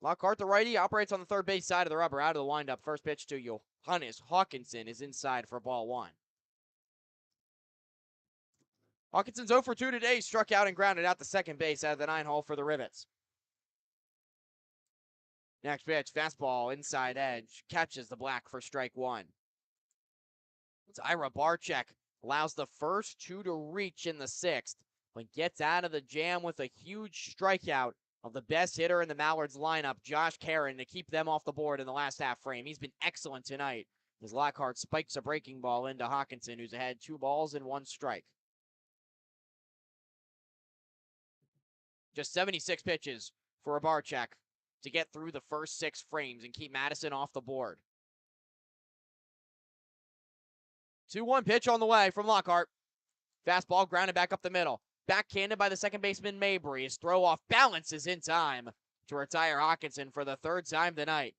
Lockhart, the righty, operates on the third base side of the rubber, out of the windup. First pitch to Johannes Hawkinson is inside for ball 1. Hawkinson's 0 for 2 today, struck out and grounded out to second base out of the 9-hole for the Rivets. Next pitch, fastball, inside edge, catches the black for strike 1. It's Ira Barczyk, allows the first 2 to reach in the 6th, but gets out of the jam with a huge strikeout of the best hitter in the Mallards lineup, Josh Caron, to keep them off the board in the last half frame. He's been excellent tonight as Lockhart spikes a breaking ball into Hawkinson, who's ahead 2 balls and 1 strike. Just 76 pitches for a Barczyk to get through the first 6 frames and keep Madison off the board. 2-1 pitch on the way from Lockhart. Fastball grounded back up the middle. Backhanded by the second baseman Mabry. His throw off balance is in time to retire Hawkinson for the 3rd time tonight.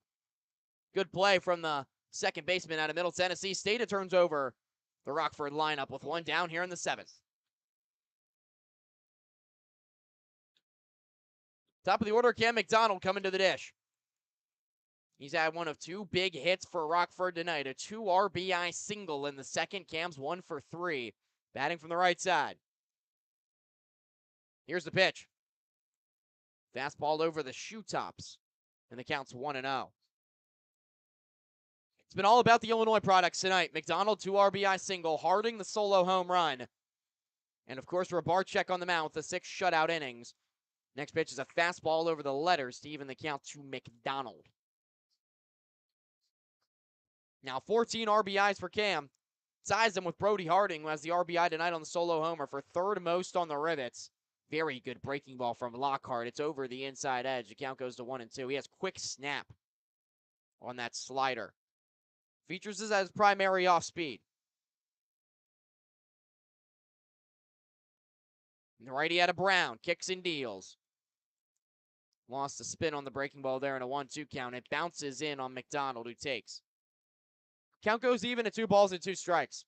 Good play from the second baseman out of Middle Tennessee State. It turns over the Rockford lineup with 1 down here in the 7th. Top of the order, Cam McDonald coming to the dish. He's had one of 2 big hits for Rockford tonight. A 2 RBI single in the second. Cam's 1 for 3. Batting from the right side. Here's the pitch. Fastball over the shoe tops. And the count's 1-0. It's been all about the Illinois products tonight. McDonald, 2 RBI single. Harding, the solo home run. And, of course, Barczyk on the mound with the 6 shutout innings. Next pitch is a fastball over the letters to even the count to McDonald. Now 14 RBIs for Cam. Ties him with Brody Harding, who has the RBI tonight on the solo homer for 3rd most on the Rivets. Very good breaking ball from Lockhart. It's over the inside edge. The count goes to 1-2. He has quick snap on that slider. Features this as primary off speed. And the righty out of Brown. Kicks and deals. Lost the spin on the breaking ball there in a 1-2 count. It bounces in on McDonald, who takes. Count goes even at 2 balls and 2 strikes.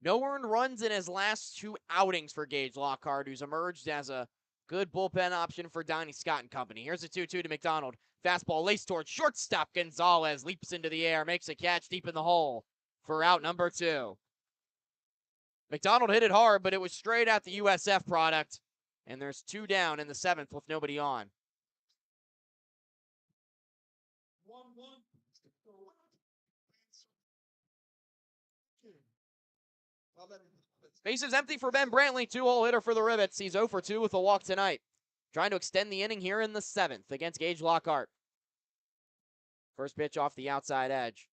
No earned runs in his last 2 outings for Gage Lockhart, who's emerged as a good bullpen option for Donnie Scott and company. Here's a 2-2 to McDonald. Fastball laced towards shortstop. Gonzalez leaps into the air, makes a catch deep in the hole for out number 2. McDonald hit it hard, but it was straight at the USF product. And there's 2 down in the 7th with nobody on. Base is empty for Ben Brantley, 2-hole hitter for the Rivets. He's 0 for 2 with a walk tonight. Trying to extend the inning here in the 7th against Gage Lockhart. First pitch off the outside edge.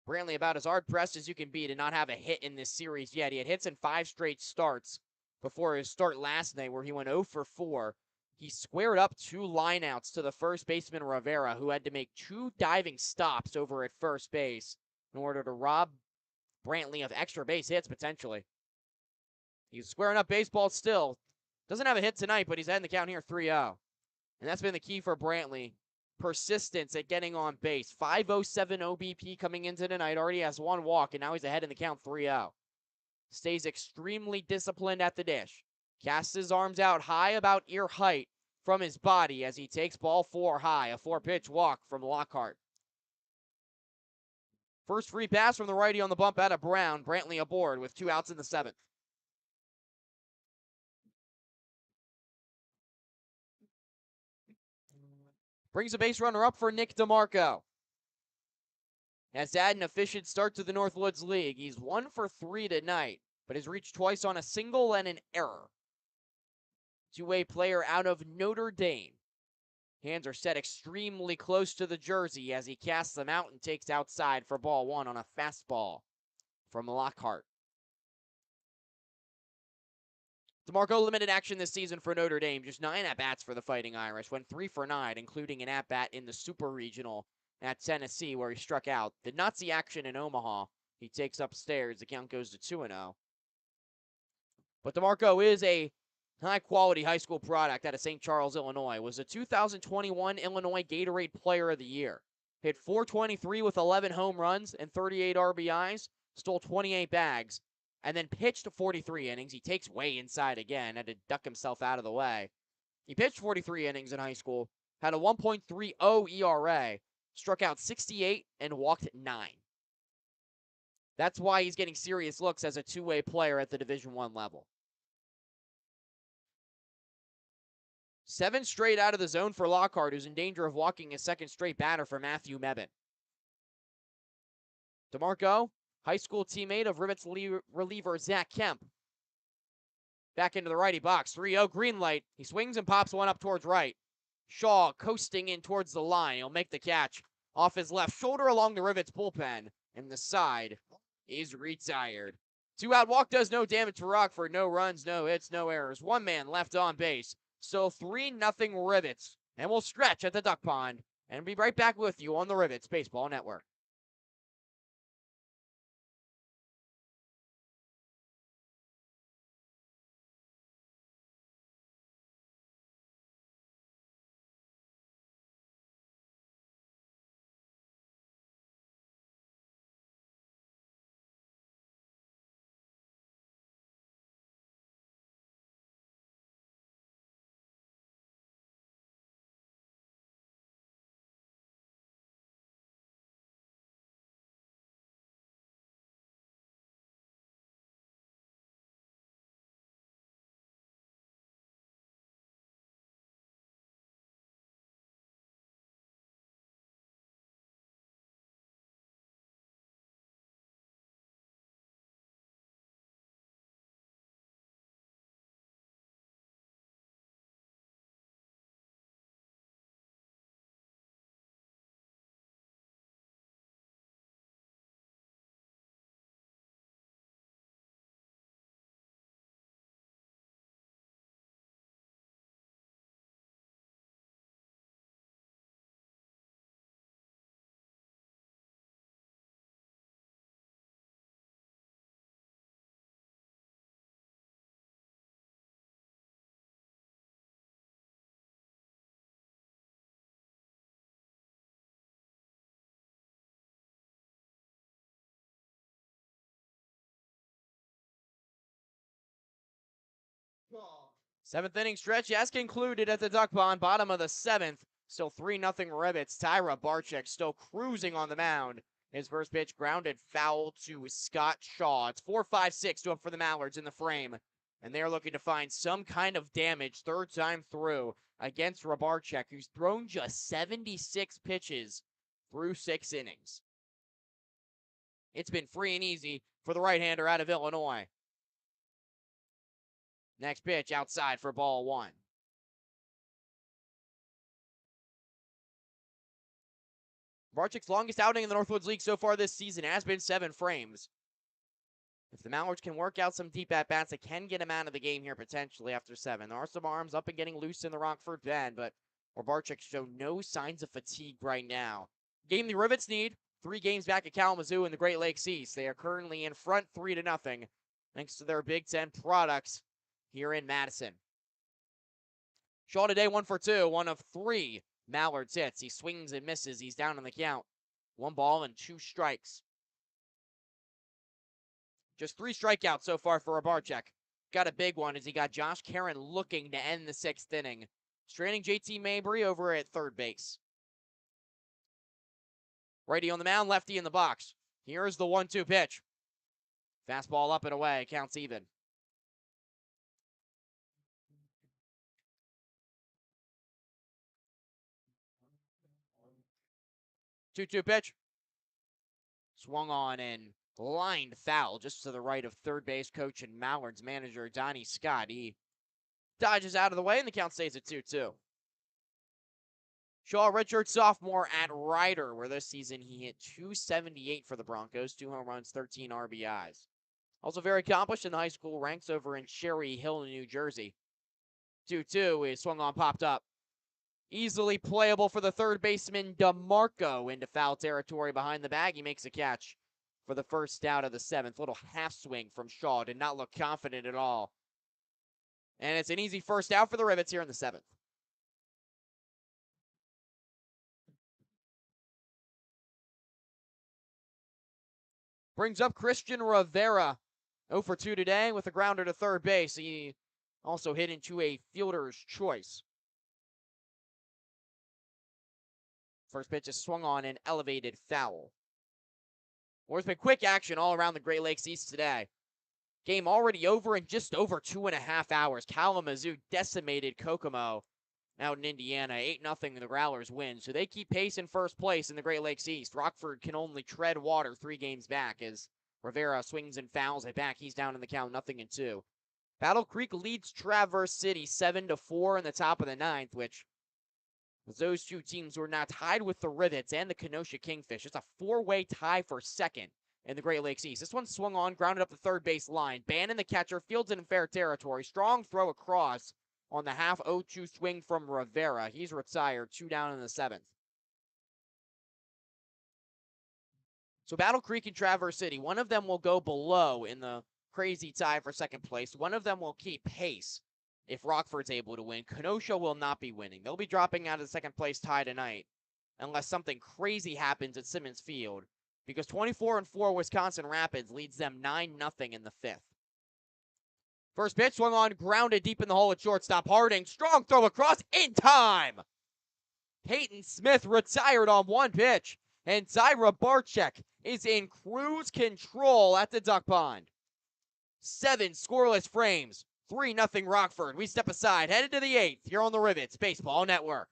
Brantley about as hard pressed as you can be to not have a hit in this series yet. He had hits in 5 straight starts before his start last night where he went 0 for 4. He squared up 2 lineouts to the first baseman Rivera, who had to make 2 diving stops over at first base in order to rob Brantley of extra base hits potentially. He's squaring up baseball still. Doesn't have a hit tonight, but he's heading the count here 3-0. And that's been the key for Brantley. Persistence at getting on base. 507 OBP coming into tonight. Already has 1 walk, and now he's ahead in the count 3-0. Stays extremely disciplined at the dish. Casts his arms out high, about ear height from his body as he takes ball 4 high. A 4-pitch walk from Lockhart. First free pass from the righty on the bump out of Brown. Brantley aboard with 2 outs in the 7th. Brings a base runner up for Nick DeMarco. Has had an efficient start to the Northwoods League. He's 1 for 3 tonight, but has reached twice on a single and an error. 2-way player out of Notre Dame. Hands are set extremely close to the jersey as he casts them out and takes outside for ball 1 on a fastball from Lockhart. DeMarco limited action this season for Notre Dame, just 9 at-bats for the Fighting Irish, went 3 for 9, including an at-bat in the Super Regional at Tennessee where he struck out. Did not see action in Omaha. He takes upstairs. The count goes to 2-0. But DeMarco is a high-quality high school product out of St. Charles, Illinois. Was a 2021 Illinois Gatorade Player of the Year. Hit .423 with 11 home runs and 38 RBIs. Stole 28 bags. And then pitched 43 innings. He takes way inside again. Had to duck himself out of the way. He pitched 43 innings in high school. Had a 1.30 ERA. Struck out 68 and walked 9. That's why he's getting serious looks as a two-way player at the Division I level. 7 straight out of the zone for Lockhart, who's in danger of walking a second straight batter for Matthew Mebane. DeMarco, high school teammate of Rivets reliever Zach Kemp. Back into the righty box, 3-0, green light. He swings and pops one up towards right. Shaw coasting in towards the line. He'll make the catch off his left shoulder along the Rivets bullpen, and the side is retired. 2-out walk does no damage to Rockford. No runs, no hits, no errors. 1 man left on base. So 3-0 Rivets. And we'll stretch at the Duck Pond and be right back with you on the Rivets Baseball Network. Seventh inning stretch has concluded at the Duck Pond, bottom of the 7th. Still 3-0 Rivets. Tyra Barczyk still cruising on the mound. His first pitch grounded foul to Scott Shaw. It's 4-5-6 to up for the Mallards in the frame. And they're looking to find some kind of damage third time through against Rabarczyk, who's thrown just 76 pitches through 6 innings. It's been free and easy for the right-hander out of Illinois. Next pitch outside for ball 1. Barczyk's longest outing in the Northwoods League so far this season has been 7 frames. If the Mallards can work out some deep at-bats, it can get him out of the game here potentially after 7. There are some arms up and getting loose in the Rockford pen, but Barczyk show no signs of fatigue right now. Game the Rivets need, 3 games back at Kalamazoo in the Great Lakes East. They are currently in front 3-0 thanks to their Big Ten products here in Madison. Shaw today 1 for 2, 1 of 3 Mallards hits. He swings and misses. He's down on the count. 1 ball and 2 strikes. Just 3 strikeouts so far for Rabarczyk. Got a big one as he got Josh Karen looking to end the 6th inning. Straining JT Mabry over at third base. Righty on the mound, lefty in the box. Here's the 1-2 pitch. Fastball up and away, counts even. 2-2 pitch. Swung on and lined foul just to the right of third base coach and Mallards manager Donnie Scott. He dodges out of the way and the count stays at 2-2. Shaw, redshirt sophomore at Ryder, where this season he hit .278 for the Broncos, 2 home runs, 13 RBIs. Also very accomplished in the high school ranks over in Cherry Hill, New Jersey. 2-2 is swung on, popped up. Easily playable for the third baseman, DeMarco, into foul territory behind the bag. He makes a catch for the first out of the seventh. Little half swing from Shaw. Did not look confident at all. And it's an easy first out for the Rivets here in the seventh. Brings up Christian Rivera. 0 for 2 today with a grounder to third base. He also hit into a fielder's choice. First pitch is swung on an elevated foul. There's been quick action all around the Great Lakes East today. Game already over in just over 2.5 hours. Kalamazoo decimated Kokomo out in Indiana. 8-0 the Growlers win. So they keep pace in first place in the Great Lakes East. Rockford can only tread water 3 games back as Rivera swings and fouls it back. He's down in the count, 0-2. Battle Creek leads Traverse City 7-4 in the top of the ninth, which those two teams were now tied with the Rivets and the Kenosha Kingfish. It's a 4-way tie for second in the Great Lakes East. This one swung on, grounded up the third base line. Bannon, the catcher, fields it in fair territory. Strong throw across on the half 0-2 swing from Rivera. He's retired, 2 down in the seventh. So Battle Creek and Traverse City, one of them will go below in the crazy tie for second place. One of them will keep pace if Rockford's able to win. Kenosha will not be winning. They'll be dropping out of the second place tie tonight unless something crazy happens at Simmons Field, because 24-4 Wisconsin Rapids leads them 9-0 in the fifth. First pitch swung on, grounded deep in the hole at shortstop. Harding, strong throw across in time. Peyton Smith retired on one pitch, and Zyra Barczyk is in cruise control at the duck pond. 7 scoreless frames, 3-0 Rockford. We step aside, headed to the 8th here on the Rivets Baseball Network.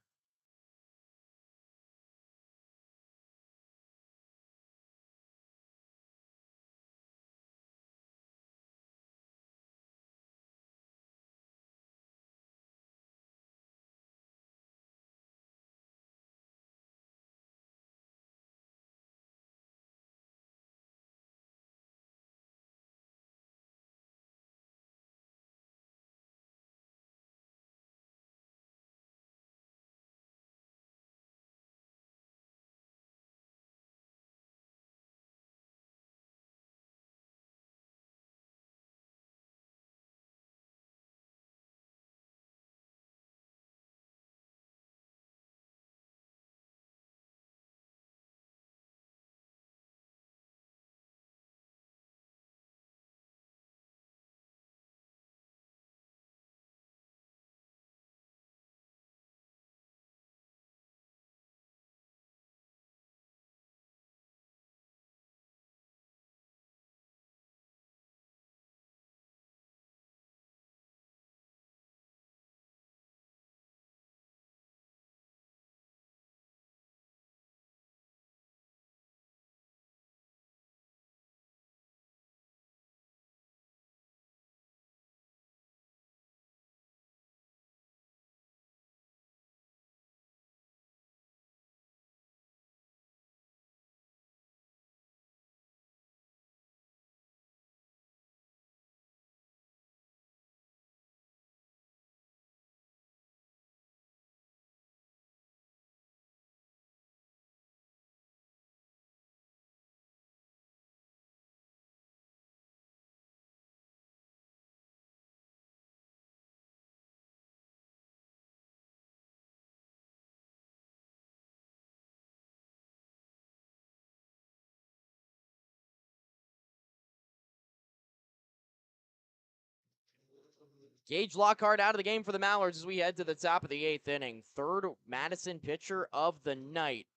Gage Lockhart out of the game for the Mallards as we head to the top of the 8th inning. Third Madison pitcher of the night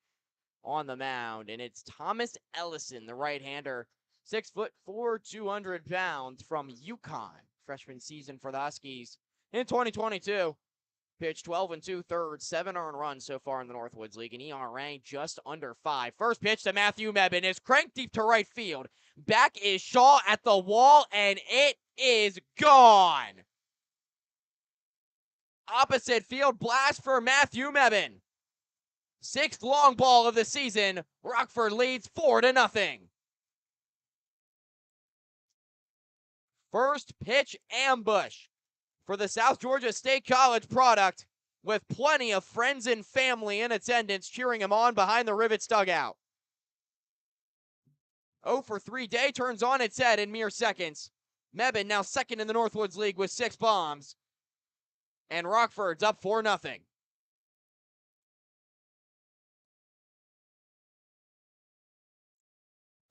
on the mound, and it's Thomas Ellison, the right-hander, 6'4", 200 pounds from UConn. Freshman season for the Huskies in 2022. Pitched 12 2/3, 7 earned runs so far in the Northwoods League, an ERA just under 5. First pitch to Matthew Mebane is cranked deep to right field. Back is Shaw at the wall, and it is gone. Opposite field blast for Matthew Mebane. 6th long ball of the season. Rockford leads 4-0. First pitch ambush for the South Georgia State College product, with plenty of friends and family in attendance cheering him on behind the Rivets dugout. 0 for 3 day turns on its head in mere seconds. Mebane now second in the Northwoods League with 6 bombs. And Rockford's up 4-0.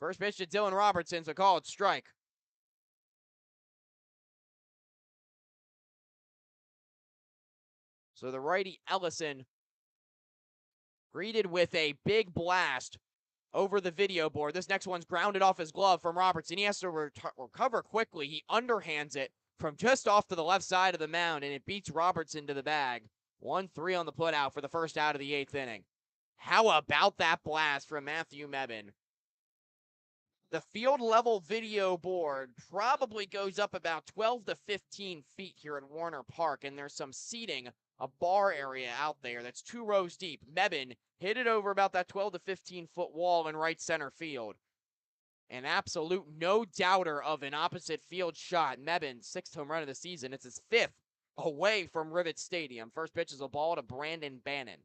First pitch to Dylan Robertson, so call it strike. So the righty Ellison greeted with a big blast over the video board. This next one's grounded off his glove from Robertson. He has to recover quickly. He underhands it from just off to the left side of the mound, and it beats Robertson to the bag. 1-3 on the putout for the first out of the 8th inning. How about that blast from Matthew Mebane? The field level video board probably goes up about 12 to 15 feet here at Warner Park, and there's some seating, a bar area out there that's 2 rows deep. Mebane hit it over about that 12 to 15 foot wall in right center field. An absolute no doubter of an opposite field shot. Mebane's 6th home run of the season. It's his 5th away from Rivets Stadium. First pitch is a ball to Brandon Bannon.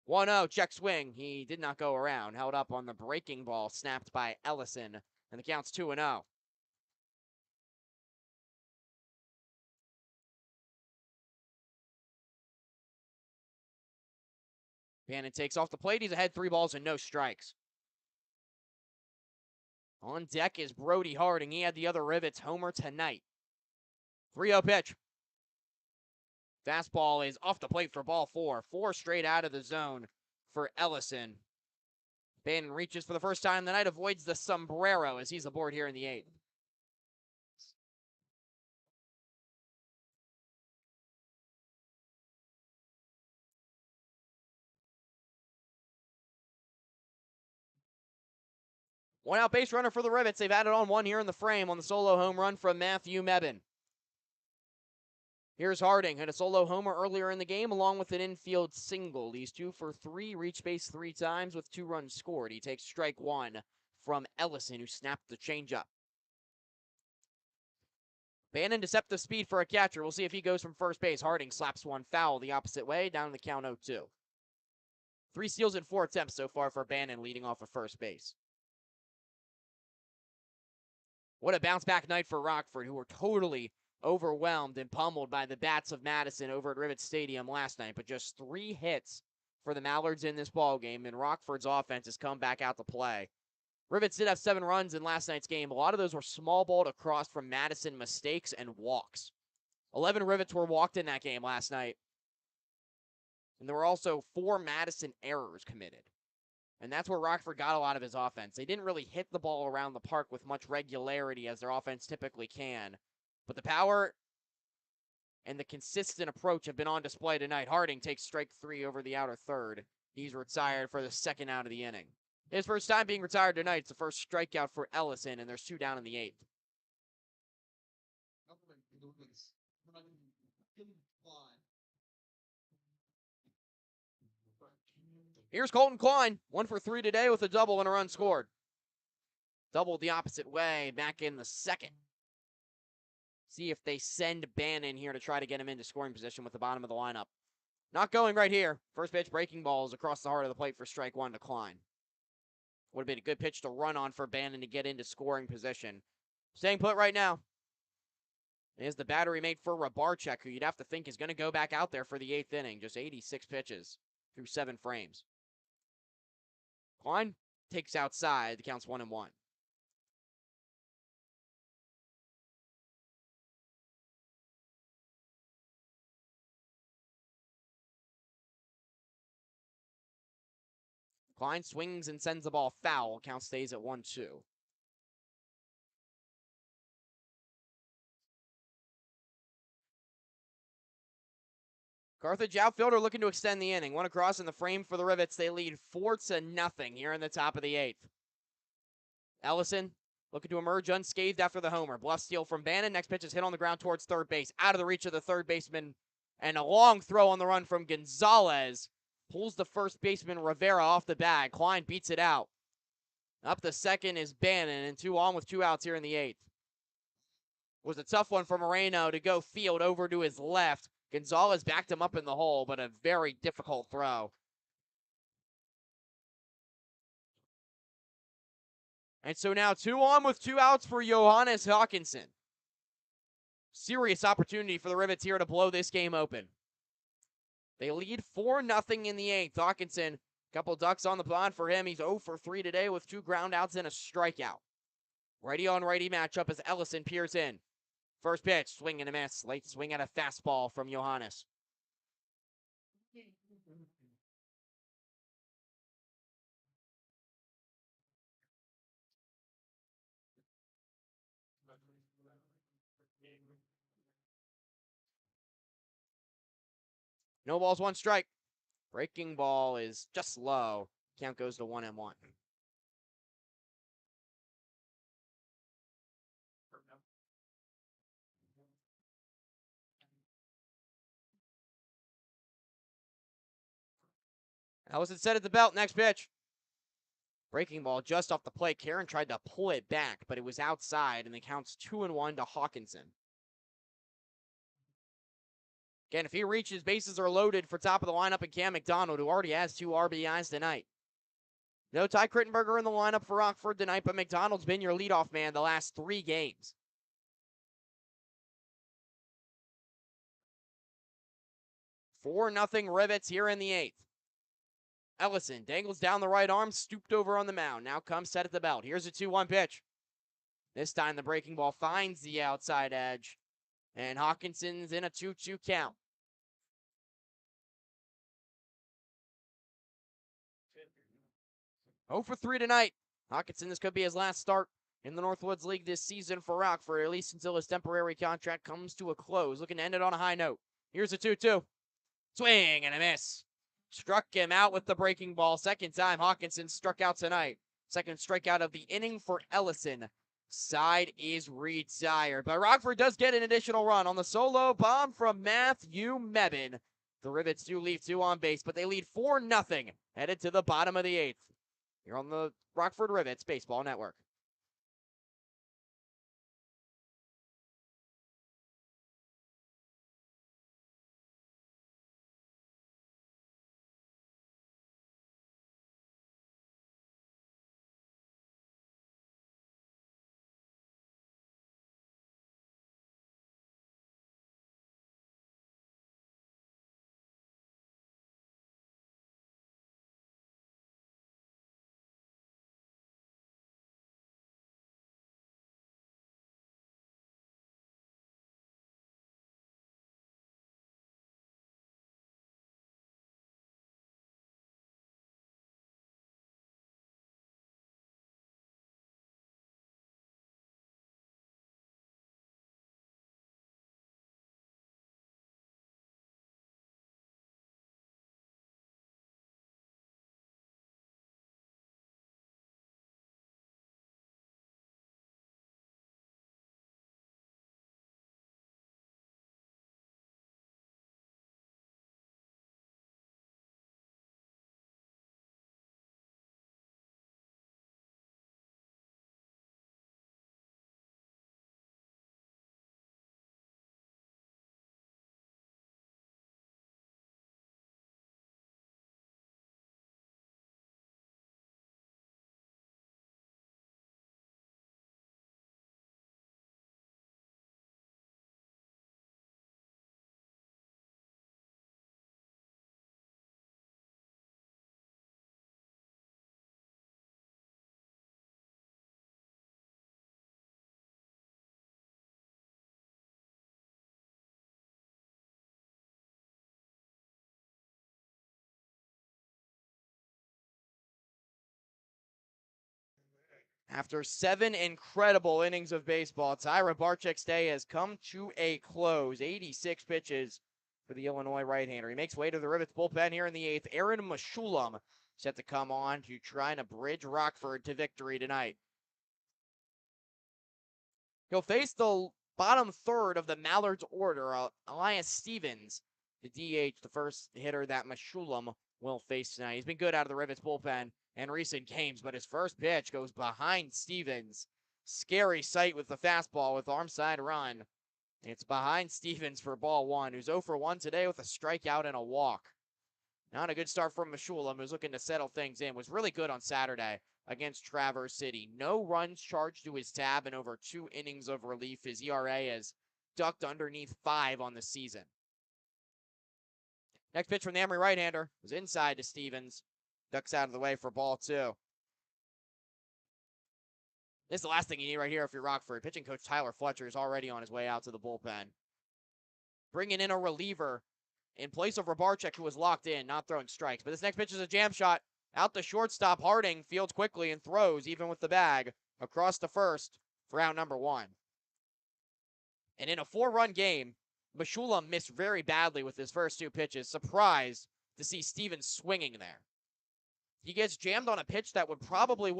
1-0, check swing. He did not go around. Held up on the breaking ball, snapped by Ellison, and the count's 2-0. Bannon takes off the plate. He's ahead 3 balls and no strikes. On deck is Brody Harding. He had the other Rivets homer tonight. 3-0 pitch. Fastball is off the plate for ball 4. 4 straight out of the zone for Ellison. Bannon reaches for the first time tonight, avoids the sombrero as he's aboard here in the 8th. One out base runner for the Rivets. They've added on 1 here in the frame on the solo home run from Matthew Mebane. Here's Harding, hit a solo homer earlier in the game along with an infield single. He's 2 for 3, reached base 3 times with 2 runs scored. He takes strike 1 from Ellison, who snapped the changeup. Bannon deceptive speed for a catcher. We'll see if he goes from first base. Harding slaps one foul the opposite way, down the count 0-2. 3 steals in 4 attempts so far for Bannon, leading off of first base. What a bounce-back night for Rockford, who were totally overwhelmed and pummeled by the bats of Madison over at Rivets Stadium last night. But just 3 hits for the Mallards in this ballgame, and Rockford's offense has come back out to play. Rivets did have 7 runs in last night's game. A lot of those were small balled across from Madison mistakes and walks. 11 Rivets were walked in that game last night. And there were also 4 Madison errors committed. And that's where Rockford got a lot of his offense. They didn't really hit the ball around the park with much regularity as their offense typically can. But the power and the consistent approach have been on display tonight. Harding takes strike 3 over the outer third. He's retired for the 2nd out of the inning. His first time being retired tonight. It's the first strikeout for Ellison, and there's 2 down in the 8th. Here's Colton Klein, 1 for 3 today with a double and a run scored. Doubled the opposite way back in the 2nd. See if they send Bannon here to try to get him into scoring position with the bottom of the lineup. Not going right here. First pitch, breaking balls across the heart of the plate for strike 1 to Klein. Would have been a good pitch to run on for Bannon to get into scoring position. Staying put right now is the battery mate for Rabarchek, who you'd have to think is going to go back out there for the 8th inning. Just 86 pitches through 7 frames. Klein takes outside. The count's 1-1. Klein swings and sends the ball foul. Count stays at 1-2. Carthage outfielder looking to extend the inning. 1 across in the frame for the Rivets. They lead 4-0 here in the top of the 8th. Ellison looking to emerge unscathed after the homer. Bluff steal from Bannon. Next pitch is hit on the ground towards third base. Out of the reach of the third baseman. And a long throw on the run from Gonzalez. Pulls the first baseman Rivera off the bag. Klein beats it out. Up the second is Bannon, and 2 on with 2 outs here in the 8th. Was a tough one for Moreno to go field over to his left. Gonzalez backed him up in the hole, but a very difficult throw. And so now 2 on with 2 outs for Johannes Hawkinson. Serious opportunity for the Rivets here to blow this game open. They lead 4-0 in the 8th. Hawkinson, a couple ducks on the pond for him. He's 0 for 3 today with 2 groundouts and a strikeout. Righty on righty matchup as Ellison peers in. First pitch, swing and a miss. Late swing at a fastball from Johannes. No balls, 1 strike. Breaking ball is just low. Count goes to 1-1. Ellison set at the belt. Next pitch. Breaking ball just off the plate. Karen tried to pull it back, but it was outside, and the count's 2-1 to Hawkinson. Again, if he reaches, bases are loaded for top of the lineup and Cam McDonald, who already has 2 RBIs tonight. No Ty Crittenberger in the lineup for Rockford tonight, but McDonald's been your leadoff man the last 3 games. 4-0 Rivets here in the 8th. Ellison dangles down the right arm, stooped over on the mound. Now comes set at the belt. Here's a 2-1 pitch. This time the breaking ball finds the outside edge, and Hawkinson's in a 2-2 count. Oh for 3 tonight. Hawkinson, this could be his last start in the Northwoods League this season for Rockford, at least until his temporary contract comes to a close. Looking to end it on a high note. Here's a 2-2. Swing and a miss. Struck him out with the breaking ball. Second time Hawkinson struck out tonight. Second strikeout of the inning for Ellison. Side is retired. But Rockford does get an additional run on the solo bomb from Matthew Mebin. The Rivets do leave 2 on base, but they lead 4-0, headed to the bottom of the 8th. Here on the Rockford Rivets Baseball Network. After 7 incredible innings of baseball, Tyra Barczyk's day has come to a close. 86 pitches for the Illinois right-hander. He makes way to the Rivets bullpen here in the 8th. Aaron Mashulam set to come on to try to bridge Rockford to victory tonight. He'll face the bottom third of the Mallards order, Elias Stevens, the DH, the first hitter that Mashulam will face tonight. He's been good out of the Rivets bullpen in recent games, but his first pitch goes behind Stevens. scary sight with the fastball with arm side run. It's behind Stevens for ball one, who's 0 for 1 today with a strikeout and a walk. Not a good start from Meshulam, who's looking to settle things in. Was really good on Saturday against Traverse City. No runs charged to his tab in over 2 innings of relief. His ERA has ducked underneath 5 on the season. Next pitch from the Emory right-hander was inside to Stevens. Ducks out of the way for ball two. This is the last thing you need right here if you're Rockford. Pitching coach Tyler Fletcher is already on his way out to the bullpen. Bringing in a reliever in place of Rabarchik, who was locked in, not throwing strikes. But this next pitch is a jam shot. Out the shortstop, Harding fields quickly and throws, even with the bag, across the first for out number 1. And in a 4-run game, Meshulam missed very badly with his first 2 pitches. Surprised to see Stevens swinging there. He gets jammed on a pitch that would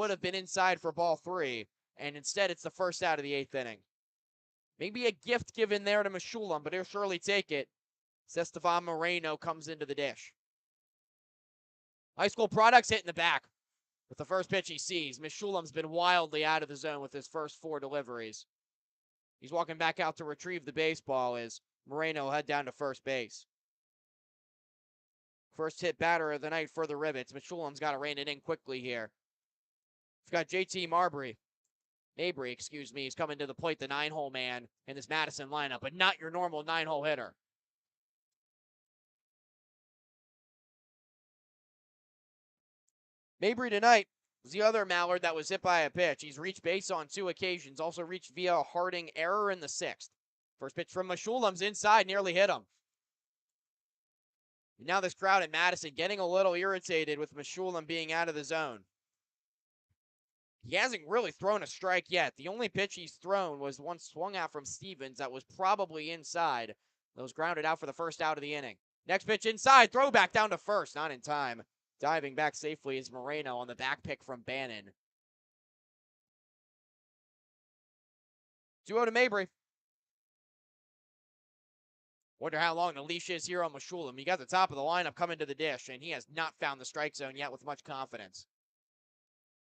have been inside for ball 3, and instead it's the first out of the 8th inning. Maybe a gift given there to Meshulam, but he'll surely take it. Estevan Moreno comes into the dish. High school products hitting the back with the first pitch he sees. Meshulam's been wildly out of the zone with his first 4 deliveries. He's walking back out to retrieve the baseball as Moreno head down to first base. First hit batter of the night for the Rivets. Meshulam's got to rein it in quickly here. We've got JT Mabry, he's coming to the plate, the 9-hole man in this Madison lineup, but not your normal 9-hole hitter. Mabry tonight was the other Mallard that was hit by a pitch. He's reached base on 2 occasions, also reached via a Harding error in the 6th. First pitch from Meshulam's inside, nearly hit him. And now this crowd at Madison getting a little irritated with Meshulam being out of the zone. He hasn't really thrown a strike yet. The only pitch he's thrown was one swung out from Stevens that was probably inside. That was grounded out for the first out of the inning. Next pitch inside, throwback down to first, not in time. Diving back safely is Moreno on the back pick from Bannon. 2-0 to Mabry. Wonder how long the leash is here on Meshulam. He got the top of the lineup coming to the dish, and he has not found the strike zone yet with much confidence.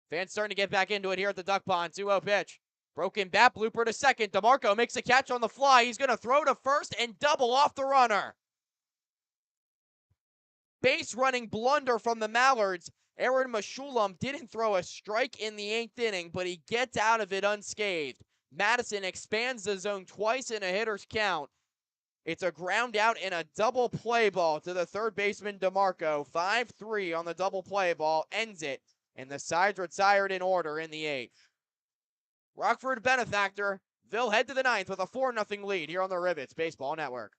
Fans starting to get back into it here at the Duck Pond. 2-0 pitch. Broken bat, blooper to second. DeMarco makes a catch on the fly. He's going to throw to first and double off the runner. Base running blunder from the Mallards. Aaron Meshulam didn't throw a strike in the 8th inning, but he gets out of it unscathed. Madison expands the zone twice in a hitter's count. It's a ground out and a double play ball to the third baseman DeMarco. 5-3 on the double play ball ends it, and the sides retired in order in the 8th. Rockford benefactor, they'll head to the 9th with a 4-0 lead here on the Rivets Baseball Network.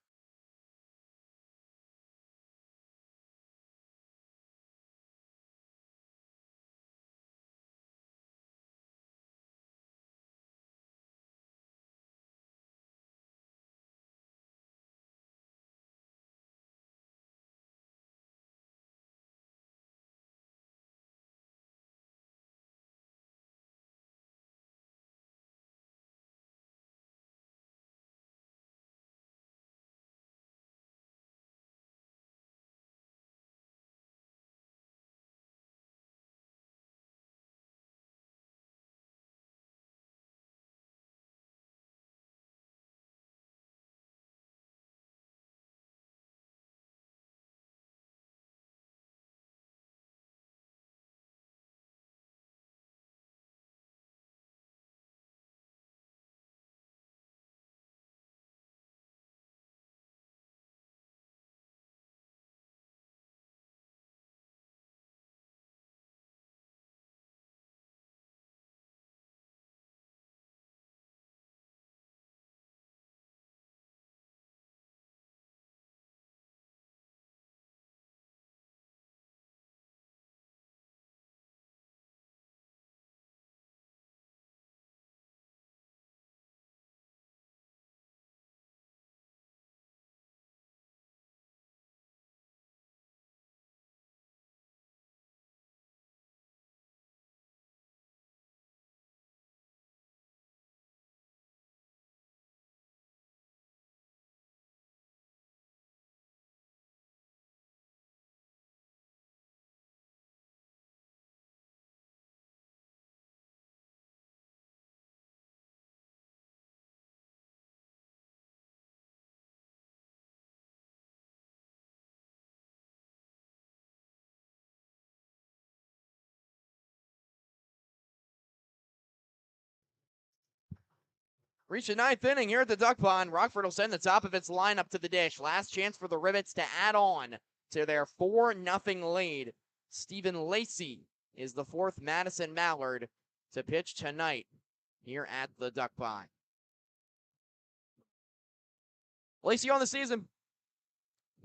Reach the ninth inning here at the Duck Pond. Rockford will send the top of its lineup to the dish. Last chance for the Rivets to add on to their 4-0 lead. Stephen Lacey is the fourth Madison Mallard to pitch tonight here at the Duck Pond. Lacey on the season,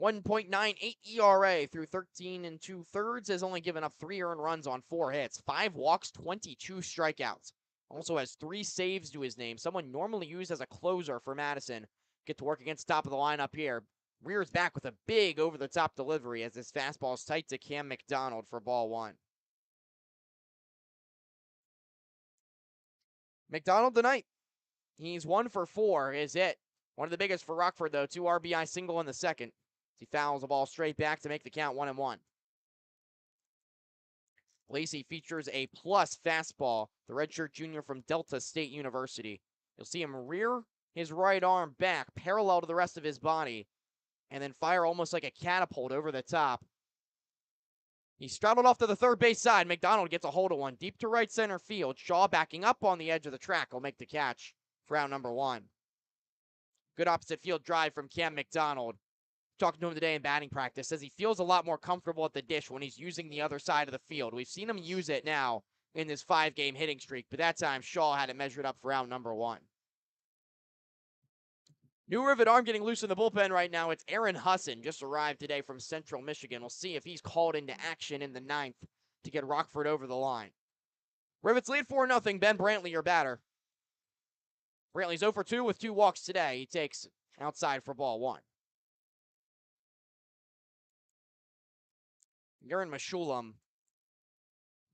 1.98 ERA through 13 2/3, has only given up 3 earned runs on 4 hits, 5 walks, 22 strikeouts. Also has 3 saves to his name. Someone normally used as a closer for Madison. Get to work against top of the lineup here. Rears back with a big over-the-top delivery as his fastball is tight to Cam McDonald for ball 1. McDonald tonight, he's 1 for 4, is it. One of the biggest for Rockford, though. 2 RBI single in the second. He fouls the ball straight back to make the count 1-1. Lacey features a plus fastball, the redshirt junior from Delta State University. You'll see him rear his right arm back, parallel to the rest of his body, and then fire almost like a catapult over the top. He straddled off to the third base side. McDonald gets a hold of one deep to right center field. Shaw backing up on the edge of the track will make the catch for out number 1. Good opposite field drive from Cam McDonald. Talking to him today in batting practice, says he feels a lot more comfortable at the dish when he's using the other side of the field. We've seen him use it now in this 5-game hitting streak, but that time Shaw had it measured up for out number 1. New Rivet arm getting loose in the bullpen right now. It's Aaron Husson, just arrived today from Central Michigan. We'll see if he's called into action in the 9th to get Rockford over the line. Rivets lead 4-0. Ben Brantley, your batter. Brantley's 0 for 2 with 2 walks today. He takes outside for ball 1. Aaron Meshulam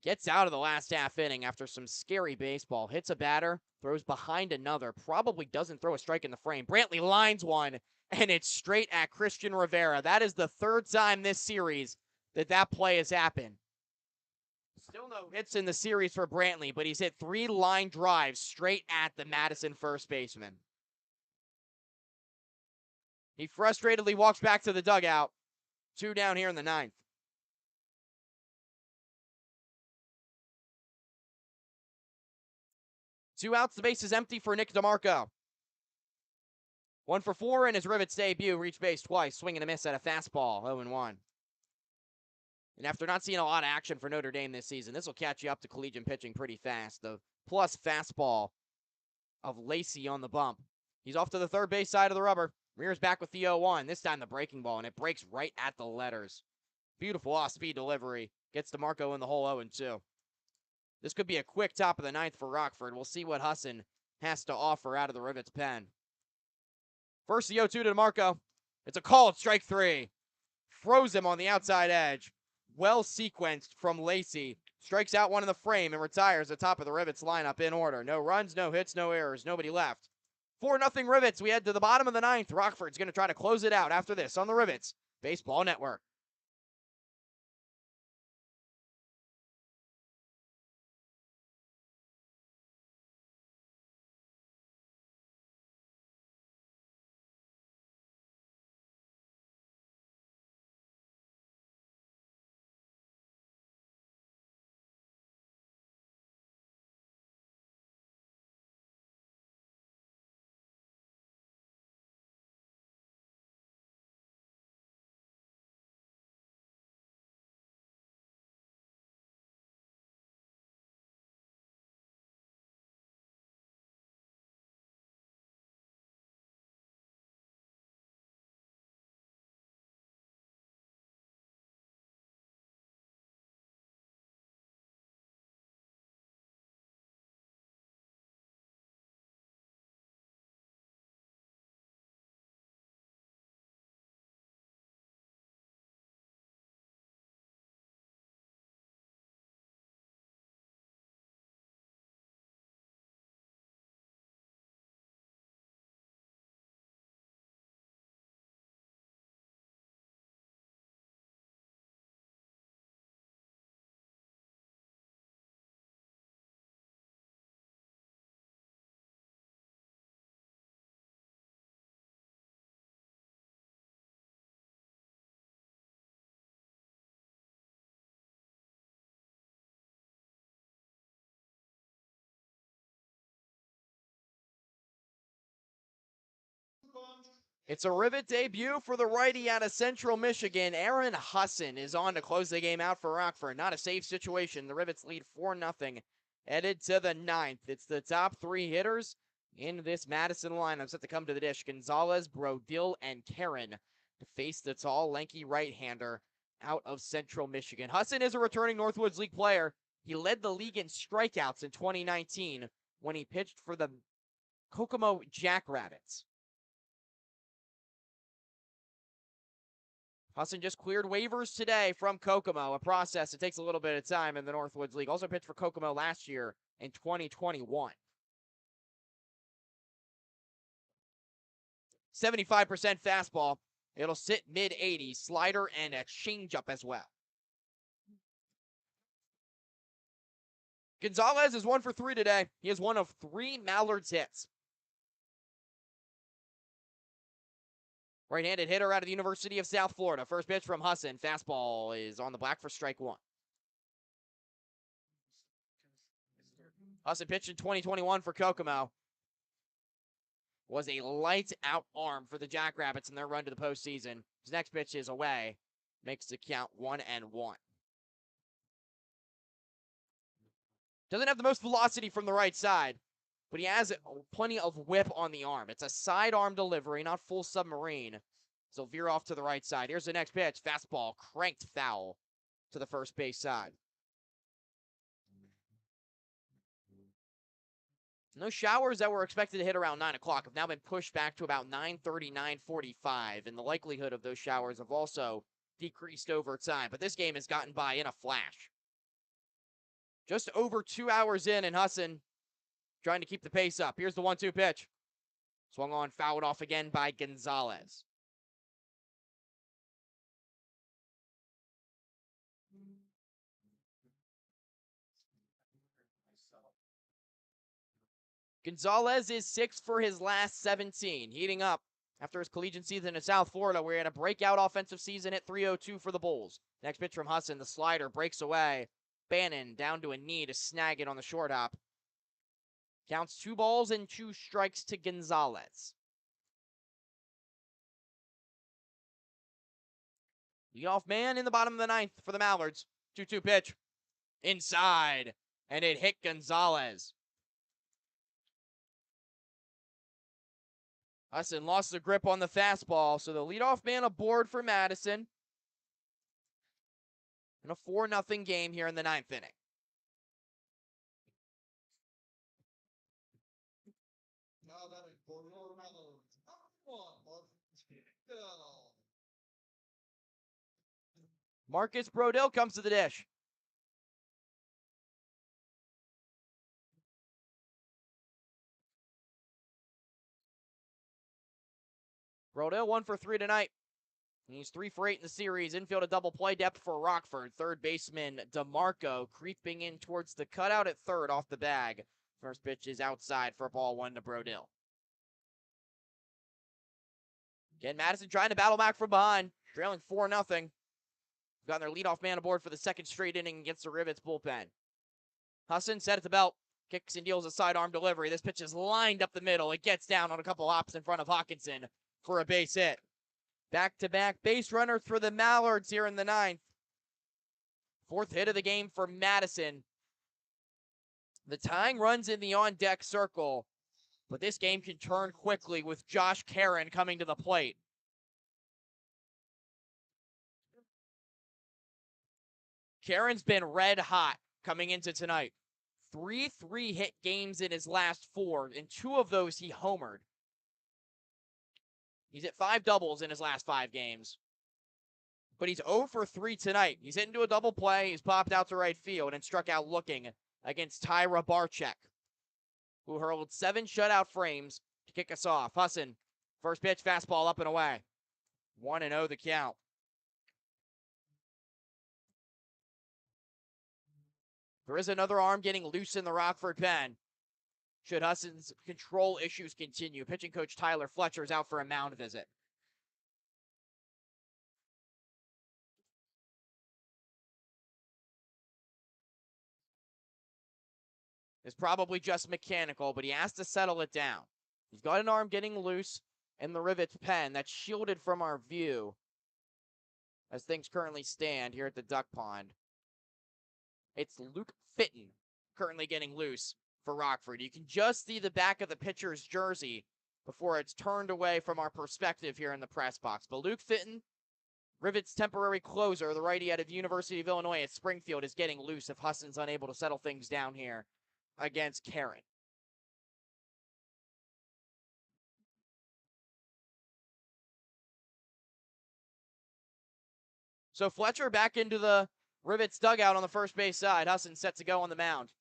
gets out of the last half inning after some scary baseball. Hits a batter, throws behind another, probably doesn't throw a strike in the frame. Brantley lines one, and it's straight at Christian Rivera. That is the 3rd time this series that play has happened. Still no hits in the series for Brantley, but he's hit 3 line drives straight at the Madison first baseman. He frustratedly walks back to the dugout. 2 down here in the 9th. 2 outs, the base is empty for Nick DeMarco. 1 for 4 in his Rivets debut, reached base twice, swing and a miss at a fastball, 0-1. And after not seeing a lot of action for Notre Dame this season, this will catch you up to collegiate pitching pretty fast. The plus fastball of Lacey on the bump. He's off to the third base side of the rubber. Rears back with the 0-1. This time the breaking ball, and it breaks right at the letters. Beautiful off-speed delivery. Gets DeMarco in the hole 0-2. This could be a quick top of the 9th for Rockford. We'll see what Husson has to offer out of the Rivets pen. First, the 0-2 to DeMarco. It's a called strike 3. Froze him on the outside edge. Well sequenced from Lacey. Strikes out one in the frame and retires the top of the Rivets lineup in order. No runs, no hits, no errors. Nobody left. 4-0 Rivets. We head to the bottom of the 9th. Rockford's going to try to close it out after this on the Rivets Baseball Network. It's a Rivet debut for the righty out of Central Michigan. Aaron Husson is on to close the game out for Rockford. Not a safe situation. The Rivets lead 4-0, headed to the ninth. It's the top three hitters in this Madison lineup set to come to the dish. Gonzalez, Brodil, and Karen to face the tall, lanky right-hander out of Central Michigan. Husson is a returning Northwoods League player. He led the league in strikeouts in 2019 when he pitched for the Kokomo Jackrabbits. Husson just cleared waivers today from Kokomo, a process that takes a little bit of time in the Northwoods League. Also pitched for Kokomo last year in 2021. 75% fastball. It'll sit mid-80s, slider and a changeup as well. Gonzalez is 1 for 3 today. He has one of 3 Mallards hits. Right-handed hitter out of the University of South Florida. First pitch from Husson. Fastball is on the black for strike 1. Husson pitched in 2021 for Kokomo. Was a lights-out arm for the Jackrabbits in their run to the postseason. His next pitch is away. Makes the count 1-1. Doesn't have the most velocity from the right side, but he has plenty of whip on the arm. It's a sidearm delivery, not full submarine. So veer off to the right side. Here's the next pitch. Fastball cranked foul to the first base side. And those showers that were expected to hit around 9 o'clock have now been pushed back to about 9:30, 9:45. And the likelihood of those showers have also decreased over time. But this game has gotten by in a flash. Just over 2 hours in, and Husson trying to keep the pace up. Here's the 1-2 pitch. Swung on, fouled off again by Gonzalez. Gonzalez is 6 for his last 17, heating up after his collegiate season in South Florida, where he had a breakout offensive season at 302 for the Bulls. Next pitch from Husson, the slider breaks away. Bannon down to a knee to snag it on the short hop. Counts 2 balls and 2 strikes to Gonzalez. Leadoff man in the bottom of the ninth for the Mallards. 2-2 pitch. Inside. And it hit Gonzalez. Husson lost the grip on the fastball, so the leadoff man aboard for Madison. In a 4-0 game here in the 9th inning. Marcus Brodil comes to the dish. Brodil 1 for 3 tonight. He's 3 for 8 in the series. Infield a double play depth for Rockford. Third baseman DeMarco creeping in towards the cutout at third off the bag. First pitch is outside for ball 1 to Brodil. Again, Madison trying to battle back from behind. Trailing 4-0. Got their leadoff man aboard for the second straight inning against the Rivets bullpen. Husson set at the belt. Kicks and deals a sidearm delivery. This pitch is lined up the middle. It gets down on a couple hops in front of Hawkinson for a base hit. Back-to-back base runners for the Mallards here in the 9th. 4th hit of the game for Madison. The tying runs in the on-deck circle, but this game can turn quickly with Josh Karen coming to the plate. Karen's been red hot coming into tonight. 3 3-hit games in his last 4. In 2 of those, he homered. He's hit 5 doubles in his last 5 games. But he's 0 for 3 tonight. He's hit into a double play. He's popped out to right field and struck out looking against Tyra Barczyk, who hurled 7 shutout frames to kick us off. Husson, first pitch, fastball up and away. 1-0 the count. There is another arm getting loose in the Rockford pen. Should Husson's control issues continue. Pitching coach Tyler Fletcher is out for a mound visit. It's probably just mechanical, but he has to settle it down. He's got an arm getting loose. in the Rivets pen that's shielded from our view as things currently stand here at the duck pond. It's Luke Fitton currently getting loose for Rockford. You can just see the back of the pitcher's jersey before it's turned away from our perspective here in the press box. But Luke Fitton, Rivets' temporary closer, the righty out of University of Illinois at Springfield, is getting loose if Husson's unable to settle things down here against Karen. So Fletcher back into the Rivets dugout on the first base side. Husson set to go on the mound.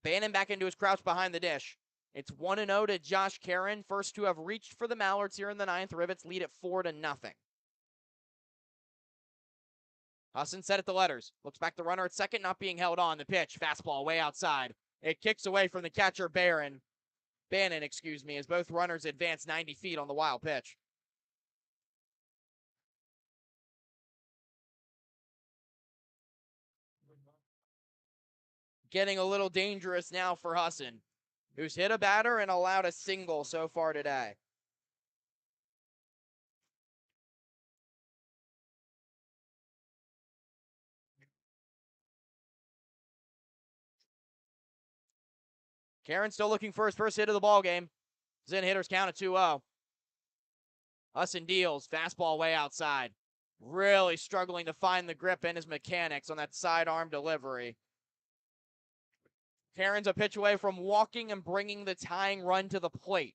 Bannon back into his crouch behind the dish. It's 1-0 to Josh Karen. First to have reached for the Mallards here in the ninth. Rivets lead at 4-0. Husson set at the letters. Looks back the runner at second, not being held on. The pitch, fastball way outside. It kicks away from the catcher Bannon, as both runners advance 90 feet on the wild pitch. Getting a little dangerous now for Husson, who's hit a batter and allowed a single so far today. Karen still looking for his first hit of the ball game. Zen hitters count at 2-0. Husson deals, fastball way outside. Really struggling to find the grip and his mechanics on that sidearm delivery. Karen's a pitch away from walking and bringing the tying run to the plate.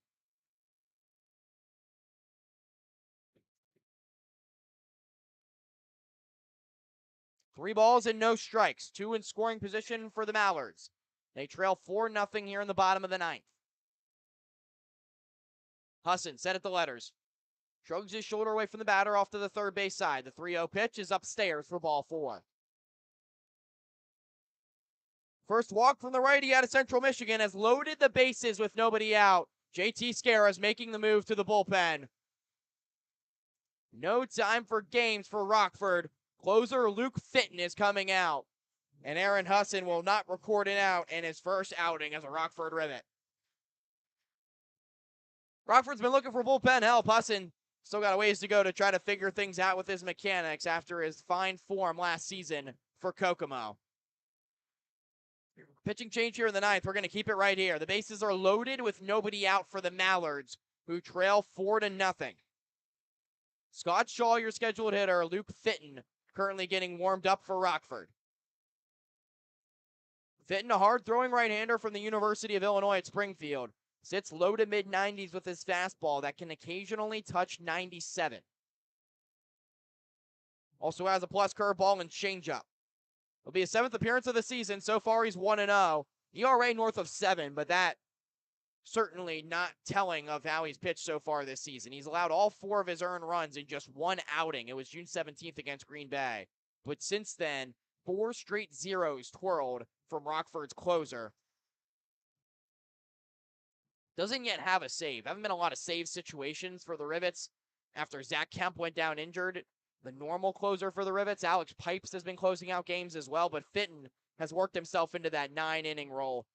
Three balls and no strikes. Two in scoring position for the Mallards. They trail 4-0 here in the bottom of the ninth. Husson set at the letters. Shrugs his shoulder away from the batter off to the third base side. The 3-0 pitch is upstairs for ball 4. First walk from the righty out of Central Michigan has loaded the bases with nobody out. JT Scaras making the move to the bullpen. No time for games for Rockford. Closer Luke Fitton is coming out. And Aaron Husson will not record an out in his first outing as a Rockford Rivet. Rockford's been looking for bullpen help. Husson still got a ways to go to try to figure things out with his mechanics after his fine form last season for Kokomo. Pitching change here in the ninth. We're going to keep it right here. The bases are loaded with nobody out for the Mallards, who trail 4-0. Scott Shaw, your scheduled hitter. Luke Fitton currently getting warmed up for Rockford. Fitton, a hard-throwing right-hander from the University of Illinois at Springfield. Sits low to mid-90s with his fastball that can occasionally touch 97. Also has a plus curveball and changeup. It'll be his 7th appearance of the season. So far, he's 1-0. ERA north of 7, but that certainly not telling of how he's pitched so far this season. He's allowed all 4 of his earned runs in just one outing. It was June 17th against Green Bay. But since then, 4 straight zeros twirled from Rockford's closer. Doesn't yet have a save. Haven't been a lot of save situations for the Rivets after Zach Kemp went down injured. The normal closer for the Rivets, Alex Pipes, has been closing out games as well, but Fitton has worked himself into that 9-inning role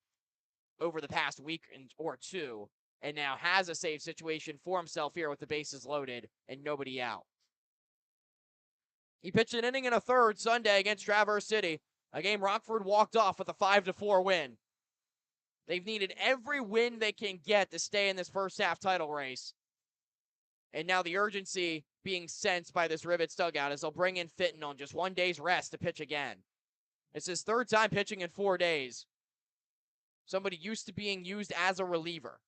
over the past week or two, and now has a save situation for himself here with the bases loaded and nobody out. He pitched an inning and a third Sunday against Traverse City, a game Rockford walked off with a 5-4 win. They've needed every win they can get to stay in this first half title race. And now the urgency being sensed by this Rivets dugout as they'll bring in Fitton on just 1 day's rest to pitch again. It's his 3rd time pitching in 4 days. Somebody used to being used as a reliever.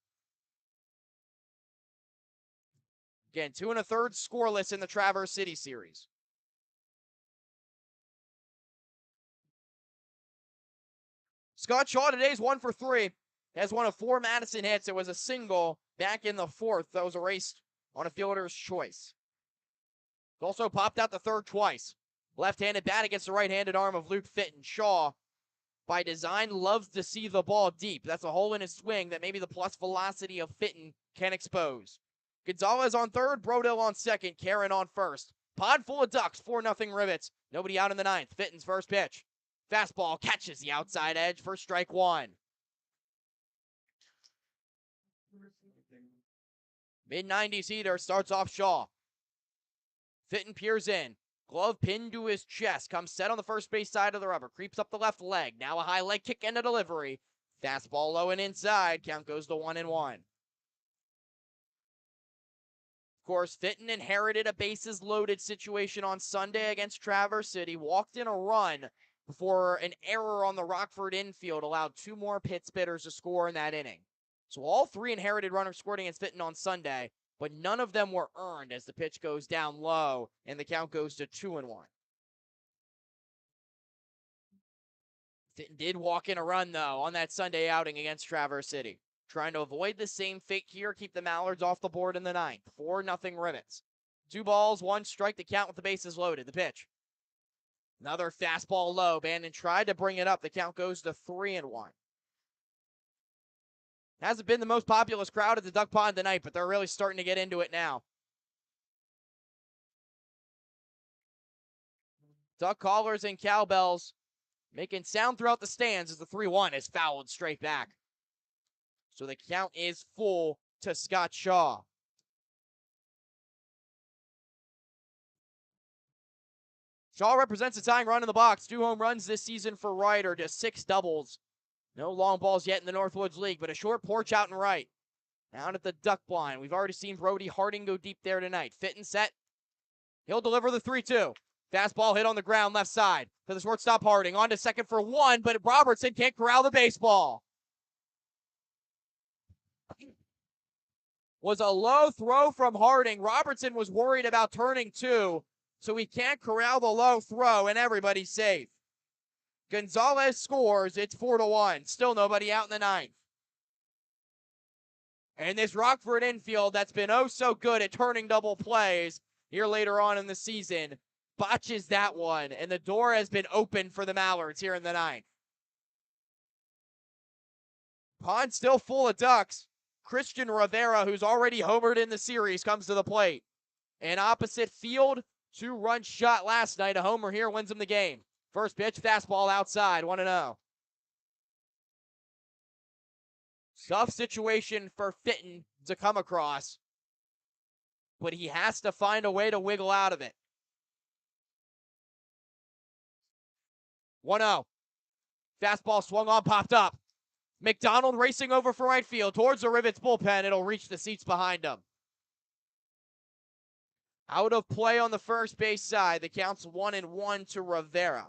Again, 2 1/3 scoreless in the Traverse City series. Scott Shaw today's 1 for 3. Has one of 4 Madison hits. It was a single back in the 4th that was erased on a fielder's choice. Also popped out the 3rd twice. Left-handed bat against the right-handed arm of Luke Fitton. Shaw, by design, loves to see the ball deep. That's a hole in his swing that maybe the plus velocity of Fitton can expose. Gonzalez on 3rd, Brodell on 2nd, Karen on 1st. Pod full of ducks, 4-0 Rivets. Nobody out in the 9th. Fitton's first pitch. Fastball catches the outside edge for strike 1. Mid-90s heater starts off Shaw. Fitton peers in. Glove pinned to his chest. Comes set on the first base side of the rubber. Creeps up the left leg. Now a high leg kick and a delivery. Fastball low and inside. Count goes to 1-1. Of course, Fitton inherited a bases loaded situation on Sunday against Traverse City. Walked in a run before an error on the Rockford infield allowed two more Pitts hitters to score in that inning. So all three inherited runners scored against Fitton on Sunday, but none of them were earned as the pitch goes down low and the count goes to 2-1. Fitton did walk in a run, though, on that Sunday outing against Traverse City. Trying to avoid the same fate here, keep the Mallards off the board in the ninth. 4-0 Rivets. 2 balls, 1 strike, the count with the bases loaded. The pitch. Another fastball low. Bandon tried to bring it up. The count goes to 3-1. Hasn't been the most populous crowd at the Duck Pond tonight, but they're really starting to get into it now. Duck callers and cowbells making sound throughout the stands as the 3-1 is fouled straight back. So the count is full to Scott Shaw. Shaw represents a tying run in the box. 2 home runs this season for Ryder, just 6 doubles. No long balls yet in the Northwoods League, but a short porch out and right. Down at the duck blind. We've already seen Brody Harding go deep there tonight. Fit and set. He'll deliver the 3-2. Fastball hit on the ground, left side. To the shortstop Harding. On to second for 1, but Robertson can't corral the baseball. Was a low throw from Harding. Robertson was worried about turning 2, so he can't corral the low throw, and everybody's safe. Gonzalez scores. It's 4-1. Still nobody out in the ninth. And this Rockford infield that's been oh so good at turning double plays here later on in the season botches that one, and the door has been opened for the Mallards here in the ninth. Pond still full of ducks. Christian Rivera, who's already homered in the series, comes to the plate. An opposite field, 2-run shot last night. A homer here wins him the game. First pitch, fastball outside, 1-0. Tough situation for Fitton to come across, but he has to find a way to wiggle out of it. 1-0. Fastball swung on, popped up. McDonald racing over for right field towards the Rivets bullpen. It'll reach the seats behind him. Out of play on the first base side. The count's 1-1 to Rivera.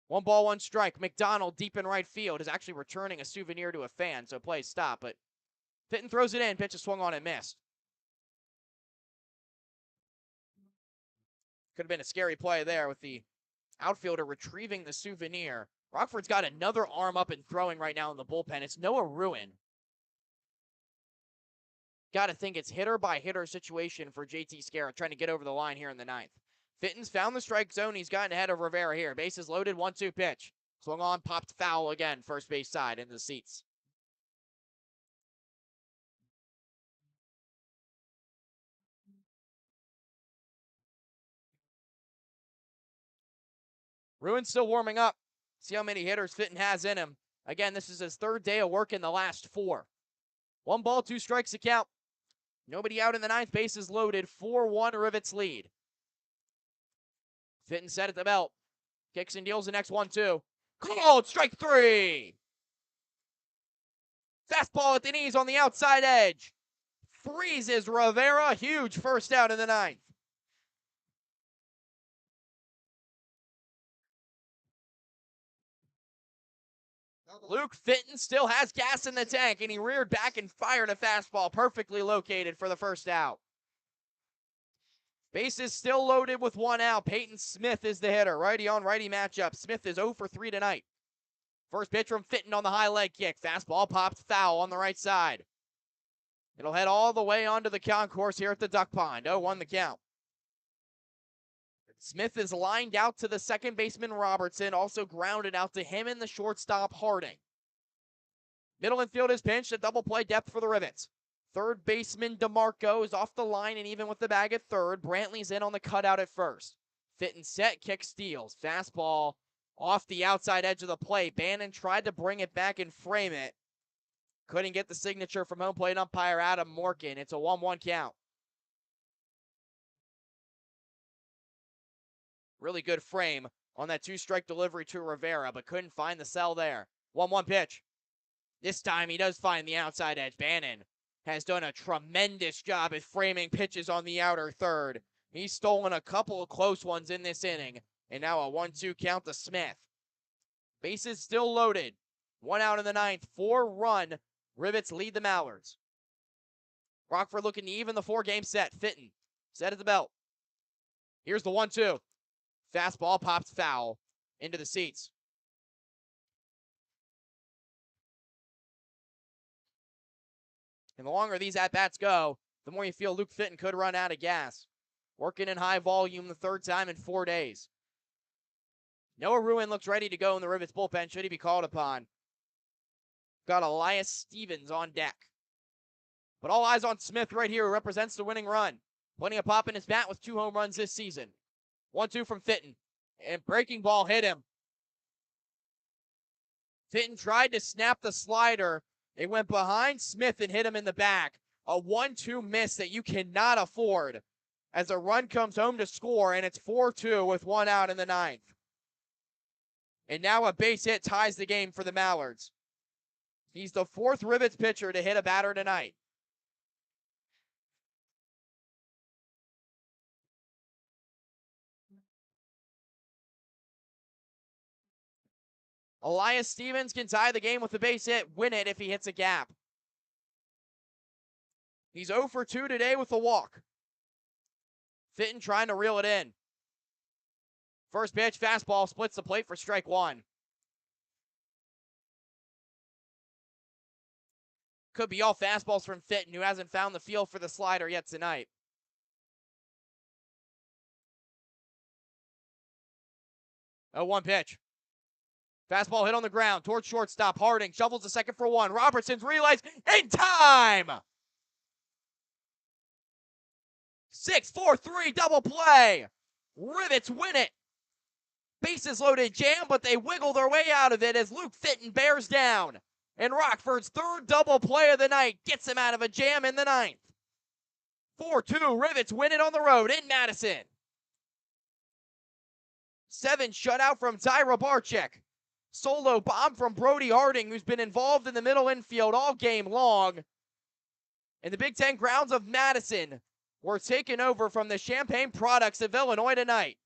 One ball, one strike. McDonald deep in right field is actually returning a souvenir to a fan, so play stop. But Fitton throws it in. Pitch is swung on and missed. Could have been a scary play there with the outfielder retrieving the souvenir. Rockford's got another arm up and throwing right now in the bullpen. It's Noah Ruin. Got to think it's hitter by hitter situation for JT Scarra trying to get over the line here in the ninth. Fitton's found the strike zone. He's gotten ahead of Rivera here. Bases loaded, 1-2 pitch. Swung on, popped foul again, first base side into the seats. Ruin's still warming up. See how many hitters Fitton has in him. Again, this is his 3rd day of work in the last 4. 1 ball, 2 strikes to count. Nobody out in the ninth. Bases loaded. 4-1 Rivets lead. Fitton set at the belt. Kicks and deals the next 1-2. Called strike 3. Fastball at the knees on the outside edge. Freezes Rivera. Huge first out in the ninth. Luke Fitton still has gas in the tank, and he reared back and fired a fastball perfectly located for the first out. Bases still loaded with 1 out. Peyton Smith is the hitter. Righty on righty matchup. Smith is 0 for 3 tonight. First pitch from Fitton on the high leg kick. Fastball popped foul on the right side. It'll head all the way onto the concourse here at the Duck Pond. 0-1 the count. Smith is lined out to the second baseman Robertson, also grounded out to him and the shortstop Harding. Middle infield is pinched, a double play depth for the Rivets. Third baseman DeMarco is off the line and even with the bag at third. Brantley's in on the cutout at first. Fitton set, kick steals. Fastball off the outside edge of the plate. Bannon tried to bring it back and frame it. Couldn't get the signature from home plate umpire Adam Morgan. It's a 1-1 count. Really good frame on that two-strike delivery to Rivera, but couldn't find the cell there. 1-1 pitch. This time he does find the outside edge. Bannon has done a tremendous job at framing pitches on the outer third. He's stolen a couple of close ones in this inning, and now a 1-2 count to Smith. Bases still loaded. 1 out in the ninth. 4-run. Rivets lead the Mallards. Rockford looking to even the 4-game set. Fitton set at the belt. Here's the 1-2. Fastball pops foul into the seats. And the longer these at-bats go, the more you feel Luke Fitton could run out of gas. Working in high volume the third time in 4 days. Noah Ruin looks ready to go in the Rivets bullpen should he be called upon. Got Elias Stevens on deck. But all eyes on Smith right here, who represents the winning run. Plenty of pop in his bat with 2 home runs this season. 1-2 from Fitton. And breaking ball hit him. Fitton tried to snap the slider. It went behind Smith and hit him in the back. A 1-2 miss that you cannot afford as a run comes home to score, and it's 4-2 with 1 out in the ninth. And now a base hit ties the game for the Mallards. He's the 4th Rivets pitcher to hit a batter tonight. Elias Stevens can tie the game with a base hit, win it if he hits a gap. He's 0 for 2 today with a walk. Fitton trying to reel it in. First pitch, fastball, splits the plate for strike 1. Could be all fastballs from Fitton, who hasn't found the feel for the slider yet tonight. Oh, 1 pitch. Fastball hit on the ground towards shortstop. Harding shovels the second for 1. Robertson's relays in time. 6-4-3 double play. Rivets win it. Bases loaded jam, but they wiggle their way out of it as Luke Fitton bears down. And Rockford's 3rd double play of the night gets him out of a jam in the ninth. 4-2, Rivets win it on the road in Madison. 7 shutout from Tyra Barczyk. Solo bomb from Brody Harding, who's been involved in the middle infield all game long. And the Big Ten grounds of Madison were taken over from the Champaign Products of Illinois tonight.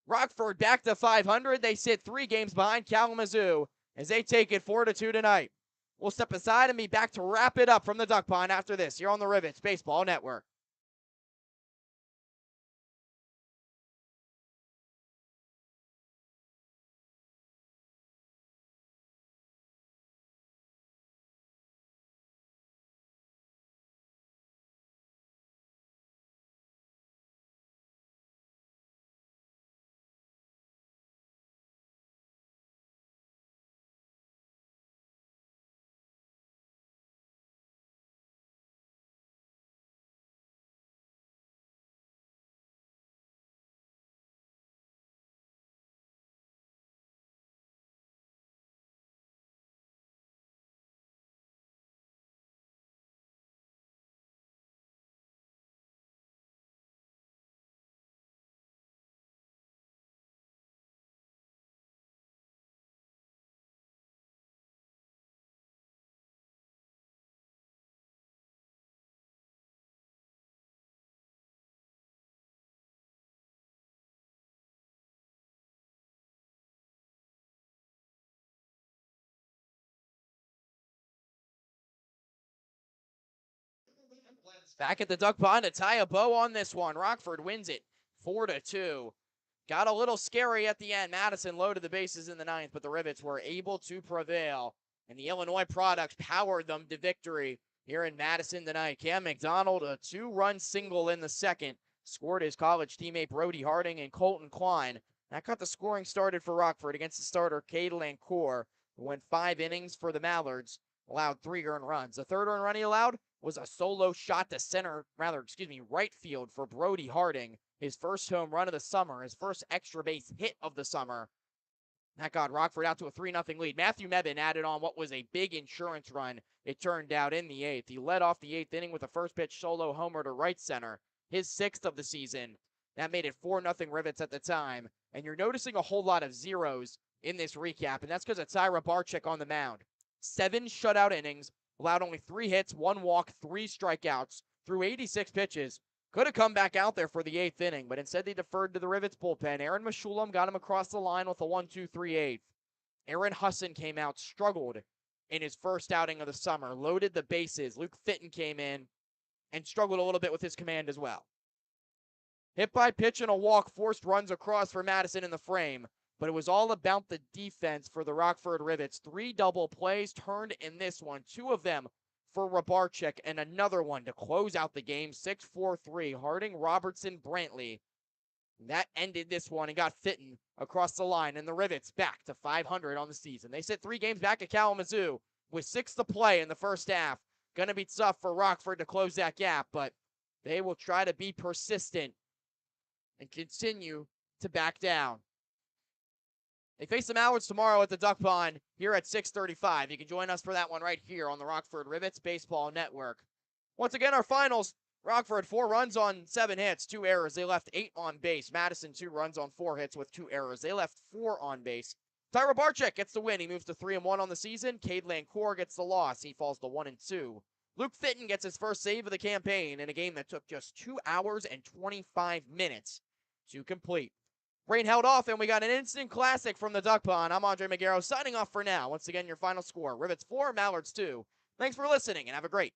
Rockford back to 500. They sit 3 games behind Kalamazoo as they take it 4-2 tonight. We'll step aside and be back to wrap it up from the Duck Pond after this here on the Rivets Baseball Network. Back at the Duck Pond to tie a bow on this one. Rockford wins it 4-2. Got a little scary at the end. Madison loaded the bases in the ninth, but the Rivets were able to prevail. And the Illinois Products powered them to victory here in Madison tonight. Cam McDonald, a 2-run single in the second, scored his college teammate Brody Harding and Colton Klein. That got the scoring started for Rockford against the starter Cade Lancourt, who went 5 innings for the Mallards, allowed 3 earned runs. The 3rd earned run he allowed was a solo shot to right field for Brody Harding. His first home run of the summer, his first extra base hit of the summer. That got Rockford out to a 3-0 lead. Matthew Mebane added on what was a big insurance run, it turned out, in the 8th. He led off the 8th inning with a first pitch solo homer to right center, his 6th of the season. That made it 4-0 Rivets at the time. And you're noticing a whole lot of zeros in this recap, and that's because of Tyra Barczyk on the mound. 7 shutout innings, allowed only 3 hits, 1 walk, 3 strikeouts, threw 86 pitches. Could have come back out there for the 8th inning, but instead they deferred to the Rivets bullpen. Aaron Meshulam got him across the line with a 1-2-3-8. Aaron Husson came out, struggled in his first outing of the summer, loaded the bases. Luke Fitton came in and struggled a little bit with his command as well. Hit by pitch and a walk forced runs across for Madison in the frame, but it was all about the defense for the Rockford Rivets. 3 double plays turned in this one, 2 of them for Rabarczyk, and another one to close out the game. 6-4-3, Harding, Robertson, Brantley. That ended this one and got Fitton across the line, and the Rivets back to 500 on the season. They sit 3 games back at Kalamazoo with 6 to play in the first half. Gonna be tough for Rockford to close that gap, but they will try to be persistent and continue to back down. They face the Mallards tomorrow at the Duck Pond here at 6:35. You can join us for that one right here on the Rockford Rivets Baseball Network. Once again, our finals: Rockford 4 runs on 7 hits, 2 errors. They left 8 on base. Madison 2 runs on 4 hits with 2 errors. They left 4 on base. Tyra Barczyk gets the win. He moves to 3-1 on the season. Cade Lancour gets the loss. He falls to 1-2. Luke Fitton gets his first save of the campaign in a game that took just 2 hours and 25 minutes to complete. Rain held off, and we got an instant classic from the Duck Pond. I'm Andre Magaro signing off for now. Once again, your final score: Rivets 4, Mallards 2. Thanks for listening, and have a great